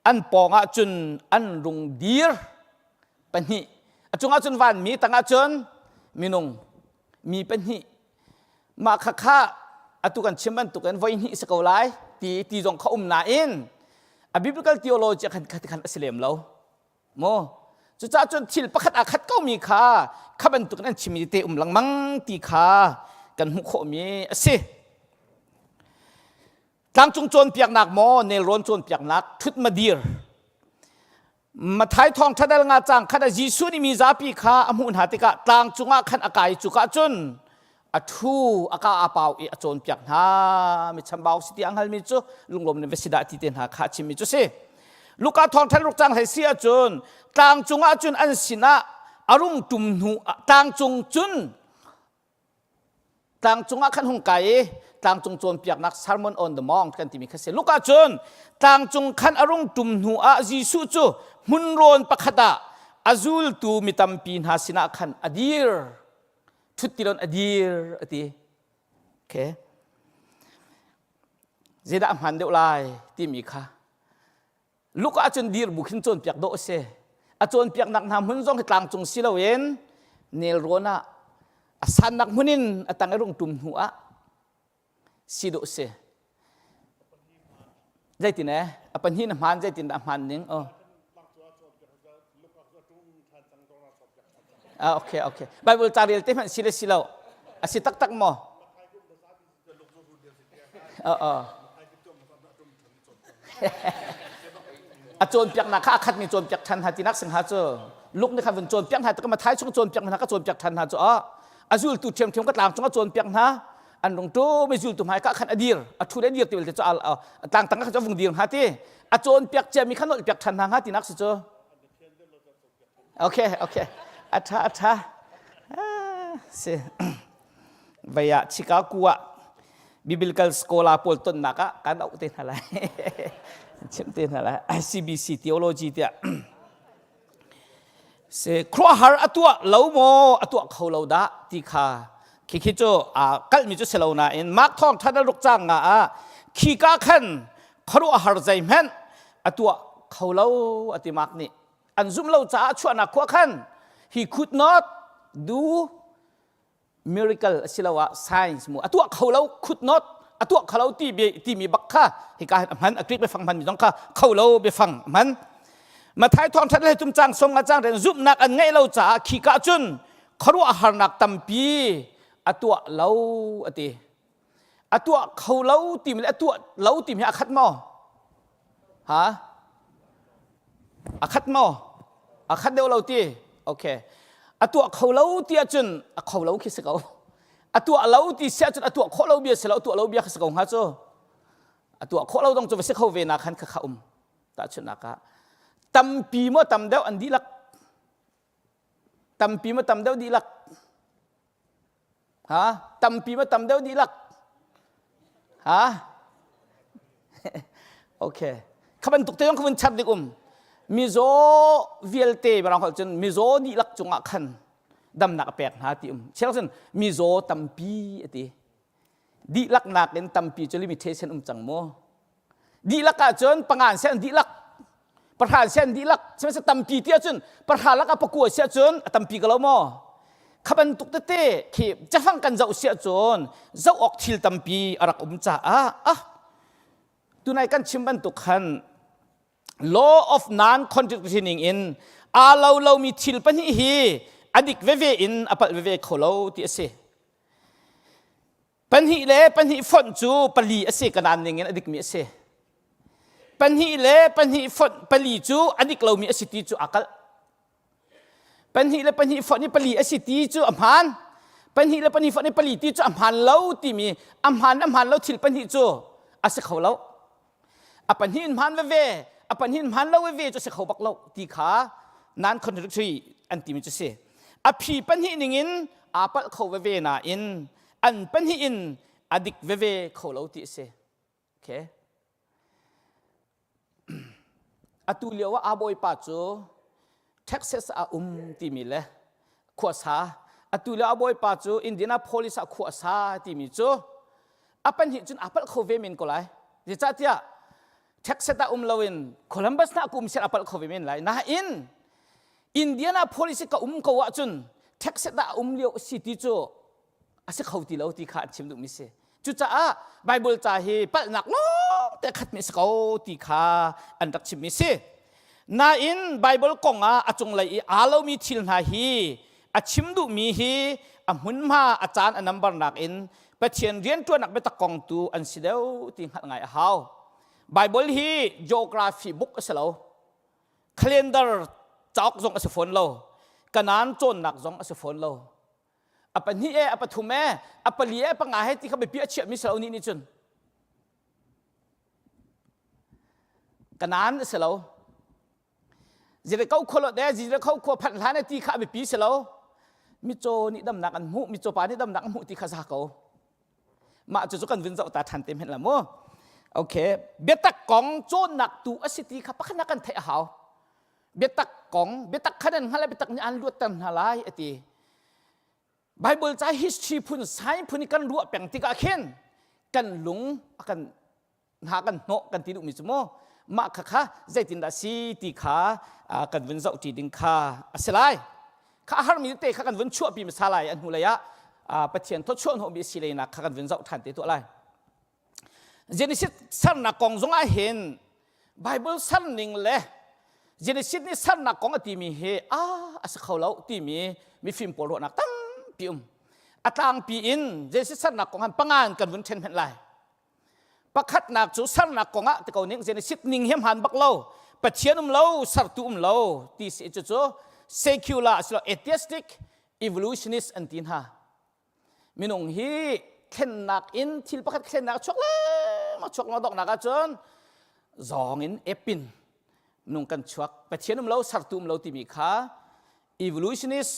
อันปองอาจุนอันรุงดีร์ปัญหาจุงอาจุนวันมีตั้งอาจุนมีนงมีปัญหามาข้าอตุกันชิมันตุกันไว้หิสกาวไลตีจงเขานาอินbiblical theology ขันอิสลามเราโมจุดจนทิลประคัตอาคัตก็มีค่าข้าเป็นตุกันชิมิเตลังมังตีค่ากันหุโคมีสิต่างจงโจนเปียกหนักโมเนรอนโจนเปียกหนักทุดมาดีร์มาท้ายทองทัดงาจังขันยิสุนี่มีซาปีค่าอมุนหาติกะต่างจงอาขันอากายจุกะจนอทูอากาอาเปาอโจนเปียกหามิชัมบาวสิที่อังฮัลมิจูลุงลมในเวสิดาที่เต็นหาขาชิมิจูสิลูกาทองทัดลูกจังให้เสียจนต่างจงอาจุนอันสินะอารมณ์ตุมหูต่างจงจุนต่างจงอาขันหงไก่ต่างจงโจนเปียกนัก Sermon on the Mount กันที่มีแค่เสียลูกาจนต่างจงขันอารมณ์ตุมหูอาจิสุจูมุนโรนปะขดาอาซูลตูมิตัมปีนหาสินะขันอดีร์ทุติลอนอดีร์อติโอเคเจดามหันเดวไลที่มีค่ะลูกอาจนดีร์บุคินโจนเปียกโดเซ อาจวนเปียกนักนำหุ่นซองให้ต่างจงสิเลเวนเนลโรนะอาสันนักมุนินอาตังไอรุ่งตุ่มหัวสิโดเสใจตินเอปัญหินมันใจตินอามันนึงโอเคไบเบิลจารีลเต็มสิเลสิเลวอาสิตักมออาโจนเปียกนักข้าขัดมีโจนเปียกทันหาที่นักสังหาเจอลูกนี่ค่ะเป็นโจนเปียกหาแต่ก็มาท้ายช่วงโจนเปียกนักก็โจนเปียกทันหาเจออาจุลตุเทียมก็ตามช่วงโจนเปียกนะอันตรงตัวไม่จุลตุหมายก็ขันอดีร์ทุเรศดีร์ตัวเดียวจะเอาต่างก็จะวงดีร์หาที่อาโจนเปียกเจมีขนมเปียกทันหาที่นักสิเจอโอเคอัฐาเสียไปอะชิคากัวBiblical Scholar ปอลต้นนักการเอาเต็นอะไรชิมเต็นอะไร ICBC Theology เดียเสครัวหาอตัวเหลาโมอตัวเขาเหลาดะที่ข้าคิดโจกัลมิจุเสลานาอินมักทองท่านลูกจ้างขี้กาขันครัวหาใจแม่นอตัวเขาเหลาอติมักนี่อันซุ่มเหลาจ้าชวนนักขวาขัน he could not do miracle สิลาวะ science มัวตัวเขาเรา could not ตัวเขาเราที่มีบักค่าให้การมันอักฤษไปฟังมันมีต้องค่าเขาเราไปฟังมันมาท้ายทองทัดเลยจุ่มจางทรงอาจารย์เรียนซุบนักอันไงเราจะขี้กาจุนเขารู้อาหารนักตั้มปีตัวเราตัวเขาเราที่มีตัวเราที่มีอาคัดมอฮะอาคัดมออาคัดเดียวเราที่โอเคตัวเขาเล่าที่จุนเขาเล่าคิดสักเอาตัวเล่าที่เสียจุนตัวเขาเล่าเบียร์เสียแล้วตัวเล่าเบียร์คิดสักเอาฮะโจตัวเขาเล่าต้องจะไปเสียเขาเวนักขันข้าแต่จุนนักตั้มปีมั่วตั้มเดียวอันดีลักตั้มปีมั่วตั้มเดียวดีลักฮะตั้มปีมั่วตั้มเดียวดีลักฮะโอเคข้าพเจ้าตุกเตยองข้าพเจ้าชัดดิมิโซเวลเตบางคนจนมิโซดีลักจงอักขันดำนักแปลกหาติเช่นนั้นมิโซตัมปีติดีลักนักเป็นตัมปีจะลิมิเทชันจังโมดีลักจนปังงานเส้นดีลักประธานเส้นดีลักใช่ไหมตัมปีเตี้ยจนประธานลักประกวดเสียจนตัมปีก็แล้วโมข้าพเจ้าตุกเตะขีจะฟังกันจะเสียจนจะออกทิลตัมปีอารักจ่าตัวไหนกันชิมบันตุขันlaw of non-contradicting in เรามีทิลปันฮีอดิกเวเวอินอปัลเวเวเขาเราที่เสปันฮีเล่ปันฮีฝนจูปลีเสกันนั่นเองอดิกมีเสปันฮีเล่ปันฮีฝนปลีจูอดิกเรามีเสตีจูอักลปันฮีเล่ปันฮีฝนนี่ปลีเสตีจูอัมพันปันฮีเล่ปันฮีฝนนี่ปลีตีจูอัมพันเราที่มีอัมพันเราทิลปันฮีจูเสเขาเราปันฮีอัมพันเวเวปัญหามันเล่าเวจะเสกเขาบักเล่าที่ขานั้นคอนทริกทรีอันที่มันจะเสพีปัญหาหนึ่งอินปัดเขาเวน่าอินอันปัญหาอินอดิกเวเขาเล่าที่เสโอเคตุเลียวว่าบอยปัจจุเท็กซัสที่มีเลยขวดซาตุเลียวบอยปัจจุอินเดียนาโพลิสขวดซาที่มีจูปัญหาจุนปัดเขาเวมินก็เลยที่จัดยาเท็กซัสลาวินโคลัมบัสน่ากุมเสียอัปลโควิมินไลน่าอินเดียนาโพลิสก็ก็ว่าจุนเท็กซัสเลี้ยวสิติจูอาศัยเขาที่เราที่ขาดชิมดูมิเสจุจ้าไบเบิลจ่าฮีปัลนักน้องแต่ขัดมิสเขาที่ขาอันดักชิมมิเสน่าไบเบิลกงจงเลยเรามีทิลนาฮีชิมดูมีฮีหุ่นมาอาจารย์นัมบาร์นักไปเทียนเรียนตัวนักเบตกองตูอันสิเดียวที่หัดไงฮาวไบเบิลฮีจีโอกราฟีบุ๊กเสลาคาเลนดาร์จักจงเสฟอนเรากันนั้นจนนักจงเสฟอนเราปัญหาปัทุมปัญหาปัญหาให้ที่เขาไปเปียเชียมิสลานี่จุนกันนั้นเสลาจะได้เข้าคนละเดจะได้เข้าคนพันล้านที่เขาไปปีเสลามิโจนี่ดำนักอันหูมิโจปานี่ดำนักอันหูที่เขาสักเขามาจะกันวินจะตัดทันเต็มเห็นละมั้งโอเคเบตักกองโจนนักตัวอสิติขับพักนักกันเทะหาวเบตักกองเบตักขนาดอะไรเบตักนี่อันรวดตันอะไรตีไบเบิลใจ history พุ่นสายพุ่นกันรัวแปลงติกาเข็นกันหลงกันหากันโนกันที่ดูมิสโม มาค่ะใจตินดาซีตีขากันวันเจ้าตีดิงขาเสลายข้าหามีเตะข้ากันวันชั่วปีมาสลายอันหูเลยปะเทียนทศชวนหัวมีสิเลยนะข้ากันวันเจ้าทันเตตัวอะไรเจนิสิตสันนักกองจงอาเห็นไบเบิลสันนิงเลยเจนิสิตนี่สันนักกองตีมีเฮอาสเขาเล่าตีมีฟิล์มโปรนักตั้งปีอัตางปีอินเจนิสิตสันนักกองหันปังงานกันวันเทนเห็นไรประคัดนักจูสันนักกองแต่เขาเนี่ยเจนิสิตนิงเฮมหันบักเล่าปะเทียนเล่าสัตตุเล่าตีสิจู secular สโล atheistic evolutionist อันตีนฮะมินงฮีเข็นนักอินทิลประคัดเข็นนักชกเลยมาชกมาดอกนักจนจองอินเอปินมินงกันชกปะเทียนเล่าสัตตุเล่าตีมีค่ะ evolutionist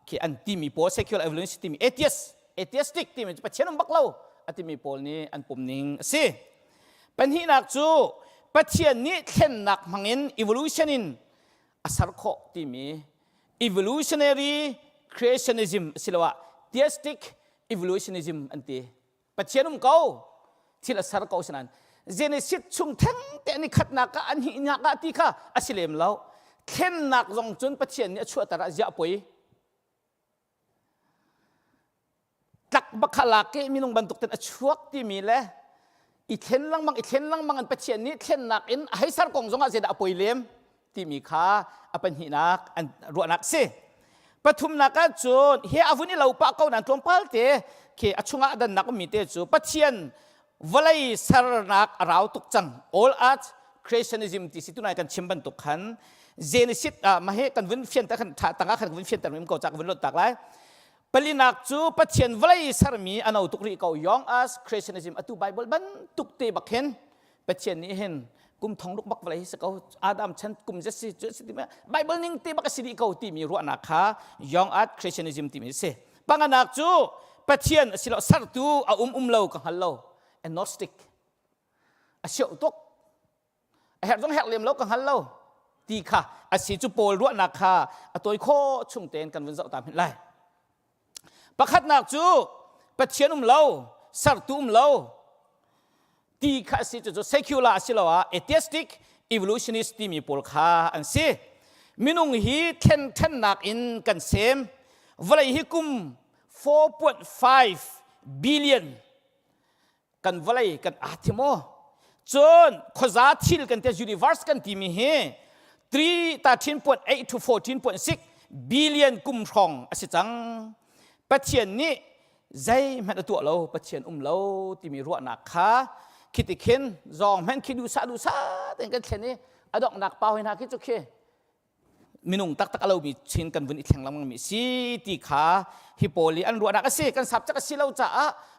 คืออันตีมีโพ secular evolutionist ตีมี atheistic ตีมีปะเทียนบักเล่าอันตีมีโพนี้อันปุ่มนิ่งสิเป็นที่นักจูปะเทียนนี้เข็นนักมังอิน evolution อินอาศัยข้อที่มี evolutionary creationism สิละว่า theistic evolutionism อันที่ปัจเจนุมเขาที่อาศัยเขาฉะนั้น Genesis ชุงทั้งแต่นี่ขัดนักอันหินักที่ค่ะอาศัยเลมแล้วเข็นนักจงจนปัจเจนเนี่ยชั่วตระเจ้าป่วยตักบักขลักมีน้องบรรทุกแต่ชั่วที่มีเลยอีเข็นลังมังอันปัจเจนนี้เข็นนักอินให้สารกงจงอาศัยดาป่วยเลมที่มีค่าเป็นหินักอันรัวนักสิปฐุมนักจูนเฮียอาวุธนี่เราปะเขานั่นตรงพัลเตะเคอชุงอาดันนักมีเตจูปัจเจียนวลัยสารนักเราตุกจัง all art creationism ที่สิตุนายกันชิมบันตุกขันเจนิสิตมาให้กันวินเฟียนแต่กันต่างกันวินเฟียนแต่ไม่ก็จากวินรถตักเลยปรินักจูปัจเจียนวลัยสารมีอันเอาตุกรีเขา young art creationism อัตุไบเบิลบันตุกเตบักเห็นปัจเจียนนี้เห็นกุมทองลูกบักอะไรสักเขาอาดัมฉันกุมเจสซี่ที่ไหมไบเบิลนิ่งที่บักสิริเขาที่มีรัวนักค่ะยองอาร์ตคริสเตียนิซึมที่มีเสปังนักจูปะเทียนสิเราสัตตูอุ้มเล่ากันฮัลโหลแอนนอสติกเสียวตุกเฮดต้องเฮดเลียมเล่ากันฮัลโหลตีค่ะสิจูโปลรัวนักค่ะตัวโคชุ่งเตนกันวันเสาร์ตามเห็นไรประคัดนักจูปะเทียนเล่าสัตตูเล่าที่ข้าศึกจะ secular สิละว่า atheistic evolutionist ที่มีปลค่าอันสิมินุงฮีเทนนักอินกันเซมวลัยฮิกุม 4.5 billion กันวลัยกันอาทิโมจนขจาทิลกันเต universe กันที่มีเฮ13.8 to 14.6 billion กุมทองอสิจังปัจเจียนนี้ใจมันตัวเราปัจเจียนเราที่มีรัวนักค่ะคิดติเข็นจองแม่นคิดดูซาแต่กันเช่นนี้อดอกนักเป่าให้นักคิดจุกเคมินุงตักเรามีชินกันวันอีกแข่งลังมีสีตีขาฮิปโปลีอันรัวนักเสกันสับจักสิเราจะ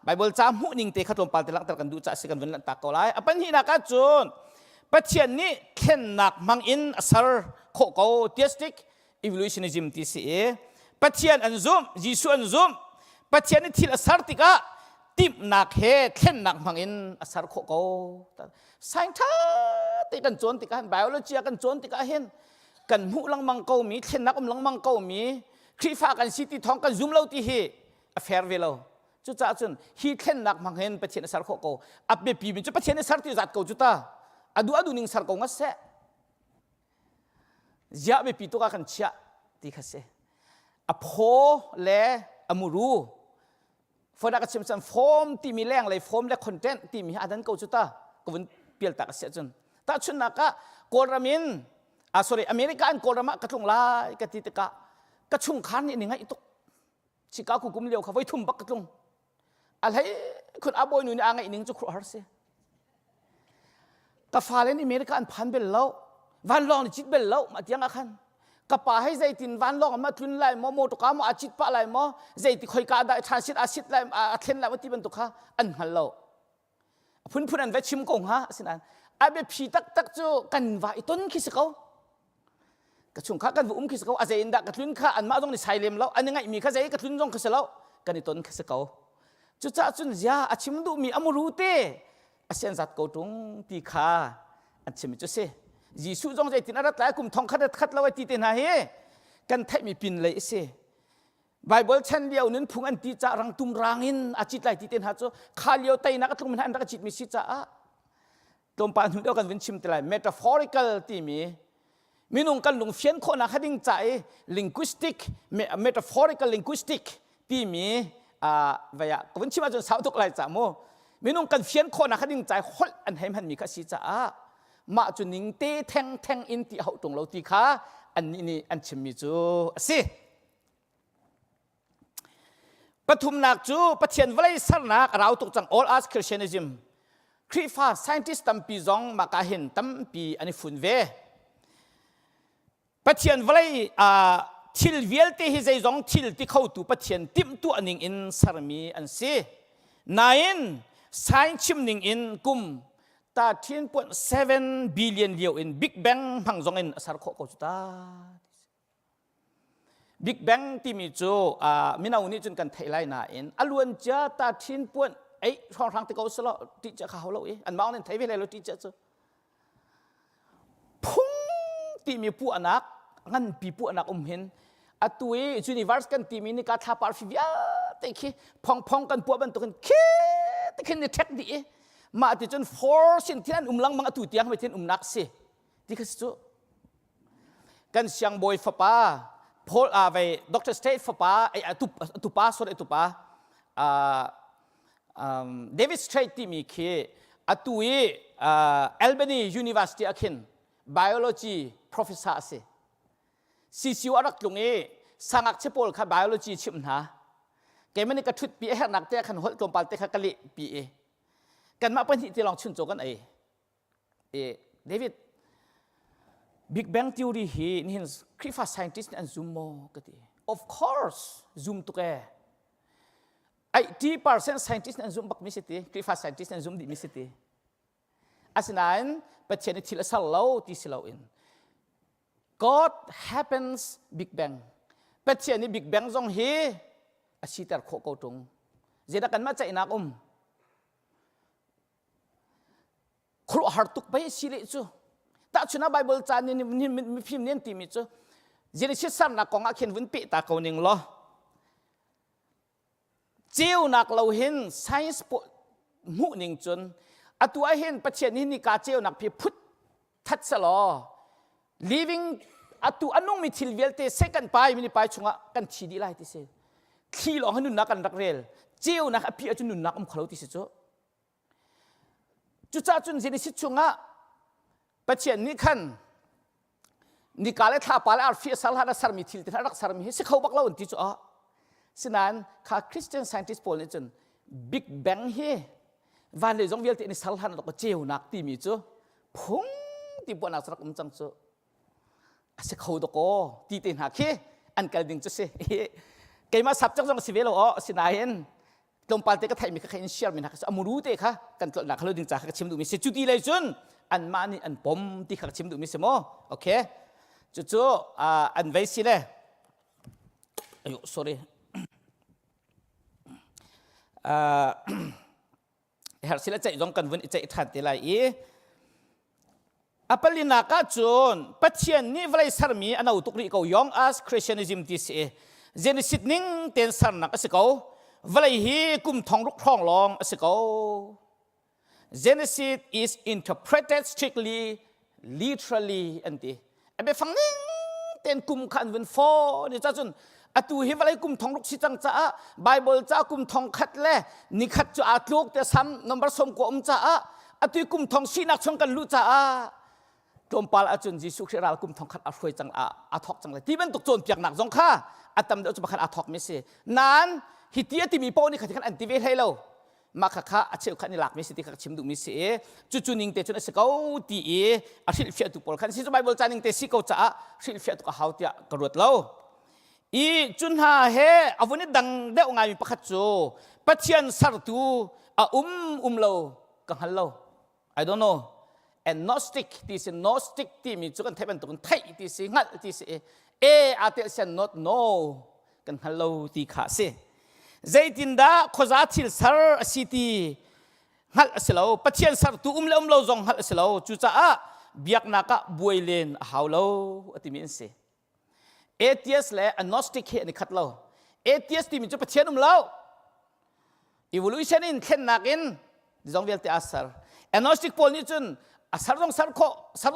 ไบเบิลจามหูนิ่งเตะขัดลมปาลตะลังตะกันดูจะสิกันวันตักก็ไล่ปัญหานักจุนปัจเจียนนี้เข็นนักมังอินสารโคโกเทียสติกอีวิลูชันิซึมที่สิปัจเจียนอันซุมยิสุอันซุมปัจเจียนนี้ที่ละสารติกาติมนักเฮเข็นนักมังอินอาศัยโคโกสายท่าติกันโจนติกันไบโอโลจีกันโจนติกันเห็นกันหูลังมังเกามีเข็นนักลังมังเกามีครีฟ้ากันสิติท้องกันซุมเล่าที่เฮอเฟร์เวลจุดจ้าจนฮีเข็นนักมังเห็นประเทศอาศัยโคโกอับเบปีมิจุประเทศอาศัยที่จัดเกาจุดตาอดูนิ่งสัรกงัสเซยาเบปีตุกกันเชียติคัสเซอโพเลอมูรูฟอนักชิมสันฟอร์มที่มีแรงเลยฟอร์มและคอนเทนต์ที่มีอาดันเกาจุดตาก็วันเปลี่ยนตากเสียจนแต่ชุนนักโกรามินsorry อเมริกันโกรามะกระทุ่งลายกติตกะกระชุ่งคันนี่ไงตุกชิคากุกุมเลียวเขาไว้ทุ่มบักกระทุ่งอะไรคุณอาบอยหนุ่ยอ่างไงนิ่งจุกรัวฮาร์เซ่กาฟาเลนอเมริกันพันเบลเล่าวันลองจิตเบลเล่ามาเตียงอาคันกป่าให้ใจตินวันลองมาทุนไล่โมตุกามาอาจิตปะไล่โมใจติคอยกาได้ทรานสิตอาชิตไล่เทนไล่มาที่บรรทุกฮะอันฮัลโหลพุ่นอันไว้ชิมกงฮะสินันอาเบพีตักจูกันว่าอีต้นคิสเขากระชุ่งข้ากันวุ่คิสเขาอาเจนดักกระทุนข้าอันมาต้องในไซเลมแล้วอันยังไงมีข้าใจกระทุนต้องคิสแล้วกันอีต้นคิสเขาจุดจ้าจุนยาอาชิมดูมีอมูรูเตอาเซียนจัดกูตรงตีขาอันชิมจุดเสยิสุจงใจตินอะไรแต่กุมทองคัดแล้วไว้ตีเตนหาเฮกันแทบมีปินเลยเสไบเบิลเช่นเดียวนั้นพุงอันตีจ่ารังตุมรังอินอาจิตไหลตีเตนหาโจขาเลียวไตนักตุมมันอันรักจิตมีสิจ่า ตรงปานหุ่นเดียวกันวินชิมแต่ไร metaphorical ที่มีนุ่งกันลุงเฟียนคนนักดิ้งใจ linguistic metaphorical linguistic ที่มีวิยาวินชิมมาจนสาวทุกไรจ้าโมมีนุ่งกันเฟียนคนนักดิ้งใจฮอลอันให้มันมีกสิจ้ามาจนนิ่งเตะแทงอินที่เขาตรงเราตีขาอันนี้อันชิมมีจูสิปฐุมนักจูปะเทียนวลัยสรนักเราตุกจัง all us Christianism คริฟ้า scientist ตั้มปีจงมากาเห็นตั้มปีอันนี้ฝุ่นเวปะเทียนวลัยทิลเวลเตฮิใจจงทิลที่เขาตูปะเทียนติมตัวนิ่งอินสารมีอันสินายน science ชิมนิ่งอินกุมตา10.7 billion เดียวอิน Big Bang พังจงอินสารโคกจุตาBig Bang ที่มีจูมินาอุนิจุนกันไทยไลน์อินอลวนจ้าตาทิ้นป่วนช่องทางที่เขาสละที่จะเขาเราอันมาเนี่ยไทยเวลาเราที่จะจูพุ่งที่มีผู้อนักงั้นปีผู้อนักเห็นตัวยูนิเวอร์สกันที่มีนี่การทับปาร์ฟิวิอาแต่ขี้พองกันพวกมันตัวกันแต่ขี้เนี่ยเทคดีมาที่จนforce ที่นั่นลังมังตุเตียงไปที่นักสิที่คือจูกันเสียงบอยฟ้าPaul Dr. State for pa tu pa sorry tu pa David Strait ti mi ke atui Albany University akin biology professor ase CCU arak lunge sangak chepol kha biology chimna kemani ka thut pi hak nak te khan hol tom pal te kha kali pi kan ma pan hi ti long chun cho kan David Big Bang Theory hi ni krifa scientist and zoom mo kati of course zoom to ke 80% scientist and zoom bak mi siti krifa scientist and zoom di mi siti asinan patchen thil asal lo ti silaw in God happens Big Bang patchen ni Big Bang jong hi asitar kho ko tung zeda kan ma chai nak khru hartuk bai sile chu ta chuna Bible chan ni phim nen ti mi chu Genesis san na kong a khen vun pi ta ko ning lo chiu nak lo hin science po mu ning chun atua hin pathian ni ka chiu nak phi phut that sa lo living atu anung mi thil velte second pai mi pai chunga kan thi di lai ti se khi lo hanun nak kan rak rel chiu nak a phi a chun nak khalo ti se chu cha chun Genesis chunga pathian ni khan ni kale tha pala ar fi sal hana sarmi thil te rak sarmi se khau bak lawn ti chu a sinan kha Christian scientist pol ni chun Big Bang he van le jong vel te ni sal hana ko cheu nak ti mi chu phung ti bo nak sarak chang chu ase khau do ko ti te na ke an kal ding chu se ke ma sap chang jong si velo o sinahen tong pal te ka thai mi ka khain share mi na ka amuru te kha kan tlo na khalo ding cha ka chim du mi se chu ti lai chun an mani an pom ti kha chim du mi se mo okay chu an vai si le ayo sorry her sila chai jong kan vun chai that te lai apalina ka chun pathian ni vlai sarmi anau tukri ko young as Christianism this Genesis ning ten san nak asiko vlai hi kum thong ruk thong long asiko Genesis is interpreted strictly literally anti abe fangning ten kum khan vun fo ni cha chun atu hi walai kum thong ruk si chang cha Bible cha kum thong khat le ni khat chu atluk te sam number som ko cha atu kum thong si nak chong kan lu cha tom pal achun Jisu khral kum thong khat a hroi chang a thok chang le ti ben tuk chon piak nak jong kha atam de chu bakhan a thok me se nan hi ti ati mi po ni khat khan anti ve hello ma kha kha acheu khan ni lak me se ti kha chim du mi se chu ning te chun se ko ti a thil fia tu pol khan si Bible cha ning te si ko cha thil fia tu ka haw tia ka rut lo chun ha he avuni dang de ngai mi pakhat chu pathian sar tu a lo ka hal lo I don't know and gnostic this gnostic ti mi chu kan thai ban tu kan thai ti si ngal ti si ate sen not no kan hal lo ti kha se zaitinda khoza thil sar city hal asilo pathian sar tu lo zong hal asilo chu cha biak na ka builen haulo atimin se atheist le agnostic he ni khat lo atheist ti mi chu pathian lo evolution in khen nakin zong vel te asar agnostic Paul ni chun sarong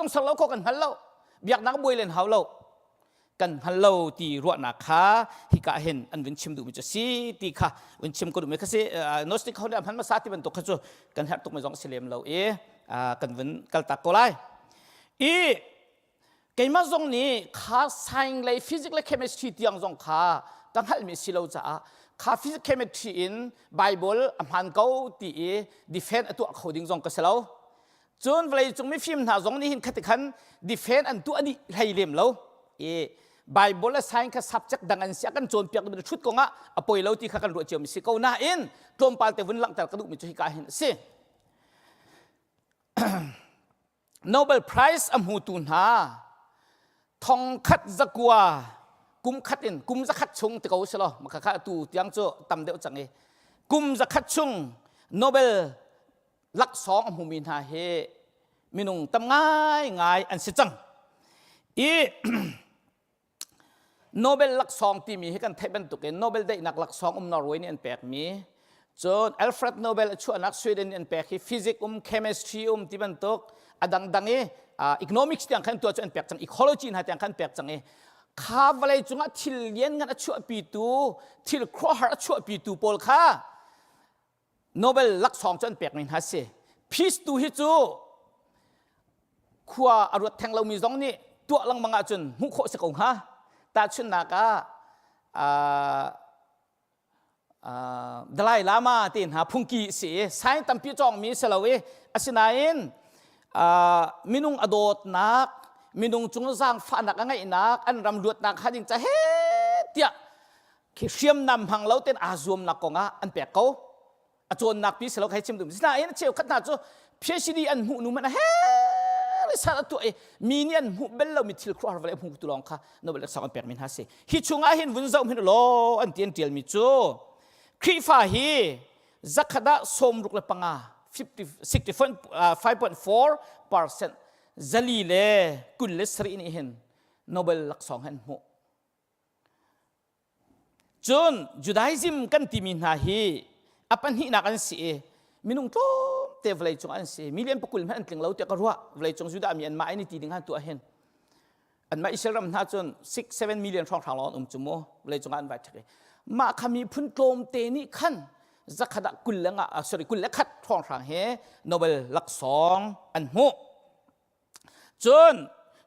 sarlo ko kan hallo biak nak boilen haulo kan hallo ti ruat nak kha hi ka hen an win chim du mi si ti kha win chim ko du me kha se agnostic ho han ma sa ti ban to kha chu kan hat tuk ma jong silem lo kan win kal tak ko lai cái mà giống ní khá science lấy physics lấy chemistry tiếng giống khá tăng hal mi silo cha khá physics chemistry in Bible amhan câu ti defend atu coding giống cái silo chun vlei chung mi phim na giống ní hin khati khan defend an tu ani lai lem lo Bible la science ka subject dangan sia kan chon piak du chut ko nga apoi lo ti kha kan ro chiom si ko na in tom pal te vun lang tar ka du mi chu hi ka hin si Nobel Prize amhu tun ha thong khat zakwa kum khatin kum zakhat chung te ko selo makha tu tiang cho tam deu chang e kum zakhat chung Nobel lak song amhu min ha he minung tam ngai an si chang Nobel lak song ti mi he kan theben tu ke Nobel dei nak lak song Norway ni an pek mi chon Alfred Nobel chu anak Sweden an pek hi physics chemistry ti ban tok adang dange economics tiang kan tua chuan pek chang ecology na tiang kan pek chang kha valai chunga thil yen ngan achu pi tu thil kro har achu pi tu pol kha Nobel lak song chuan pek min ha se peace tu hi chu khua arut thang lo mi zong ni tua lang manga chun hu kho se ko ha ta chun na ka Dalai Lama tin ha phungki se sai tampi chong mi selawe asinain minung adot nak minung chung sang fa nak angai nak an ram luat nak hading cha he tia khi siam nam hang lo ten azum nak ko nga an pe ko achon nak pi selo khai chim dum sina en cheu khat na chu phd an hu nu man he sa tu mi ni an hu bel lo mi thil khro vale hu tu long kha no bel sa an pe min ha se hi chunga hin vun zau hin lo an tien tiel mi chu khi fa hi zakhada som ruk le panga 65.4% zali le kun le sri ni hin Nobel lak song han mu chun Judaism kan ti min ha hi apan hi na kan si minung to te vlei chung an si million pakul man tling lo te ka ruwa vlei chung Juda mi an ma ni ti ding han tu a hen an ma Israel na chun 6-7 million thong thang lon chumo vlei chung an va thake ma khami phun tlom te ni khan zakhada kullenga kullekhat thong thang he Nobel lak song an hu chun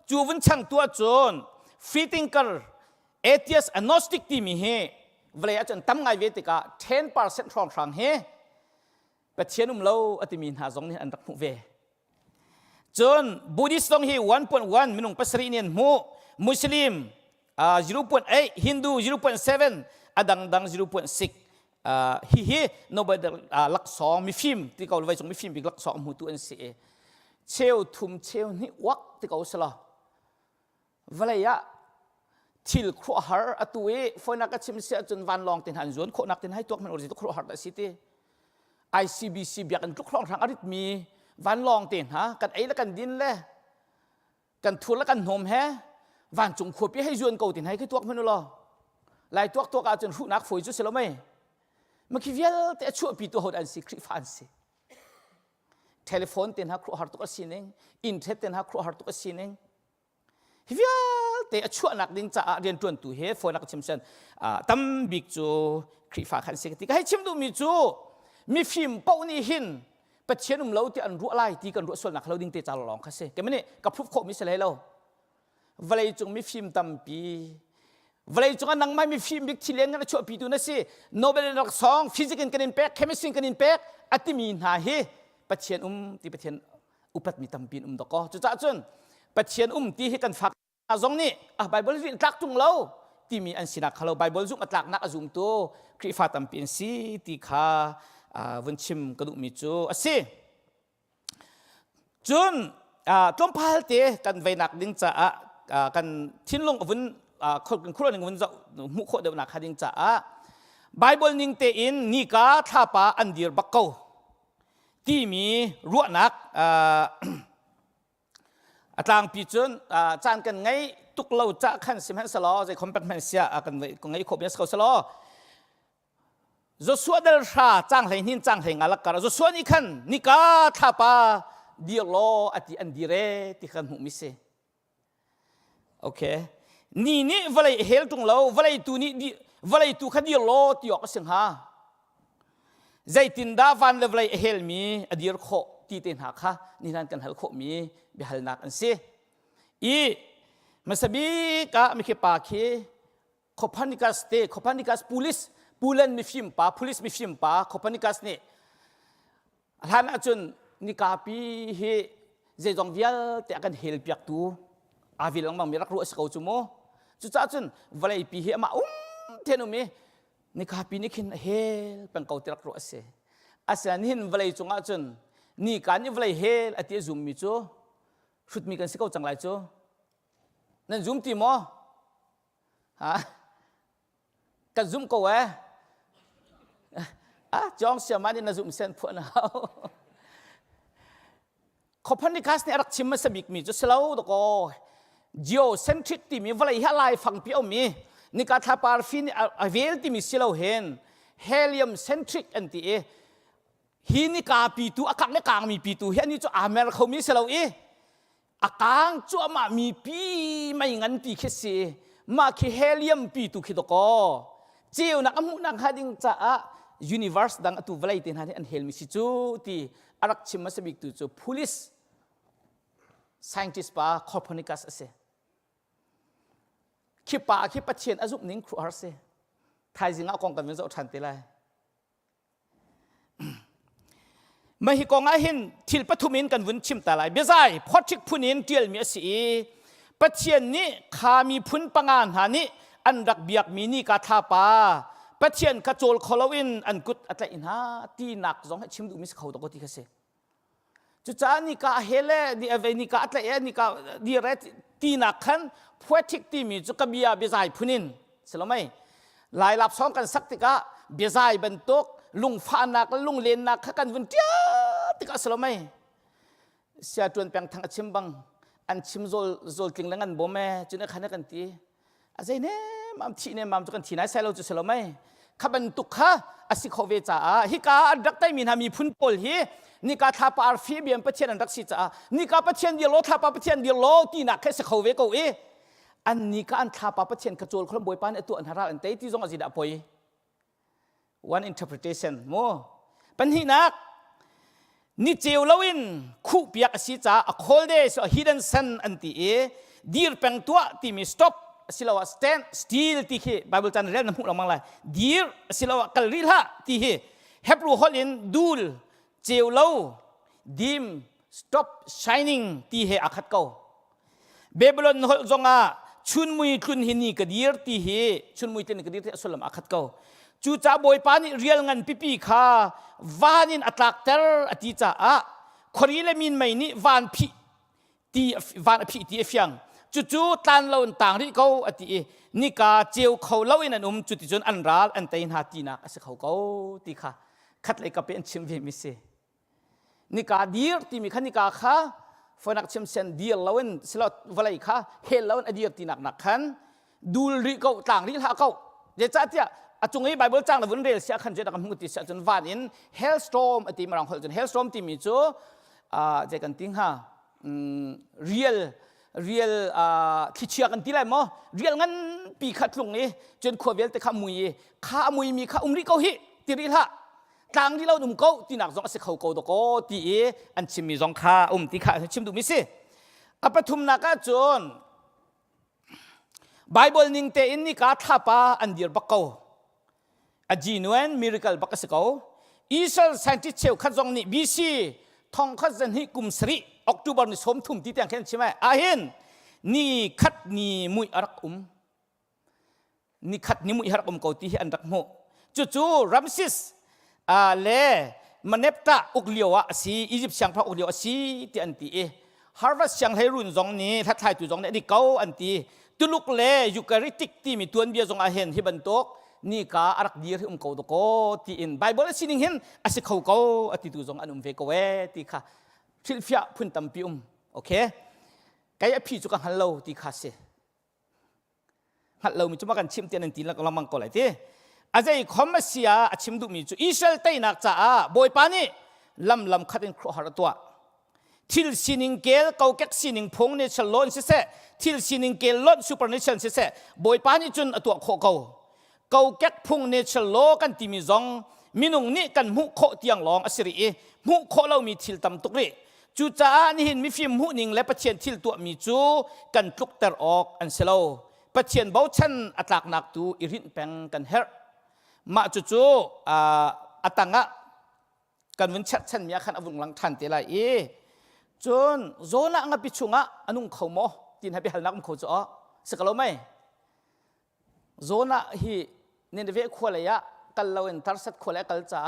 chu vun chang tua chun free thinker atheist agnostic ti mi he vlei achon tam ngai ve tika 10% thong thang he pathianum lo atimin ha zong ni an rak mu ve chun Buddhist song hi 1.1 minung pasri nian mu Muslim 0.8 Hindu 0.7 adang dang 0.6 hi Nobel lak song mi film ti kau vai chung mi film big lak song mu tu an si cheu thum cheu ni wak ti kau sala valaya thil kho har atue foina ka chim se chun van long tin han zon kho nak tin hai tok man orji to kho har da si ti ICBC biak an tuk long thang arit mi van long tin ha kan ei la kan din le kan thul la kan nom he van chung kho pi hai zon ko tin hai ki tok man lo lai tok tok a chun hu nak foi chu selo mai ma ki vial te chu pi to hod an si kri fan si telephone tin ha kro har to ka sineng internet tin ha kro har to ka sineng vial te chu nak ding cha rian tuan tu he foi nak chim san tam big chu kri fa khan si ti ka hai chim du mi chu mi phim pau ni hin pathianum lo ti an ru lai ti kan ru sol nak lo ding te cha long kha se ke mani ka proof kho mi se le lo valai chung mi phim tam pi valai chung nang mai mi phim big thilen na chu pi tu na si Nobel lak song physics kan in pek chemistry kan in pek atimi na hi pathian ti pathian upat mi tam pin do ko chu cha chun pathian ti hi kan fak azong ni Bible vi tlak tung lo ti mi an sina khalo Bible zung atlak nak azum tu kri fa tam pin si ti kha vun chim kadu mi chu ase chun tlom phal te kan ve nak ding cha kan thinlong vun khol khol ning vun za mu kho de nak hading cha Bible ning te in ni ka thapa an dir bakko ti mi ruwa nak atlang pi chun chan kan ngai tuk lo cha khan sim han salo je compact man sia kan ve ko ngai khop yes ko salo Joshua dal sha chang hai hin chang hai ngalak kar Joshua ni khan ni ka thapa dir lo ati an dire ti khan hu mi se okay ni valai hel tung lo valai tu ni di valai tu khan dir lo ti ok sing ha zaitin da van le valai hel mi adir kho ti ten ha kha ni nan kan hal kho mi bi hal nak an se I masabi ka mi ke pa ke Copernicus te Copernicus police pulen mi film pa police mi film pa Copernicus ne han achun ni kapi he je jong vial te akan hel piak tu avilang mang mirak ru askau chumo chu cha chun valai pi he ma thenu me ni kapi ni khin hel pang kau tirak ru ase asan hin valai chunga chun ni kan ni valai hel ati zum mi chu shut mi kan sikau changlai chu nan zum ti mo ha ka zum ko wa jong sia mani na zum sen phu na Copernicus ne arak chim sa bik mi chu selo do ko geocentric ti mi valai halai phang pi mi ni ka tha par fin avel ti mi selo hen helium centric anti e hi ni ka pi tu akak ne kang mi pi tu he ni chu amer kho mi selo e akang chu ma mi pi mai ngan pi khe se ma ki helium pi tu khi do ko chiu nak amu nak hading cha a universe dang atu valai tin han an hel mi si chu ti arak chim sa bik tu chu police scientist pa Copernicus ase khi pa khi pathian azup ning khru har se thai jinga kong kan zo than te lai mahi kong a hin thil pathumin kan vun chim ta lai bezai photik phunin tial mi si pathian ni khami phun pangan ha ni an rak biak mi ni ka tha pa pathian ka chol kholowin an kut atla in ha ti nak zong chim du mi khau to ko ti ka se chu cha ni ka hele ni ave ni ka atla e ni ka di ret ti nak khan photik ti mi chu ka bia bezai phunin selomai lai lap song kan sak ti ka bezai ban tok lung fa nak lung len nak kha kan vun tia ti ka selomai sia tuan pang thang chim bang an chim zol ting langan bome chuna khana kan ti azai ne mam thi ne mam chu kan thi nai sai lo chu selomai khaban tuk kha asi khove cha hi ka dak tai min ha mi phun pol hi ni ka tha par fi biam pathian an rak si cha ni ka pathian di lo tha pa pathian di lo ti na khe se khove ko e an ni ka an tha pa pathian ka chol khom boi pan atu an hara an te ti zong azi da poi one interpretation mo pan hi nak ni cheu lawin khu piak asi cha a khol de so hidden sun an ti e dir peng tua ti mi stop silawa stand still ti he bible tan rel namu lamang lai dir silawa kal ril ha ti he hebrew holin dul cheu lo dim stop shining ti he akhat ko babylon hol zonga chun mui klun hini ka dir ti he chun mui ten ka dir te asolam akhat ko chu cha boy pani real ngan pipi kha vanin atlak ter ati cha a khorile min mai ni van phi ti van phi ti fyang chu tan lo tang ri ko ati ni ka cheu khau lo in an chu ti chun an ral an tein ha ti nak ase khau ko ti kha khat le ka pen chim ve mi se ni ka dir ti mi khani ka kha fonak chim sen dir lawen slot valai kha hel lawen adir ti nak nak khan dul ri ko tang ri ha ko je cha tia achungi bible chang la vun rel sia khan je da kam ti sia chun van in hailstorm ati marang hol chun hailstorm ti mi chu je kan ting ha real khichia kan tilai mo real ngan pi khat lung ni chen khovel te kha mui mi kha umri ko hi tiril ha tang ri lo dum ko ti nak zong se khau ko do ko ti an chim mi zong kha ti kha chim du mi se apathum na ka chon bible ning te in ni ka tha pa an dir ba ko a genuine miracle ba ka se ko israel scientist cheu kha zong ni bc thong kha zen hi kum sri October ni som thum ti tiang khen chima ahin ni khat ni mui arak ni khat ni mui harak ko ti hi an rak mo chu Ramses le manepta ukliwa si Egypt siang pha ukliwa si ti an ti harvest siang hai run zong ni that thai tu zong ne di kau an ti tuluk le eucharistic ti mi tuan bia zong ahen hi ban tok ni ka arak dir ko do ko ti in bible sining hin ase khau ko ati tu zong anum ve ko we ti kha phil fia phun tam pi okay kai a phi chu ka hallo ti kha se hallo mi chu ma kan chim tian an ti la ka lamang ko lai te อาใจคอมมาเสียอาชิมดุมีจูอิสราเอลเตยนักจ้าบอยปานี่ลำขัดเป็นครัวหาตัวทิลซินิงเกลเกาเก็กซินิงพงเนี่ยฉลอนเสทิลซินิงเกลลอนซูเปอร์เนชั่นเสบอยปานี่จนตัวโคเกาเก็กพงเนี่ยฉลอกันติมิซองมินุงนี่กันมุโคเตียงลองอสิรีมุโคเรามีทิลตำตุกรีจูจ้านี่เห็นมีฟิล์มมุนิงและประเทียนทิลตัวมีจูกันตุกเตอร์ออกอันเซโลประเทียนเบาชันอัตลักนักตูอิรินแปงกันเฮร์มาจู่อัตังะกันวันชัดชันมีอาการอวุงหลังทันเตลัยจนโซน่างปิชุงะอนุงเขาโมตินให้ไปหันนักมเขาจ่อสกลไม่โซน่าฮีเนเวขวเลยะกัลลาวินทาร์สัตขวเลยกัลจ้า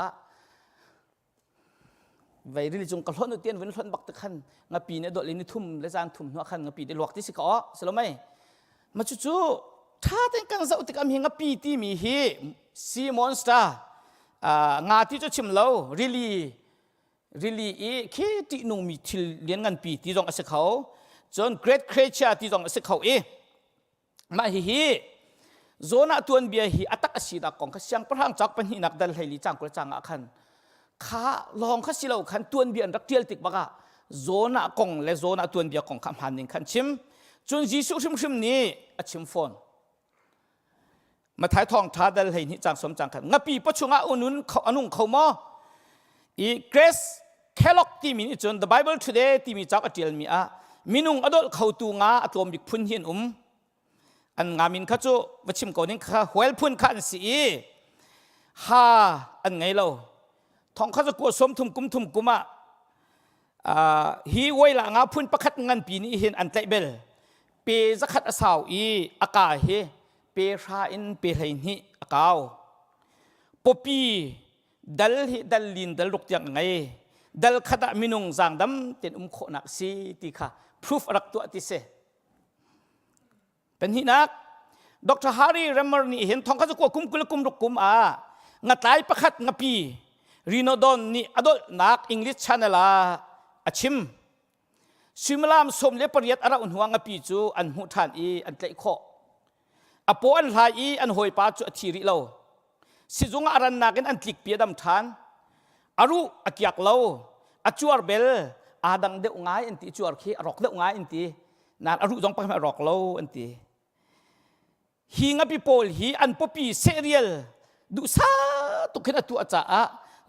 ไว้ริลิจงกัลฮอนเตียนวันฮอนบักตะขันงาปีเนี่ยโดดลินิทุ่มและจานทุ่มหัวขันงาปีได้หลอกที่สิกอสกลไม่มาจู่ถ้าแต่งกันจะอุติกรรมเฮงปีที่มีฮีซีมอนสตาร์งาที่จะชิมเราreally แค่ที่นุ่งมีทิลเลี้ยงกันปีที่ตรงอาศัยเขาจน great creature ที่ตรงอาศัยเขามาฮีโซน่าตัวนเบียฮีอัตักอาศัยดักกองข้าเสียงพระหังจักปัญหานักดัลให้ลีจังกระจังอาคันข้าลองข้าสิเราขันตัวนเบียนรักเทียลติกบักโซน่ากองและโซน่าตัวนเบียกองคำหันหนึ่งขันชิมจนยิสุชิมนี้อาชิมฟอนมาถ่ายทองท้าดัลให้นิจังสมจังขันงาปีปัจจุบันอนุนเขามออีเกรสแค่ล็อกที่มีจน The Bible Today ที่มีจักรเจียลมีมินุงอดลเขาตูงาอัตโมบิกพุ่นหินอันงามินข้าจูวัชิมก่อนนี้ข้าหัวพุ่นข้าอันสีฮาอันไงเราทองข้าจะกลัวสมทุมกุมฮีไว้ละงาพุ่นประคัดงันปีนี้เห็นอันเตเบลเปจะขัดสาวอากาเฮเปราอินเปรหินฮิอากาวปปีดัลลินดัลลุกยังไงดัลขดมินุงจางดำเต็นโคนักสีติค่ะ proof รักตัวติเสเป็นหินักดรฮารีเรมเมอร์นี่เห็นทองข้าจะกลัวกุมรุกงัดไล่ประคัดงัปีรีโนดอนนี่อดนักอังกฤษชาเนลอาชิมซิมลามสมเลปริยัตอาราอุนหัวงัปีจูอันหุทานอันเตะโคอปอันลายอันหอยปาจูทีริโลสิจุงอารันนักอันติกเปียดำทานอารุอักยักเล่าอัจวร์เบลอาดังเดอุงายอันตีจวร์ขี้รอกเดอุงายอันตีนั่นอารุจงไปมารอกเล่าอันตีฮิงอภิโพลฮีอันปปีเซเรียลดูซาตุกินตัวจ้า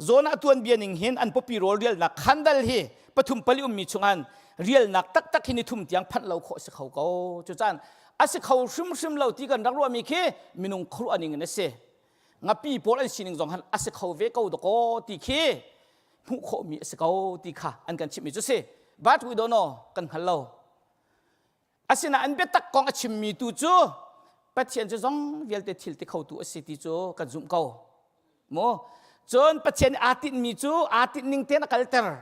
โซนาตัวเบียนิงเห็นอันปปีโรเรียลนักขันดัลฮีปฐุมปลิอุมมีชงอันเรียลนักตักหินิทุมเตียงพันเราโคสเขาเกาจุจานอาศัยเขาซึมเราตีกันรักรัวมีแค่มินุงครัวนิงเนเซงาปีโพลอันสินิงจงหันอาศัยเขาเวก้าตะโกตีแค่ผู้โคมีอาศัยเขาตีค่ะอันกันชิมิจุเซบัดวิโดโนกันฮัลโลอาศัยน่ะอันเบตักกองอาชิมิตูจูปัจเจียนจะต้องเวลเตทิลที่เขาตัวอาศัยตีจูกันจุ่มเขาโมจนปัจเจียนอาทิตย์มีจูอาทิตย์นิ่งเตนักกัลเตอร์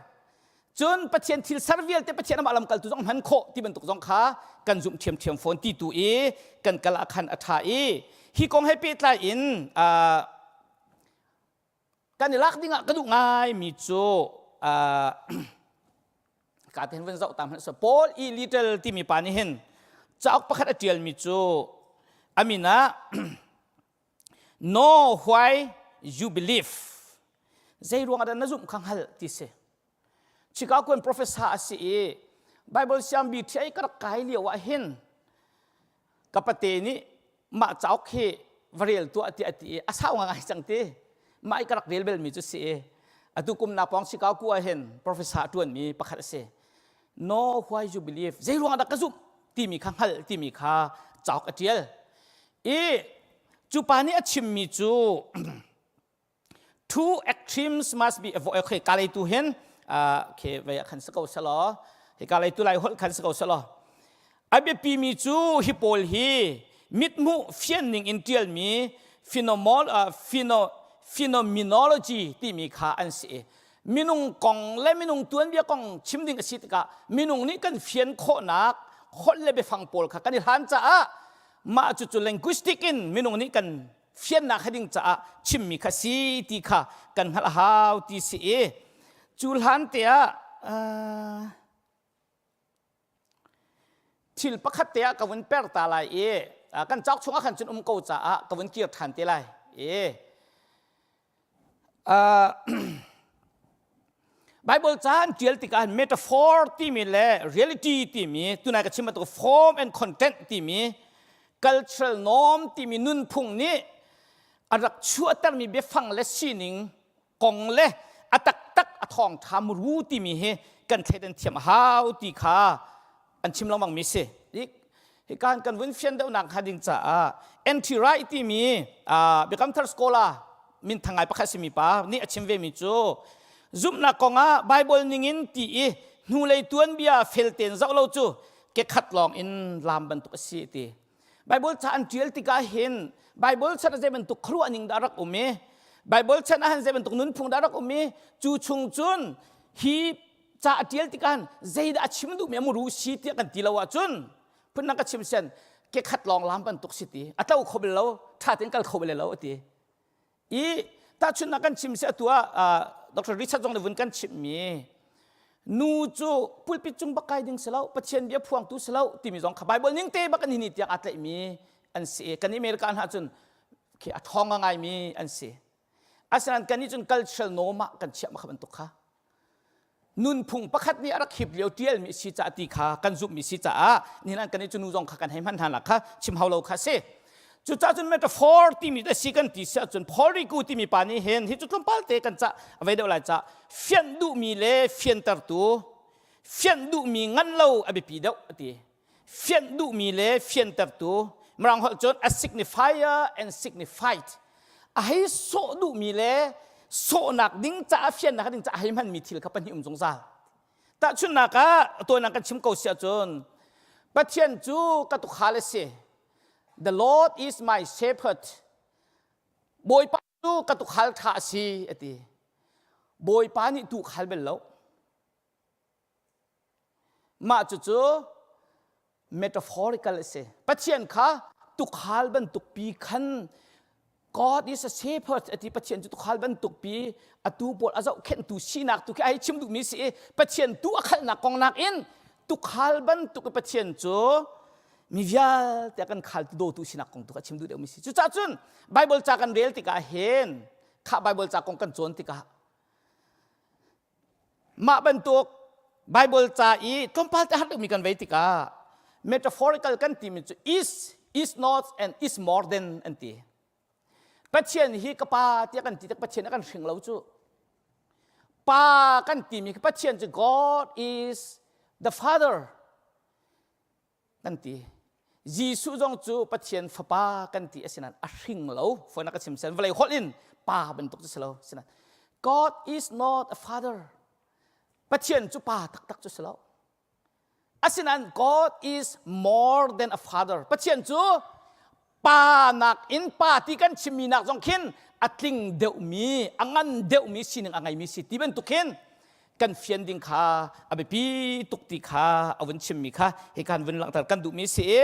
จนปัจเจียนทิลซาร์เวลเตปัจเจียนมาลำกัลตุจงหันโคที่เป็นตุจงขากันจุ่มเทียมฟอนตีตัวกันกะละคันอัฐาฮีกองให้ปีตลาอินกันลักดิ้งกระดูกง่ายมีจูการเห็นวันเสาร์ตามหันสปอลลิตเติลที่มีปานิเห็นจะออกประคัดเจียลมีจูอามินะ know why you believe ใจรวงอะไรนั่นจุ่มขังหัลที่เสชิคาโกน professor อาศัย Bible เสียงบีที่ไอ้กระไกเลียวว่าเห็นกับประเทศนี้มาเจ้าเขวเรียลตัวที่อาสาวง่ายจังทีมาไอ้กระเรียลเบลมีจุดเสียอตุกุมนาปองชิคาโกเห็น professor ตัวนี้ประคัดเสีย know why you believe ใจรวงอะไรก็จุ่มที่มีขังหัลที่มีข้าเจ้ากระเจียลจูปานี่ชิมมีจู two extremes must be avoided โอเคการเลยตัวเห็นโอเคไปขันสกาวสลอเหตุการเลยตัวไรหัวขันสกาวสลออาเบปีมีจูฮิปโปลฮีมิดมูเฟียนนิงอินเทียลมีphenomenology ที่มีค่าอันเสียมินุงกองและมินุงตัวนี้กองชิมดิ่งสิทธิ์กะมินุงนี่กันเฟียนโคนักคนเลยไปฟังโพลค่ะกันที่หันจ้ามาจุด linguistic in มินุงนี่กันเฟียนนักให้ดิ่งจ้าชิมมีค่าสิทธิ์ค่ะกันฮัลฮาวที่เสียจุลหันเตียทิลประคัตเตียกับวันเปิดตาลายกันจักช่วงขันจนเกาจ้ากวันเกียรติหันเตียลาย Bible จานเจียลติการเมตาฟอร์ที่มีและ reality ที่มีตัวนายก็ชิมมาตัว form and content ที่มี cultural norm ที่มีนุ่นพุ่งนี้อารักชัวแต่มีเบฟังและซีนิงกงเละอัตักตักทองทำรู้ที่มีเฮกันเทนเทียมฮาวที่ขาอันชิมลองบังมิเซเหตุการณ์กันวินเฟียนเดาหนักฮัดิงจ้าเอ็นทีไรที่มีเบคัมทัลสโคลามินทางไงปะคัสิมีปะนี่ชิมเวมิจูซุมนักกงไบเบิลนิงินที่นูเลยตัวนเบียเฟลเตนเจ้าเราจูเกขัดลองอินลามบันตุกสีตีไบเบิลจะอันเจียลติกาเห็นไบเบิลจะจะเป็นตุกครัวนิงดารักอุเมไบเบิลจะน่าจะเป็นตุกนุนพุงดารักอุเมจูชุงจุนฮีจะเจียลติกันใจดาชิมดูเมียมูรู้สีที่กันตีละวะจุนเพื่อนนักชิมเซนเกขัดลองลามบันตุกสีตีอัตราขบเลวถ้าถึงกันขบเลวตีถ้าชุนนักชิมเสตัวดร.ริชาร์ดจงในวันกันชิมมีนูจูพูดปิดจุงบักไก่ดึงเสลาปัจเจียนเบียพวงตุเสลาที่มีจงขบายบอลยิงเตะบักกันหินิตยาอัตเลมีอันเสียกันนี้อเมริกันหาจุนเขียทองง่ายมีอันเสียอาศัยกันนี้จุน cultural norm กันเชื่อมาขบันตุกค่ะนุนพุงประคัดนี้รักหิบเลียวเตียลมีสิจ่าตีค่ะกันซุบมีสิจ่านี่นั่นกันนี้จุนนูจงขักันให้มันทันหลักค่ะชิมเฮาเราค่ะเสจุดจ้าจุนเมตาฟอร์ที่มีแต่สิกันที่เสียจุนพอริกูที่มีปานี้เห็นที่จุดลำพัลเตกันจ้าเอาไว้เดี๋ยวไรจ้าเฟียนดูมีเล่เฟียนตัดตัวเฟียนดูมีงั้นเราเอาไปปีเดียวตีเฟียนดูมีเล่เฟียนตัดตัวมรังหัวจน a signifier and signified ให้โซดูมีเล่โซนักดิ้งจ้าเฟียนนักดิ้งจ้าให้มันมีทิลกับปัญญาสงสารแต่ชุนนักตัวนักกันชิมเกาเสียจนปัจเจียนจูกตุขาเลเซThe Lord is my shepherd. Boy pa tu katuk hal tha si ati. Boy pa ni tu hal belo. Ma chu chu metaphorical se. Pathian kha tu hal ban tu pi khan. God is a shepherd ati pathian tu hal ban tu pi atu bol azau khen tu sinak tu ai chim du mi si pathian tu akhal nak kong nak in tu hal ban tu pathian chuมีวิญญาณแต่กันขัดโดตุสินักของตัวชิมดูเดียวมีสิจุดจ้าจุนไบเบิลจากกันเรียลติกาเห็นข้าไบเบิลจากกองกันโจนติกามาบรรทุกไบเบิลจากอีต้นพัลแต่หัดมีกันไว้ติกา metaphorical กันที่มีจุ is not and is more than อันที่ปัจเจียนฮีกับป้าที่กันที่ปัจเจียนกันถึงเราจุป้ากันที่มีปัจเจียนจุ God is the Father กันที่ยิสุจงจูปัจเจียนฟ้าป้ากันที่สินันอาริงเราฝนนักชิมเซนเวลาฮอลินป้าเป็นตุกจุเราสินัน God is not a father ปัจเจียนจูป้าตักจุเราอาสินัน God is more than a father ปัจเจียนจูป้านักอินป้าที่กันชิมีนักจงคินอัตลิงเดวมีอังันเดวมีสินึงอังไงมีสิที่เป็นตุกินกันเฟียนดิ้งข้าอภิปีตุกติข้าอวันชิมมีข้าเหตุการณ์วันหลังแต่กันดูมีเสีย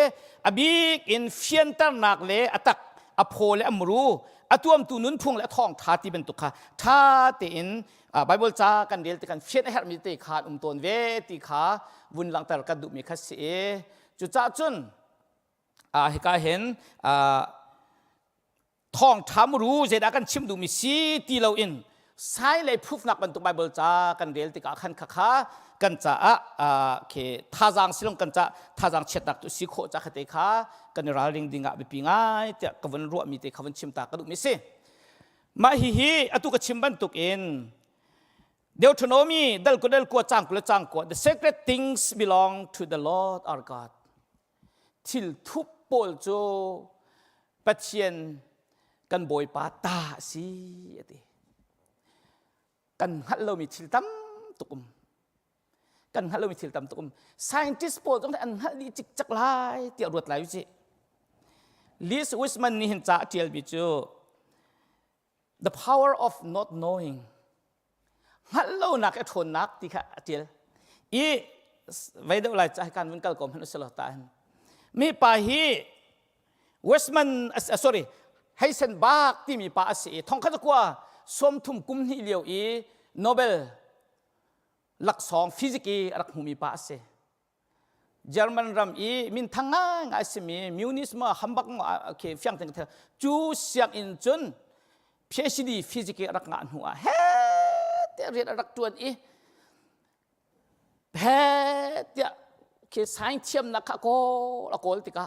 อภิกินเฟียนตั้งนักเละอัตักอโพและอมรูอตัวมตุนุนพงและทองทาที่เป็นตุกข้าทาตินไบเบิลจ้ากันเดียลติกันเฟียนให้มีติขาตนเวติขาวันหลังแต่กันดูมีข้าเสียจุดจ้าจุนเหตุการณ์เห็นทองทามรูเจดากันชิมดูมีสีตีเราอินใช้เลยพูดนักบรรทุกไบเบิลจ้ากันเรียลติกาขันข้ากันจะเคท่าจางสิลงกันจะท่าจางเช็ดนักตุสิโคจะขัดเตข้ากันราลิงดิ่งอ่ะไปปีง่ายแต่กวนรัวมีเตขวันชิมตากระดูมิเซมาฮิอตุกชิมบรรทุกอินเดวทโนมีเดลกัวจางกุลจางกัว the sacred things belong to the Lord our God ทิลทุบโปลโจปัจเจียนกันบอยปาตาสีกันฮัลโหลมีทิลตัมตุกุมกันฮัลโหลมีทิลตัมตุกุม scientist โปรต้องได้อันฮัลลีจิกจักไล่เตี่ยวรวดไหลอยู่สิลิสวิสมันนี่เห็นจ่าเทียลบิจู the power of not knowing ฮัลโหลนักทนนักที่ค่ะเทียลอีไว้เดี๋ยวไรจะให้การวินกัลกอมให้นุสลตานมีป่าฮีเวสมันsorry ให้เซนบากที่มีป่าสีทองข้าจะกว่าสมทุมกุมฮิเลียวอีโนเบลหลักสองฟิสิกีรักหูมีป่าสีเยอรมันรำอีมินทั้งง่ายสิมีมิวนิสมาฮัมบักมาโอเคฟังถึงเธอจูเสียงอินจุน PhD physics rak ngan hua he te ri rak tuan i he ya ke sain thiam na kha ko la kol tika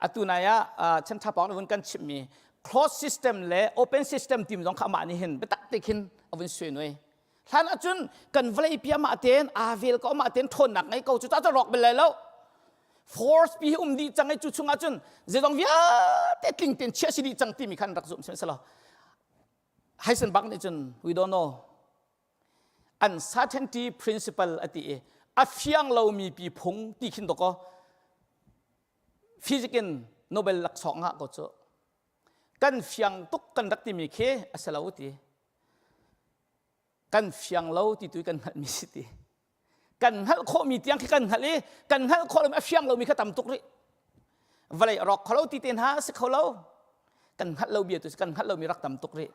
atunaya chan tha pang won kan chim mi closed system le open system tim jong kha ma ni hin betak tekin avun sui noi than achun kan vlei pia ma ten avel ko ma ten thon nak ngai ko chu ta rok bel lo force pi di changai chu chunga chun zedong via te tling ten chia si di chang ti mi khan rak zum sem sala haisen bang ni chun we don't know uncertainty principle ati e a fiang lo mi pi phung ti khin to ko physics nobel lak song ha ko chu kan fiang tuk kan rak ti mi khe asalo ti kan fiang lo ti tu kan hat mi si ti kan hal kho mi tiang kan hali kan hal kho ma fiang lo mi kha tam tuk ri valai rok kholo ti ten ha se kholo kan hal lo bia tu kan hal lo mi rak tam tuk ri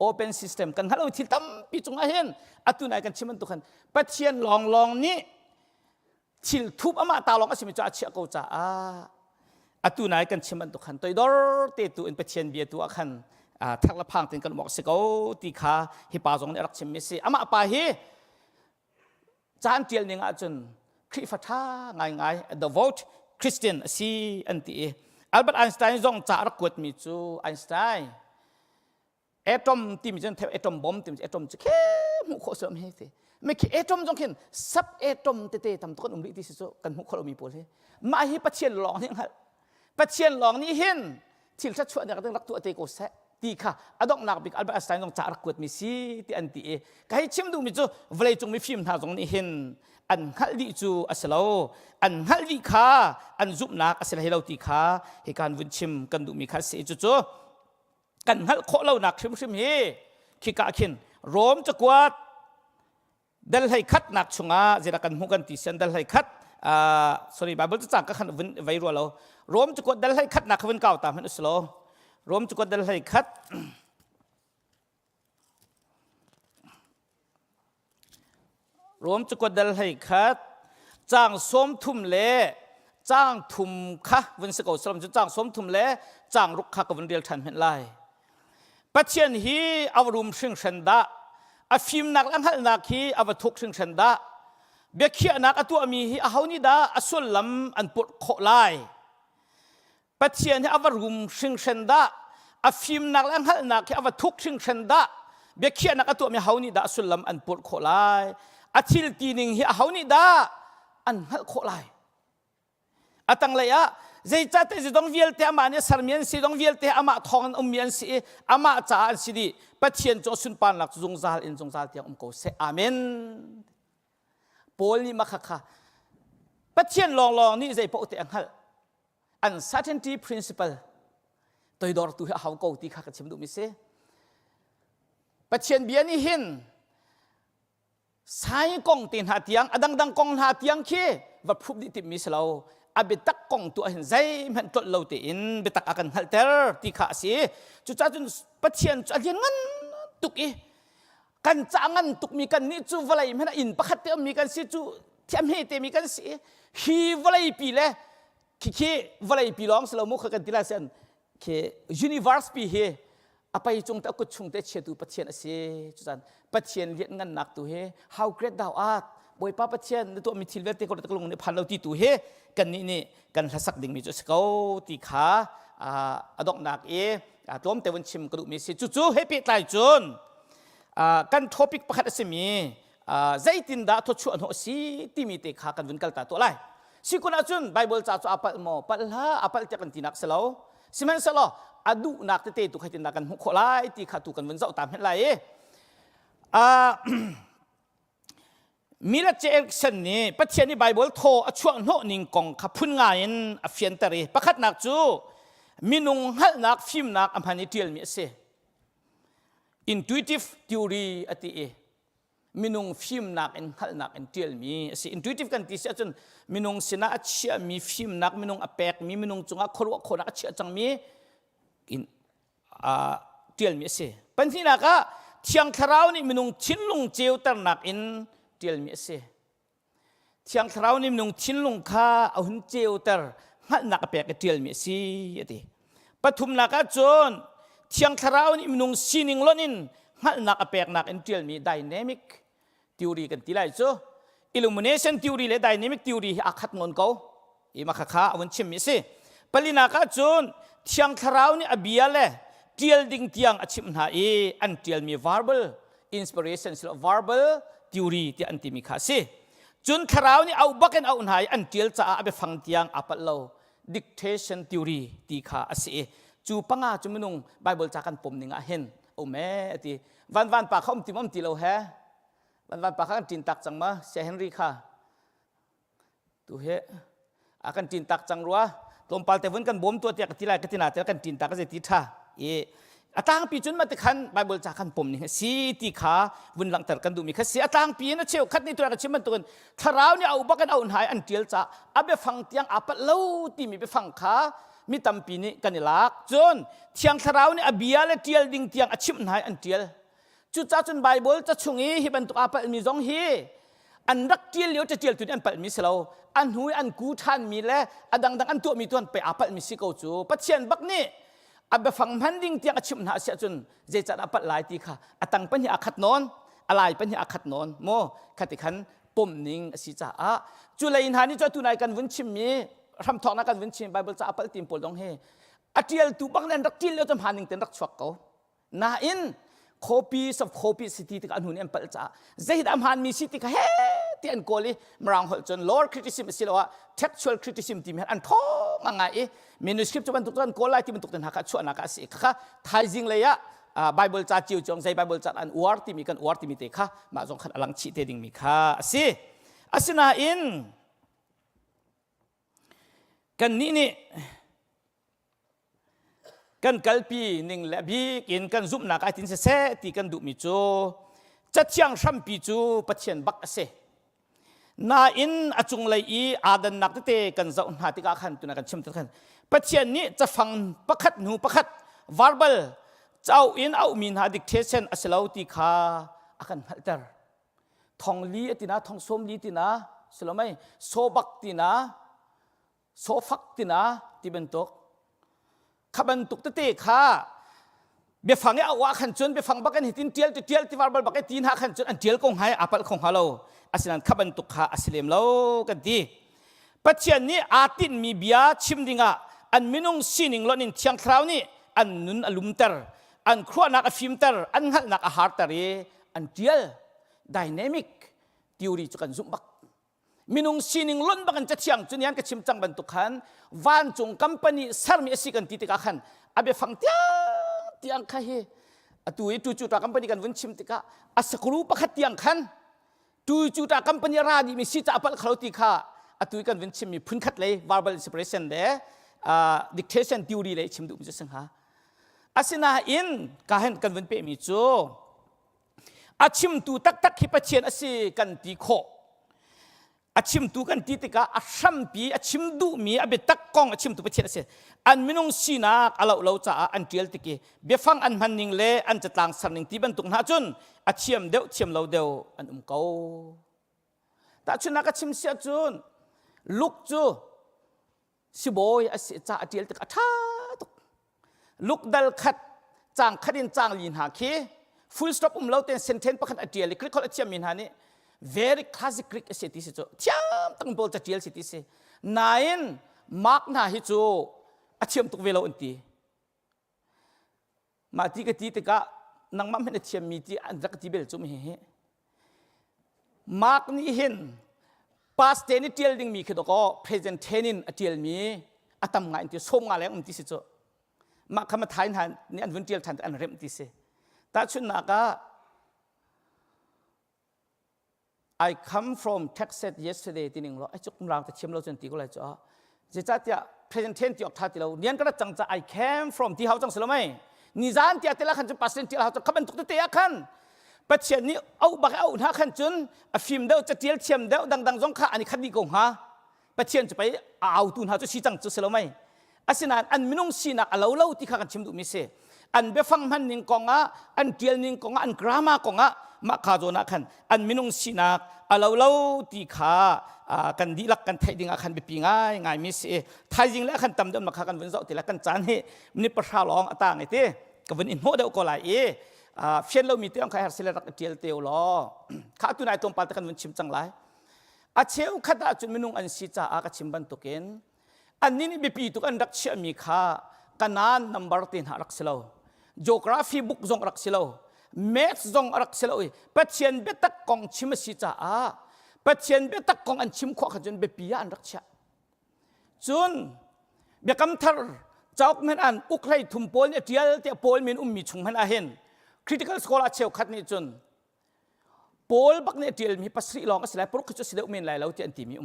open system kan hal lo thil tam pi chunga hen atunai kan chiman tu khan pathian long ni thil thup ama ta long asimi cha chia ko cha atunai kan chiman tu khan toi dor te tu in pathian bia tu akhan thak la phang tin kan mok se ko ti kha hi pa jong ne rak chim mi se ama pa hi chan tiel ning a chun khri fatha ngai the vote Christian si anti Albert Einstein jong cha rak kwat mi chu Einstein atom ti mi chen atom bomb ti atom che ke mu kho som he te me ki atom jong kin sub atom te tam to kan umri ti so kan mu kho mi pol he ma hi pathian long ni hal pathian long ni hin thil cha chwa ne ka rak tu ate ko se ti kha adok nak bik Albert Einstein jong cha rak kwat mi si ti anti kai chim du mi chu vlei chung mi film tha jong ni hin an hal di chu asalo an hal di kha an zup nak asala hello ti kha he kan vun chim kan du mi kha se chu chu kan hal kho lo nak shim hi khi ka khin rom cha kwat dal hai khat nak chunga zira kan hu kan ti san dal hai khat sorry bible cha ka khan vun vai ro lo rom cha kwat dal hai khat nak vun kaw ta man uslo rom cha kwat dal hai khat rom cha kwat dal hai khat chang som thum le chang thum kha vun se ko slam chang som thum le chang ruk kha ka vun rial than hen lai pathian hi awrum hring shanda a phim nak lang hal nak hi awathuk hring shanda bekhia nak atu ami hi ahawni da asul lam an put kho lai pathian hi awrum hring shanda a phim nak lang hal nak hi awathuk hring shanda bekhia nak atu ami ahawni da asul lam an put kho lai athil tining hi ahawni da an hal kho lai atang laya zai cha te zidong viel te ama ne sarmian si dong viel te ama thong mian si ama cha an si di pathian cho sun pan lak zung zal in zung zal tiang ko se amen pol ni makha pathian long ni zai po te ang hal uncertainty principle toi dor tu ha ko ti kha ka chim du mi se pathian bian ni hin sai kong tin ha tiang adang kong ha tiang khi va phup di ti mi selo abetak kong tu ahin zai man tot lo te in betak akan halter ti kha si chu cha chun pathian cha lian ngan tuk i kan changan tuk mi kan ni chu valai mena in pakhat te mi kan si chu thiam he te mi kan si hi valai pi le ki valai pi long selo mu kha kan tila sen ke universe pi he apai chung ta ku chung te che tu pathian ase chu chan pathian lian ngan nak tu he how great thou art boy pa pathian tu mi thil ve te ko ta lung ne phan lo ti tu he kan ni kan hasak ding mi chu sko ti kha adok nak tom te won chim kru mi si chu happy tai chun kan topic pakhat asimi zaitin da tho chu an ho si ti mi te kha kan vun kal ta to lai si kuna chun bible cha chu apal mo pal ha apal te kan tinak selo siman selo adu nak te tu khatin da kan hu kho lai ti kha tu kan vun zau tam hen lai Mila Jackson ni pathian ni Bible tho achuang no ning kong khapun nga in afian tari pakhat nak chu minung hal nak film nak amphani tial mi se intuitive theory ati minung film nak en hal nak en tial mi se intuitive kan ti se chun minung sina achia mi film nak minung apek mi minung chunga khorwa khona achia chang mi in tial mi se panthina ka thiang tharau ni minung chinlung cheu tar nak in tial mi se thiang tharau ni minung chinlung kha ahun cheu tar hal nak apek tial mi si ati pathum na ka chon เทียงคราวนี่นุ่งซีนิงล้นินหันนักอเปกนักเอ็นเทียลมี dynamic theory กันที่ไรจ้ะ illumination theory และ dynamic theory อาคัดงอนเขาอีมาข้าวันชิมมิสิปรินาคาจุนเทียงคราวนี่อบียเลยเทียลดิ่งเทียงอชิมหาอันเทียลมี verbal inspiration สิ verbal theory ที่อันที่มีข้าสิจุนคราวนี่เอาบักกันเอาหายอันเทียลจะอาไปฟังเทียงอาปัลโล dictation theory ที่ข้าสิจูปังอาจุมนุงไบเบิลจากกันปุ่มหนึ่งเห็นโอ้แม่ที่วันปากเขาติมตีเราแฮวันปากเขาจินตักจังมาเซเฮนรี่ค่ะตัวเฮอากันจินตักจังรัวตรงปาลเตวันกันบ่มตัวเตียกที่ไรกันที่นาเตียกันจินตักก็จะติดท่าตั้งปีจุนมาติขันไบเบิลจากกันปุ่มนี่สีตีขาวันหลังแต่กันดูมีแค่สีตั้งปีนั่นเชียวคัดนี่ตัวกันชิมมันตัวกันถ้าเราเนี่ยเอาบักกันเอาหายอันเดียลจะอาไปฟังเตียงอาปัดเล่าที่มีไปฟังขามีตำปีนี้กันนี่ลักจนเทียงคราวนี่อบียาและเทียลดิ่งเทียงอชิมนายอันเทียลจุดจ้าจนไบเบิลจะช่วงนี้ฮิบันตุอาปัลมีสองฮีอันรักเทียลเลี้ยวจะเทียลตุนอันปัลมีเสลาอันหุยอันกูทันมีและอันดังอันตัวมีตัวไปอาปัลมีสิโกจูปัจเจียนบักนี่อับฟังมันดิ่งเทียงอชิมนายเสียจนเจจัดอาปัลหลายตีค่ะอัตังปัญญาขัดนอนอะไรปัญญาขัดนอนโมขัดขันปุ่มนิ่งสิจ้าจุลัยอินหานี่จะตุนายกันวุ่นชิมมีทำทองนักการวินชิมไบเบิลจะอัปติมปลดงเฮอัติเอลตูบังนั้นรักที่เลี้ยวจำหาหนึ่งเต็นรักชวักเขานาอินcopies of copiesสิทธิที่กันหุ่นเอ็มเปิลจ้าเจดอัมฮันมีสิทธิค่ะเฮ้ที่อันโกลีมรังหัวจน lower criticism สิละว่า textual criticism ที่มีอันท้องง่ายmanuscript จะบรรทุกกันโกลายที่บรรทุกกันหักชวนนักสิค่ะไทยจริงเลยอะไบเบิลจ้าจิวจงใจไบเบิลจ้าอันอวร์ที่มีกันอวร์ที่มีเตะค่ะมาจงขันอลังชีเตดิ่งมีค่ะสิสินาอินกันนี่กันกัลปีหนึ่งและบีกินกันซุปนักไอตินเสตีกันดุมิจูจัดเชียงชัมปีจูปัจเจียนบักเสนาอินอจุงเลยอาดันนักเตะกันจะอุณหติกาขันตุนักกันชิมตุกันปัจเจียนนี้จะฟังประคัดหนูประคัด verbal เจ้าอินเอามินหา dictation อสลาวติคาอากันพัลเตอร์ทองลีตินะทองส้มลีตินะสลาไม่โซบักตินะโซฟักตินะที่เป็นตุกขับันตุกตะเตะค่ะเบียฟังเอาว่าขันจนเบียฟังบักกันหิตินเทียลที่วาร์บลบักกันตีนหาขันจนอันเทียลคงหายอาปัลคงฮาโลอาศัยนั้นขับันตุกค่ะอาศัยเลมโลกันดีปัจจัยนี้อาตินมีเบียชิมดิงะอันมินุงซีนิงล้อนินเทียงคราวนี้อันนุนอลุมเตอร์อันครัวนักฟิมเตอร์อันหัลนักอาหารเตอร์อันเทียลไดนามิกทีโอรีจุกันซุ่มบักมินุงซีนิงล้นบักันจะเชียงจุนยันกับชิมจังบรรทุกขันวันจงคัมปานีสารมีสิกันติดกันขันอาเบฟังเตียงข้าเฮตุยจูตาคัมปานีกันวันชิมติกาอาศักรูปขัดเตียงขันจูตาคัมปานีราดีมีสิจะอัปลักขลุ่ติกาตุยกันวันชิมมีพื้นขัดเลย verbal expression เลยdictation theory เลยชิมดูมิจฉาฮะอาศินาอินกาเห็นกันวันเปมีจูอาชิมตูตักฮิปเชียนอาศิกันตีโคอาชิมตูกันตีติกาอาชัมปีอาชิมดูมีอาเบตักกองอาชิมตูปเชียนอาศิอันมินุงสีนักอาเราจ้าอันเทียลติกีเบฟังอันมันนิงเลอันจะต่างสันนิงที่บรรทุกหาจุนอาเชียมเดียวเชียมเราเดียวอันเก่าแต่จุนนักอาชิมเสียจุนลุกจูสิบอยอาศิจ้าอาเทียลติกาท่าตุกลุกดัลขัดจางขัดินจางลินหาคี full stopเราเต็นเซนเทนประคันอาเทียลคลิกเขาอาเชียมมินหานี่very classic Greek เศรษฐีสิโจเทียมตั้งบอลจะเจียลเศรษฐีสินายนมาร์กนาฮิโจอาเทียมตุกเวลาอุนตีมาที่กตีติกะนังมั่มเห็นอาเทียมมีที่อันรักที่เบลจุ่มเฮมาร์กนี่เห็น past tense เทียลดิ่งมีคือตัวก็ present tense อาเทียลมีอาตมงานที่ส่งงานแล้วอุนตีสิโจมาคำมาทายหันนี่อันวันเทียลทันอันเริ่มตีสิแต่ชุนนักะI come from Texas yesterday ที่นึงเราไอ้จุกเราแต่เชื่อมเราจนตีก็เลยจ้าจะจัดที่ presentation ที่ออกท่าที่เราเนียนก็จังจะ I came from ที่เขาจังสลมัยนิจานที่แต่ละขันจะปัสเซนที่เราจะขับเป็นตุกเตะขันปัจเจกนี้เอาบักเอาหน้าขันจนฟิล์มเดียวจะเทียลเชื่อมเดียวดังๆจงข้าอันนี้ขัดดีกงฮะปัจเจกจะไปเอาตุนหาจะชี้จังจะสลมัยอาศัยนั้นอันมินุงสีนักเราเล่าที่ข้ากันชิมดูมิเสอันเบฟังมันนิงกงอ่ะอันเทียลนิงกงอ่ะอันกรามา กงอ่ะมาข้าโจนักขันอันมินุงสีนักเราเล่าที่ข้ากันดีลักกันไทยดิ่งขันไปปีง่ายมิเสไทยจริงแล้วขันตำเดิมมาข้ากันวันเสาร์ที่ละกันจานเฮมันนี่ประชาลองต่างไอ้เต้ ก็วันอินโมเดลก็หลายเฟียนเรามีเตียงใครหาเสลรักเดียลเตียวล้อข้าตัวนายตรงปาตะกันวันชิมจังไรอาเชียวขัดอาจุนมินุงอันสิจ้าอากาชิมบันตุกินอันนี้นี่บีปีตุกันรักเชื่อมีข้ากันนานนัมบาร์ตินหารักเสลาgeography book zong rak silo maths zong rak silo pathian betak kong chim si cha pathian betak kong an chim kho khan be pia an rak cha chun be kam thar chok men an uklai thum pol ne tial te pol min mi chung han a hen critical scholar cheu khat ni chun pol bak ne tial mi pasri long aslai por khu chu sile men lai lo ti an ti mi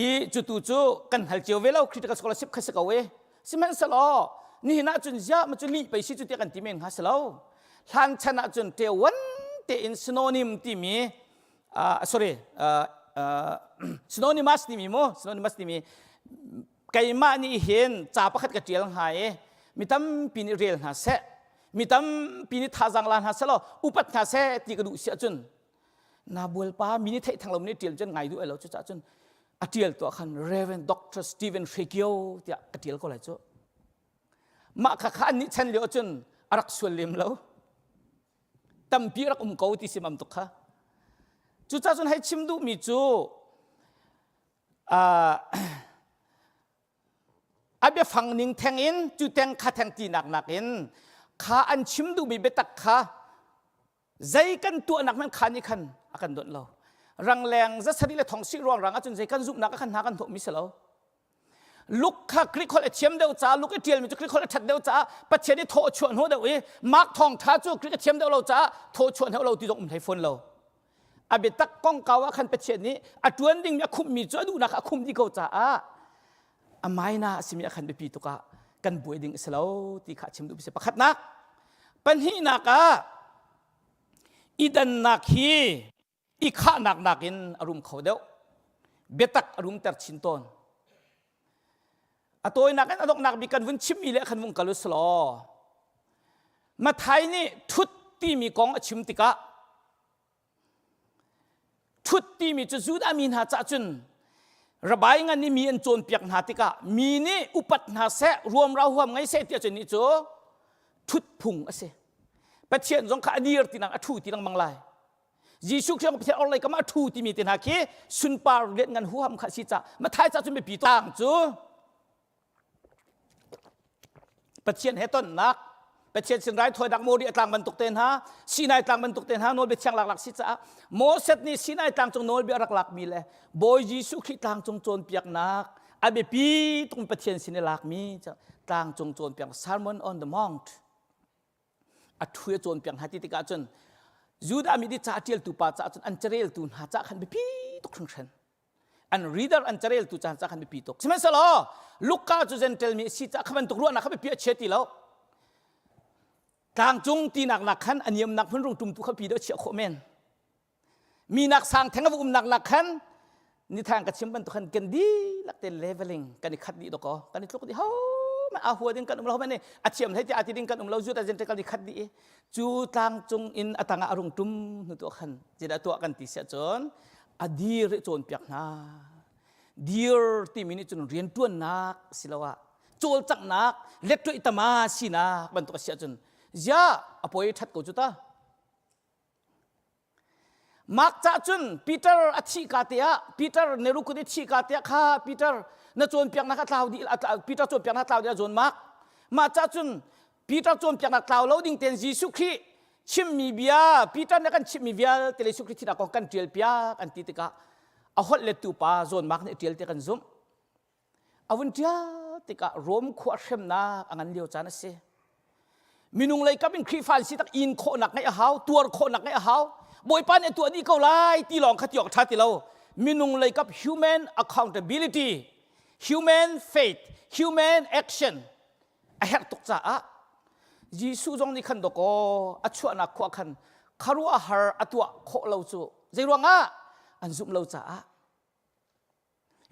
i chu tu chu kan hal cheu velo critical scholarship khase ka we siman saloนี่น่าจุนยามันจุลีไปสิจุดเดียกันที่เมงฮัสเลาท่านชนะจุนเทวันเตอินซิโนนิมที่มีsorry synonymous ที่มีโม synonymous ที่มีไก่มานี่เห็นจ่าประคัดกระเจียงหายมีตั้มปีนิเรียลหาเสมีตั้มปีนิท่าจังลานหาเสลอุปัตหาเสที่กระดูเสียจุนนาบัวป้ามีนิเทศทางลมนี่เจียลจนไงดูไอ้เราจุดจุนอาเจียลตัวขัน Reverend Dr. Stephen Fekio ที่กระเจียลก็เลยจุมาข้านี่ฉันเลี้ยวจนรักส่วนเลี้ยมแล้วตั้มปีรักเกาที่สิมัมตุกข้าจุดจ้าจนให้ชิมดูมีจูอาเบียฟังนิ่งแทงอินจุดแทงข้าแทงตีหนักอินข้าอันชิมดูมีเบตักข้าใจกันตัวหนักมันข้านี่ขันอากันโดนเรารังแรงจะสรีละทองสิรวงรังอาจนใจกันซุบหนักขันหากันถูกมิสเราลูกข้ากริคอลเชียมเดียวจ้าลูกเทียมมีจุกริคอลทัดเดียวจ้าปัจเจนี่โทชวนหัวเดียวมาร์กทองท้าจุกริเชียมเดียวเราจ้าโทชวนให้เราตีตรงไทยฝนเราอาเบตักก้องเกาว่าขันปัจเจนี่อัจวนดิ่งมีคุมมีจ้าดูนักคุมที่เขาจ้าอาไม่นะสิมีขันไปปีตุกะกันบุยดิ่งเสลาที่ข้าชิมดูพิเศษประคัดนักปัญหานักอีดันนักฮีอีข้านักอินอารมณ์เขาเดียวเบตักอารมณ์แต่ชินตนตัวนักอันนักมีการวุ่นชิมมีเละขันวุ่นกัลุสลอมาไทยนี่ทุตที่มีกองชิมติกะทุตที่มีจุดจุดอามีนหาจัดจุนระบายงานนี่มีอันโจนเปียกหาติกะมีนี่อุปัตหาเสรวมเราห่วงไงเสตีจุนนี่จูทุตพุงเสประเทศจงขาดีร์ตินังอัฐุตินังมังไลยิสุเขียงประเทศอะไรก็มาอัฐุที่มีตินาคีสุนปาร์เรียนงานหัวมขาสิจ้ามาไทยจัดจุนไปปีต่างจูประเทศเฮตันนักประเทศสินไรถอยดักโมดีต่างบรรทุกเต็นฮะสีนายต่างบรรทุกเต็นฮะโนเบช่างหลักสิจ้าโมเสตนี่สีนายต่างจงโนเบรักหลักมีเลยบอยยิสุขีต่างจงโจนเปียกนักอาเบปีตรงประเทศสินหลักมีจ้าต่างจงโจนเปียก Sermon on the Mount อัดหัวโจนเปียกหาติติกาจนยูดามีดิจ่าเทียลตูปาจ่าจนอันเจริญตูหาจ่าขันเบปีตุกครั้งเช่นอันรีดาร์อันเจริญตูจ่าขันเบปีตุกใช่ไหมสโลลูกค้าจุเซนเทลมีสิจ่าขันตุกรัวนักขันเบปีเชติแล้วต่างจงตีหนักขันอันยมหนักพื้นรงตุ่มตุขันปีเดเชียโคเมนมีนักสร้างแทงกับหนักขันนี่ทางกับชิมบันตุขันกันดีหลักเตลเลเวลลิ่งกันขัดดีดอกกันนี่ทุกทีเฮ้ยมันอาหัวดิ้งกันเราไม่เนี่ยอาเชียมให้ที่อาทิดิ้งกันเราจุดอาเจนเทกันขัดดีจูต่างจงอินอัตงอารมณ์ตุ่มนึกตัวขันจะได้ตัวกันติเสียจนอดีรจนเปียกนาดีร์ที่มินิจนเรียนตัวนักสิละวะโจลจักนักเล็กตัวอิตามาสินะบันตุกเสียจนยาอภัยทัดกูจุตามักจะจุนปีเตอร์อธิกาเตียปีเตอร์เนรุคุดิธิกาเตียข้าปีเตอร์น่าจวนเปียกนักข่าวดีปีเตอร์จวนเปียกนักข่าวดีจวนมักมาจะจุนปีเตอร์จวนเปียกนักข่าวเราดิ่งเต็นยิสุขีชิมมีเบียปีเตอร์นักกันชิมมีเบียเตลิสุขีที่นักกันเทียลเปียกันติติกาเอาหัดเล็ดตูปาจวนมักเนี่ยเทียลเตกันซุ่มเอาวันเดียติการวมขวดเข็มนักอันเดียวจานสิมินุงเลยก็เป็นครีฟันสิตักอินโคหนักไงเอาตัวโคหนักไงเอาบอยปานในตัวนี้เขาไล่ตีหลองขัดหยอกทัดตีเรามินุงเลยกับ human accountability human faith human action ไอ้เหตุตกใจยิสุจงนี่ขันดอกอัชวนักขวาขันคารุอาหารอัตัวโคเราจูใจรวงอันซุ่มเราจ้า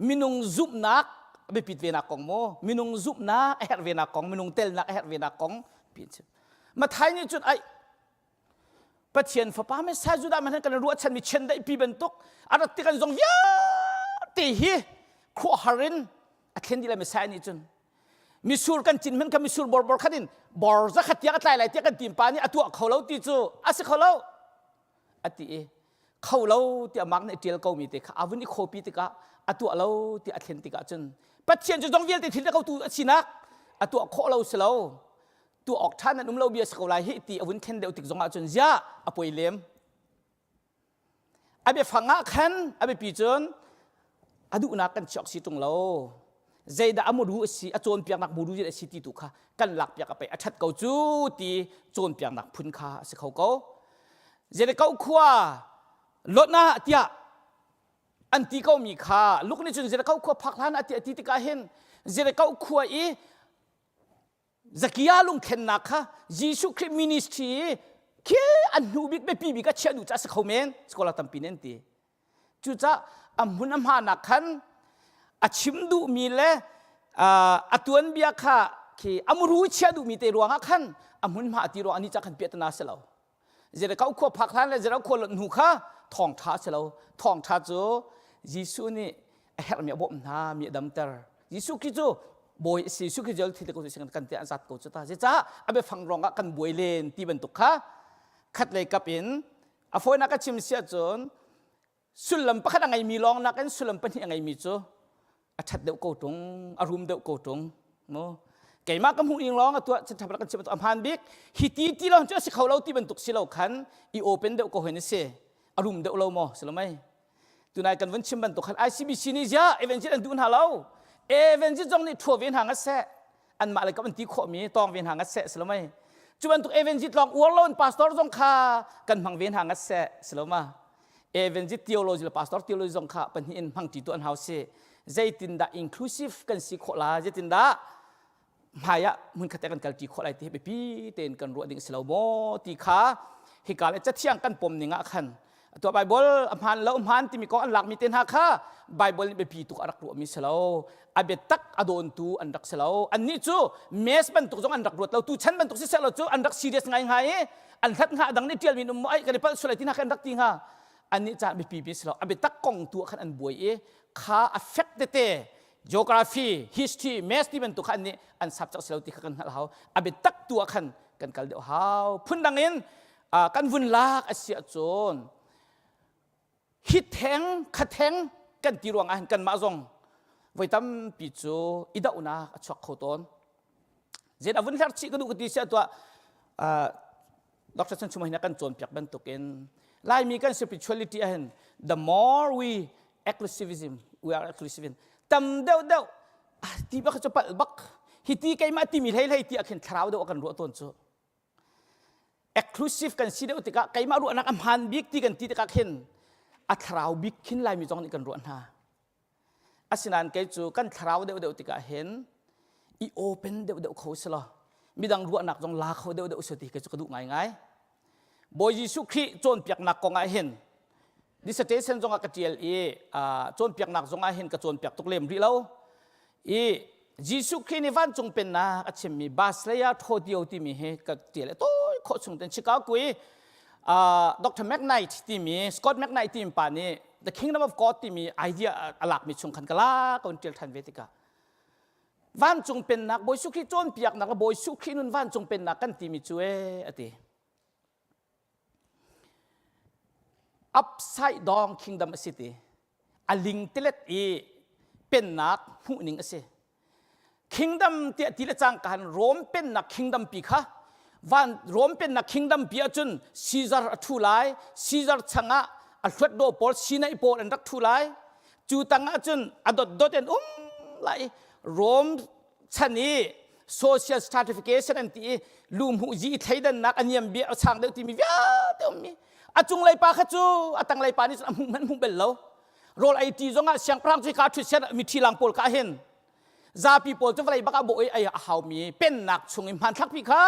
มินุงซุ่มนักไปปิดเวนักของโมมินุงซุ่มนักเหตุเวนักของมินุงเตลนักเหตุเวนักของมาไทยนี่จุดไอ้ประเทศฟ้าป้าไม่ใช่จุดมันให้กันรู้ว่าฉันมีเช่นได้ปีเป็นตุกอะไรที่กันจงยาตีฮีครัวฮารินอาเคนดีเลยไม่ใช่นี่จุน มิสูรกันจินมันกับมิสูรบอร์ขัดินบอร์จะขัดยากันตายหลายเตี้ยกันตีมปานี่อตัวเขาเล่าตีจูอาศัยเขาเล่าอติเขาเล่าที่มักในเจียลเขามีติกาอาวุธนี่โคปีติกาอตัวเล่าที่อัตเลนติกาจนปัจเจียนจะต้องเวียนติที่เขาตัวสินักอตัวเขาเล่าเสลาตัวออกท่านนั้นเราเบียสเขาไล่ให้ตีอาวุธเข็นเดียวติกจงอาจนยาอป่วยเลี้ยมอาเบฟังอาขันอาเบปีจนอดูนักกันช็อกสิตรงเราใจด่าอมรู้สิอาโจนเปียกนักบูรู้จะสิติตุค่ะกันหลักเปียกไปอาชัดเกาจูตีโจนเปียกนักพุนค่ะสิเขาเกาใจเด็กเขาขวาลดหน้าเตียอันที่เขามีค่าลูกนี่จนใจเด็กเขาขวาพักล้านอันที่ติกาเห็นใจเด็กเขาขวาจักยาลุงเข็นนักค่ะยิสุคริสต์มินิสทรีแค่อันนูบิกไปปีบิกเชื่อดูจะสิเขาเมนสกอลตัมปีนันตีจุจ้าอัมหุนอัมหานักขันอาชิมดูมีเล่อัตวนเบียค่ะที่อัมรู้เชื่อดูมีแต่รวงขันอัมหุนมาตีรวงอันนี้จะขันเปียตนาเสลาเจริญเขาขวบพักทันเลยเจริญขวบหนูค่ะทองท้าเสลาทองท้าจูยิสุนี่เฮลมีบ่มนามีดำเตอร์ยิสุคิจูบอยสิสุคิจูที่ตะกุสิกันเตะอันสัตกุจุตาเจ้าอาเบฟังรองกันบอยเลนที่บรรทุกค่ะขัดเลยกับอินอาฟอยนักชิมเสียจนสุลลัมปะขัดยังไงมีลองนักกันสุลลัมปะยังไงมีจูอาชัดเดาโกตงอารมณ์เดาโกตงโมไก่มากกับหูอิงร้องตัวจะทำอะไรกันชิมตัวอัมพันบิกฮิตีที่เราจะสิเขาเราที่บรรทุกสิเราขันอีโอเป็นเดาโกเห็นเสียอารมณ์เดาเราโมสลามไหมตัวนายกันวันชิมบรรทุกขันไอซีบีซีนี่จ้าเอเวนจิอันดูนหาเราเอเวนจิจงนี่ทัวเวียนหางเสะอันมาอะไรกับมันตีขมีตองเวียนหางเสะสลามไหมจุบันตุเอเวนจิตลองอวลอนพาสตอร์จงข้ากันพังเวียนหางเสะสลามะเอเวนจิทีโอโลจีพาสตอร์ทีโอโลจีจงข้าเป็นหินพังตีตัวอันเฮาเสใจตินดาอินคลูซีฟกันสิโคลาใจตินดาหายะมึงขัดกันกันตีโคลาที่ไปปีเต้นกันรัวดิ่งสลาวโมตีขาเหตุการณ์จะเที่ยงกันปมหนึ่งอ่ะขันตัวไบเบิลอัมพันแล้วอัมพันที่มีก้อนหลักมีเต้นหักข้าไบเบิลไปปีตุกอักรัวมีสลาวอาเบตักอโดนตูอันรักสลาวอันนี้จูเมสบันตุกจงอันรักรัวเราตูฉันบันตุกเสลาวจูอันรักซีเรียสไงไงอันทัดงาดังนี้เที่ยวมีนุ่มไอ้กันในพัลสุไลที่นักอันรักจริงฮะอันนี้จะไปปีสลาวอาเบตักกองตัวขันอันบวยข้า affect เตะ geography history math ที่เป็นตัวขันนี้อันสับจากสลาวที่ขันเราอาเบตักตัวขันกันกันเดียวเขาพุ่นดังนี้กันวุ่นลากอาเซียโจนฮิตแทงขัดแทงกันตีรวงอันกันมาจงไว้ทำปีจูอิดาอุนาชักโคตนเจนอวุ่นลักชิกันดูกันดีเสียตัวดร.ชันชุมาหินักกันโจนเปียกบันตุกินไล่มีกัน spirituality อัน the more we exclusivism we are exclusive ตำเดาเดาที่บักจะปัดบักฮิตีไกมาที่มีให้ที่อากันคราวเดากันรัวต้นจู exclusive กันสิเดาติกะไกมารัวนักอัมพันบิกที่กันที่ติกะเห็นอัคราวบิกขินไล่มีจงนี่กันรัวนาอาศินันไกจูกันคราวเดาติกะเห็นอีโอเป็นเดาเขาสละมีดังรัวนักจงลาเขาเดาสติไกจูกระดูกง่ายบอยยิสุคริโจนเปียกนักกงไอเห็นdissertation จงอาเจียลโจนเปียกหนักจงอาเห็นกับโจนเปียกตุกเล่มรีแล้วยิสุครินิวันจงเป็นนะอาเชมีบาสเลยาโทเดียวที่มีเหตุกับเจียลตัวโคชงเป็นชิคาโกดร.แมกไนท์ที่มีสกอตต์แมกไนท์ที่มีป่านนี้ The Kingdom of God ที่มีไอเดียหลักมีชงขันกลาคนเจียลทันเวติกาวันจงเป็นนักบอยสุคริโจนเปียกนักบอยสุครินุนวันจงเป็นนักกันที่มีช่วยอติupside down kingdom city aling tilet pen nak hu ning ase kingdom ti tile chang kan rom pen nak kingdom pi kha van rom pen nak kingdom pi achun caesar athu lai caesar changa a thwat do pol sinai pol an rak thu lai chu tanga achun adot dot en lai rom chani social stratification an ti lum hu ji thaidan nak aniam bi chang de ti mi vya te miอาจงไล่ปาขจูอาตังไล่ปานี่มันมุ่งเป็นแล้วโรลไอทีจงอ่ะเสียงพระจุยขาชุดเสียมีทีหลังโปลกาเห็นซาปีโปลจะไล่บักอาโบไออาหาวมีเป็นหนักชงอิมพันทักพิฆา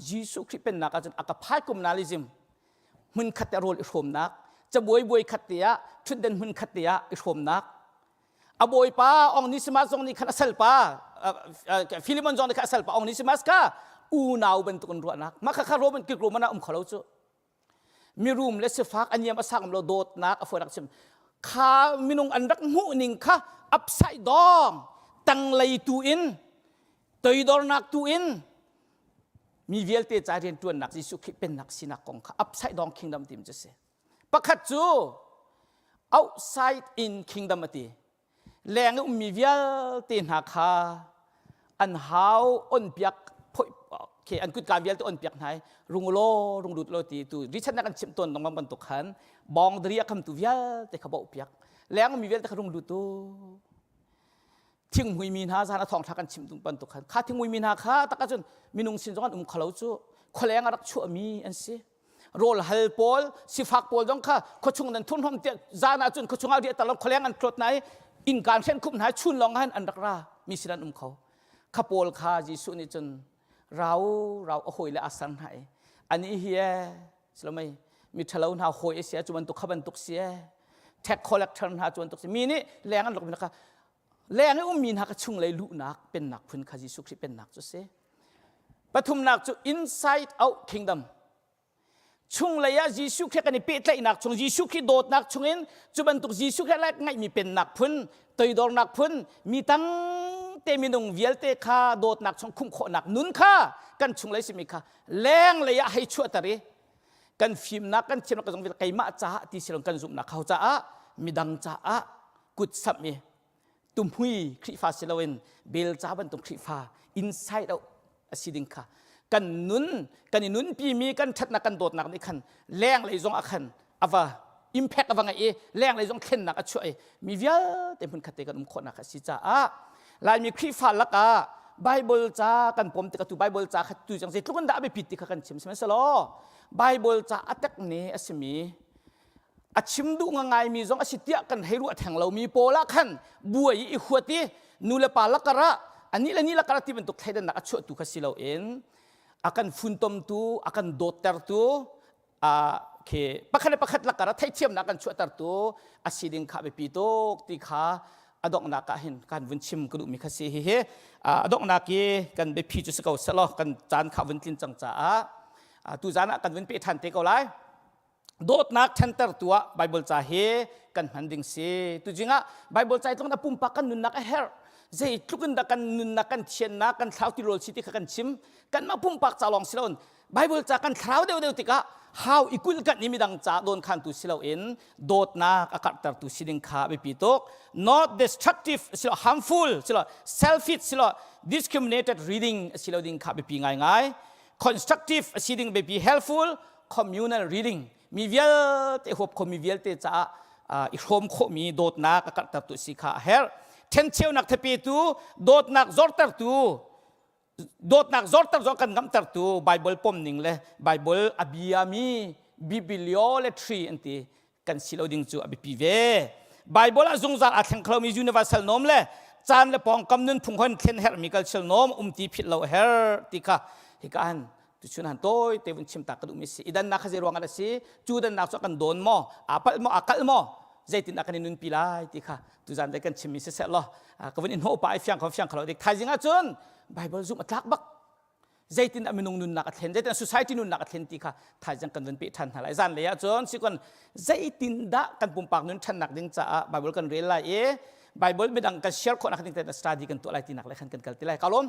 ยิสุคริเป็นหนักอาจารย์อากาพายกุมนาลิซิมมันขัดแต่โรลอิสโมนักจะบวยขัดเตียชุดเด่นมันขัดเตียอิสโมนักอาโบยปาองนิสมาจงนี่ขัดเซลปาฟิลิปมอนจงนี่ขัดเซลปาองนิสมาสกาอูนาวเป็นตุกันรัวนักมาข้าโรมันกิกรูมันน่ะขลุ่จูมีรูมเลสฟักอันยามสังเราโดดนักอฟรักชิมข้ามินุงอันรักหูนิงข้าอัพไซด์ดองตั้งไลตูอินต ตัวดอร์นักตัวอินมีเวลเตจาเรียนตัวนักยิสุขิเป็นนักสินักกองข้า upside down kingdom ติมจะเสปักขัดจู outside in kingdom ติแรงมีเวลเตนักข้าอันหาวอันเปียกเคอันกุดการเวลตัวอันเปียกไหนรุงโลรุงดูดโลตีตัวริชันนักกันชิมตัวน้องมันบรรทุกขันบองเดียคำตัวเวลแต่เขาบอกเปียกแรงมีเวลแต่เขารุงดูตัวทิ้งหุยมีนาจานทองทักกันชิมตุงปันตุกันข้าทิ้งหุยมีนาข้าตะกันจนมีนุ่งสินจงขลุ่จูขแรงรักชั่วมีอันสิโรลฮัลโพลสิฟักโพลจงข้าขชุงนั้นทุนหอมเตียจานาจนขชุงเอาเดียตลอดขแรงอันคลดไหนอินการเช่นคุ้มไหนชุนลองหันอันรักรามีสินันเขาข้าโพลข้าจิสุนี่จนเราโหยและอาสันไหอันนี้เฮียสมัยมีทะเลาะหาโหยเสียจวนตุกขบันตุกเสียแท็กคอลเลกชันหาจวนตุกเสียมีนี่แรงอันหลอกมีนะคะแรงอุ้มมีนักชุ่งเลยลุนักเป็นนักพื้นข้ายิสุคริเป็นนักจุเสปฐุมนักจุ inside out kingdom ชุ่งเลยยิสุคริกันนี่เปิดเลยนักชุ่งยิสุคริโดดนักชุ่งอินจุบันตุกยิสุคริแรกไงมีเป็นนักพื้นตัวดอร์นักพื้นมีตั้งเตมีนงเวลเตข้าโดดนักชุ่งคุ้มขอนักนุนข้ากันชุ่งเลยสิมีข้าแรงเลยให้ชั่วตารีกันฟิล์มนักกันเชื่อมกันตรงวิลไกมาจ้าที่สิลงกันซุ่มนักเขาจ้ามีดังจ้ากุดสับมีตุมหุยคริฟาสิลาวินเบลจ้าบันตุมคริฟาอินไซด์เอาสิดิงค่ะกันนุนปีมีกันชัดนักกันโดดนักนี่คันแรงเลยจงอาคันอว่าอิมแพคอว่าไงแรงเลยจงเข็นนักช่วยมีเวลเต็มพื้นขัดเตกันคนนักสิจ้าลายมีคริฟาลักอะไบเบิลจ้ากันผมติกตูไบเบิลจ้าขัดตุจังสิทุกคนด่าไปผิดติกันชิมใช่ไหมสโลไบเบิลจ้าอัตตักเนอสมีอาชิมดูง่ายมีจงอาศิเตียกันให้รู้แทงเรามีโปละขันบัวอีขวดที่นูเลปาลักกระอันนี้และนี่ลักกระที่เป็นตุกไทยดันนักชั่วตุกสิเราเองakan funtom tu akan doter tu ke pakhat la kara thai thiam na kan chuatar tu asiding kha be pitok ti kha adok na ka hin kan vunchim ku mi kha se he adok na ki kan be phi chu sakau salo kan chan kha vuntlin chang cha tu jana kan vun pe than te ko lai dot nak thantar tua bible cha he kan handing se tu jinga bible cha tong na pumpa kan nun nak her zai tukun da kan nun na kan thien na kan thau ti rol city kan chim kan ma pumpak cha long silon bible cha kan thau deu tika how ikul kan nimidang cha don khan tu silo in dot na akatar tu siding kha be pitok not destructive silo harmful silo selfish silo discriminated reading silo ding kha be pi ngai constructive siding be be helpful communal reading mi vial te hop ko mi vial te cha I hom kho mi dot na akatar tu sikha her ten cheu nak tepi tu dot nak zortar tu dot nak zortar zokan ngamtar tu bible pom ning le bible abiami bibliolatry anti kan siloding chu abi pive bible azung zar atheng khlo mi universal nom le chan le pong kam nun phung hon khen her mi kal chel nom ti phit lo her tika hikan tu chunan toy te bun chim ta ka du mi si idan na khazi ronga si chu dan nak so kan don mo apal mo akal mo zaitin akan nun pilai tika tu zan de kan chimi se lo ka wen in ho pa fyang khom fyang khalo dik thai jinga chun bible zum atlak bak zaitin aminung nun nak thlen zaitin society nun nak thlen tika thai jang kan wen pe than halai zan le ya chun sikon zaitin da kan pumpak nun than nak ding cha bible kan rel lai bible bedang kan share ko nak ding ta study kan to lai tinak lai kan kal tilai kalom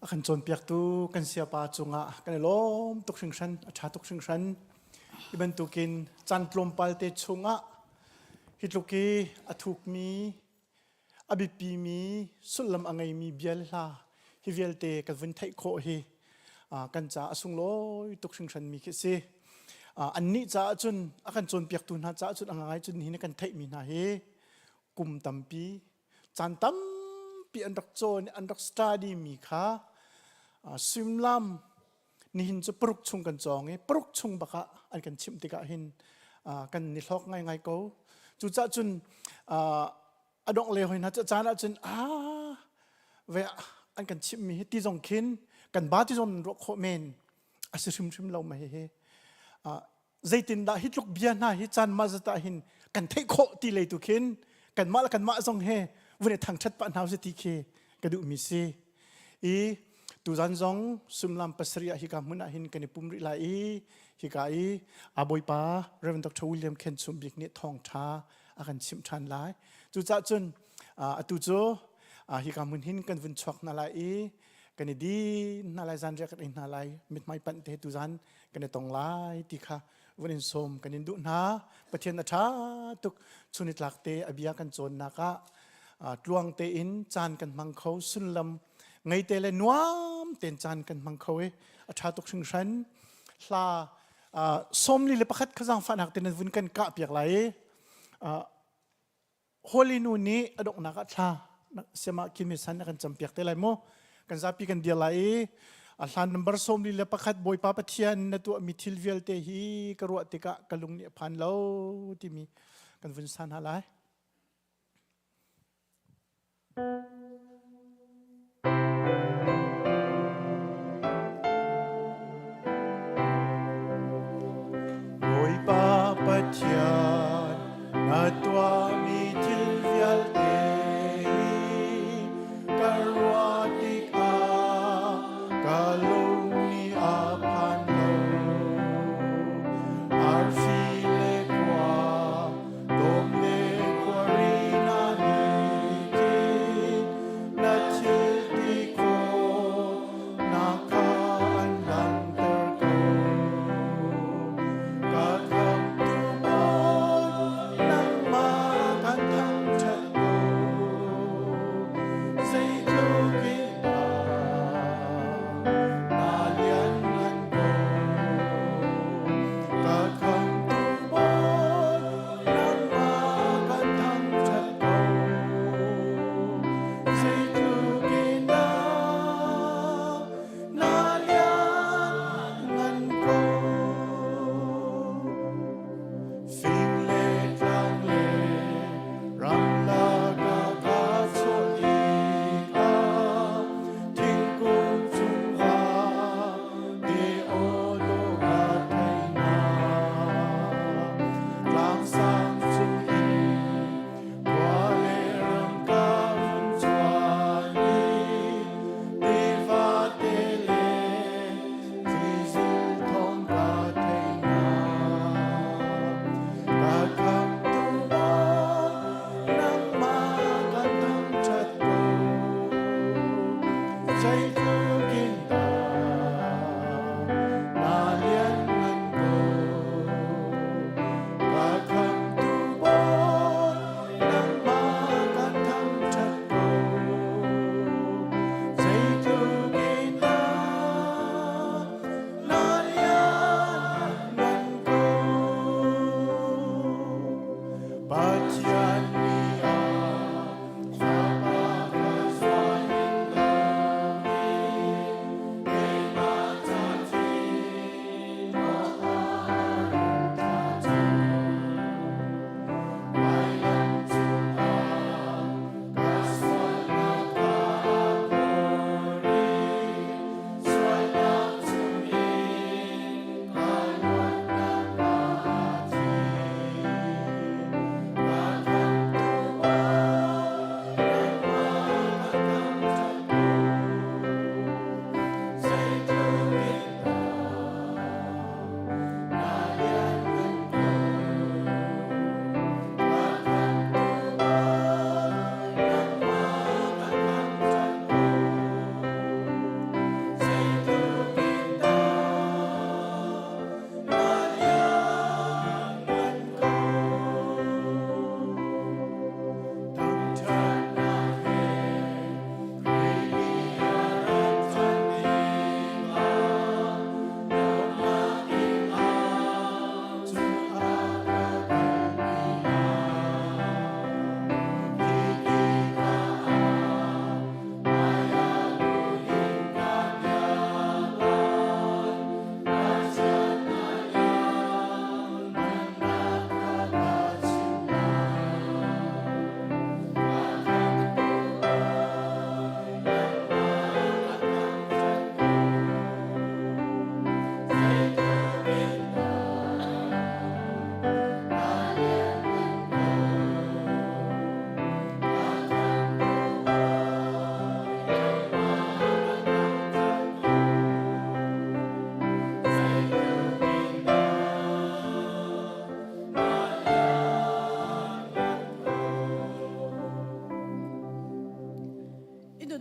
akan chon piak tu kan siapa chunga kan lom tuk singsan acha tuk singsan iban tukin chan tlom palte chunga hitluki athuk mi abipi mi sulam angai mi bial la hi velte kan vun thai kho hi kan cha asung loi tuk singsan mi ke se anni cha chun akan chon piak tu na cha chun angai chun hi kan thai mi na he kum tampi chan tam pi andak chon andak study mi kha simlam ni hin chu pruk chung kan chong pruk chung baka an kan chim tika hin kan ni hlok ngai ko chu cha chun adong le hoina cha chana chun ve an kan chim mi ti jong khin kan ba ti jong ro kho men asim lo ma he zaitin da hitluk bia na hi chan ma zata hin kan thei kho ti le tu khin kan ma jong he vune thang chat pa naw se ti khe ka du mi se tu zan zong sumlam pasria hi ka muna hin kan pumri lai hi kai aboi pa Reverend Dr. William Ken Sumbik ni thong tha akan sim than lai tu cha chun tu cho hi ka mun hin kan vun chok na lai kan di na lai zan rek in na lai mit mai pan te tu zan kan tong lai ti kha vunin som kan du na pathian na tha tuk chunit lak te abia kan chon na ka tluang te in chan kan mang kho sun lam ngai te le nuam ten chan kan mang kho e a tha tuk sing shan hla som li le pakhat khazang fanak ten vun kan ka piak lai holy nu ni adok na ka tha sema kimisan kan champiak te lai mo kan zapi kan dia lai alan number som li le pakhat boy pa pathian na tu mithil vel te hi karwa te ka kalung ni phan lo ti mi kan vun san halai boy pa pathian na tu mithil vel te karwa te ka kalung ni aphan lo ar fi le kwa dom le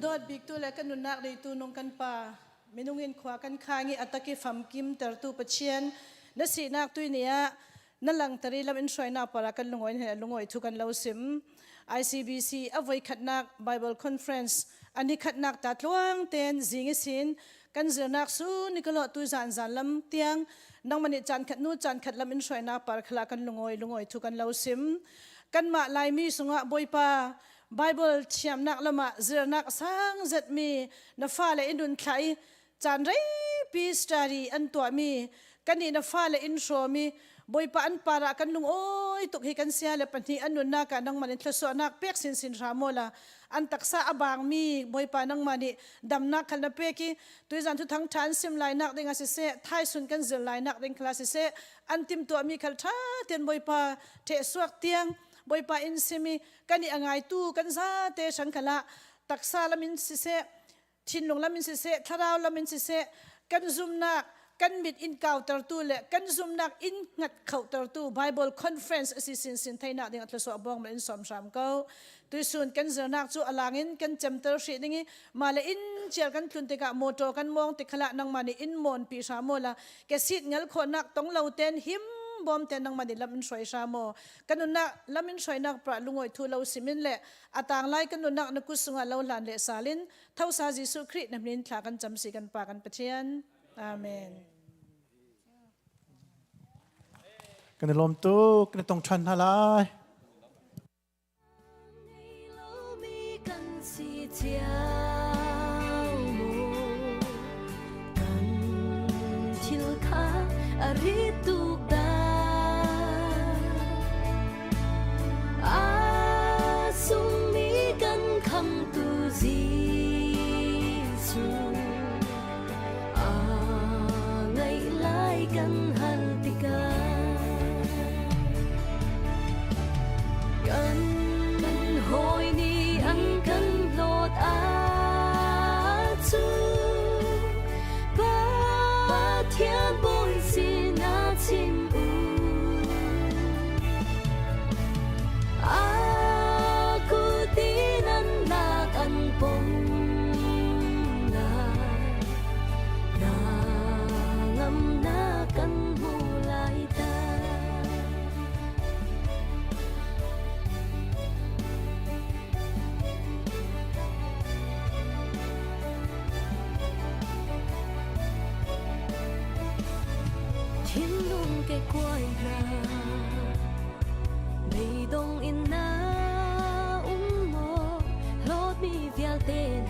ดอดบิกตัวและกันนุนักในตัวนงกันป่าไม่นุ่งเงินขวากันคางี้อัตกิฟัมกิมเตอร์ตูปเชียนนั่นสีนักตัวเนี้ยนั่นหลังตรีลำอินสวยนาปารากันลงอยเห็นลงอยทุกันเลาซิม ICBC เอาไว้ขัดนัก Bible Conference อันนี้ขัดนักตัดล่วงเต็นจิงสินกันเจอนักสู้นี่ก็เลาะตุจานลำเตียงนังมันจันขัดนู่จันขัดลำอินสวยนาปาราคลากันลงอยทุกันเลาซิมกันมาลายมีสงะบอยปาBible เชียมนักละมาเจอนักสังจัดมีนฟ้าและอินดุนไทยจานไรปีสตารีอันตัวมีกันนี่นฟ้าและอินโชมีบอยปาอันปาระกันลุงโอ้ยตุกให้กันเสียและปัญหาอันนุนนักนังมันอินทรสนักเปียกสินรามละอันตักษาอบางมีบอยปานังมันนี่ดำนักขันนับเปียกีตัวจันทุกทั้งทันซิมลายนักเด้งอาศัยเสไทยสุนกันเจอลายนักเด้งคลาสเสอันติมตัวมีขัลท่าเตียนบอยปาเทสวกเตียงบอยปาอินซิมีกันนี่อ่างไงตู้กันซาเตชันขละตักษาละมินสิเสชินลงละมินสิเสทาราวละมินสิเสกันซุมนักกันบิดอินเก่าตร์ตูเละกันซุมนักอินงัดเข่าตร์ตู Bible Conference สิสินไทยนักเดียงอัตลสอบองมาอินสอมสามเก้าตุยส่วนกันเจอนักจูอลางินกันจำเตอร์ชีดิงี้มาเลอินเชียร์กันคลุนติกะโมโตกันมองติขละนังมานีอินมอนปีสามโมละแกสิทธิ์เงลคนนักต้องเล่าเต้นหิมบอมเต้นนังมานีลำมินสวยสามโมกันนุนักลำมินสวยนักปราลุงอยทูเล่าสิมินเละอาตางไลกันนุนักนักุสุงะเล่าหลานเละสาลินเท่าซาจิสุคริตนำลินทากันจำสีกันปากันปะเทียนอาเมนกันลมตุกกันตรงชันฮาลาย กันสีเทียวโมกันทิลคาอาริตุกดาอาสุงมีกันคำตุจีสูอาไงไลกันฮัลติกากันหอยนี่อันกันโลดอาจูปาเทียบนสีนาชิมอูอากูตีนันนากันปงนางำนากันหูลายตา天空嘅歸來，未動因那烏摩，落咪fjell tên hà，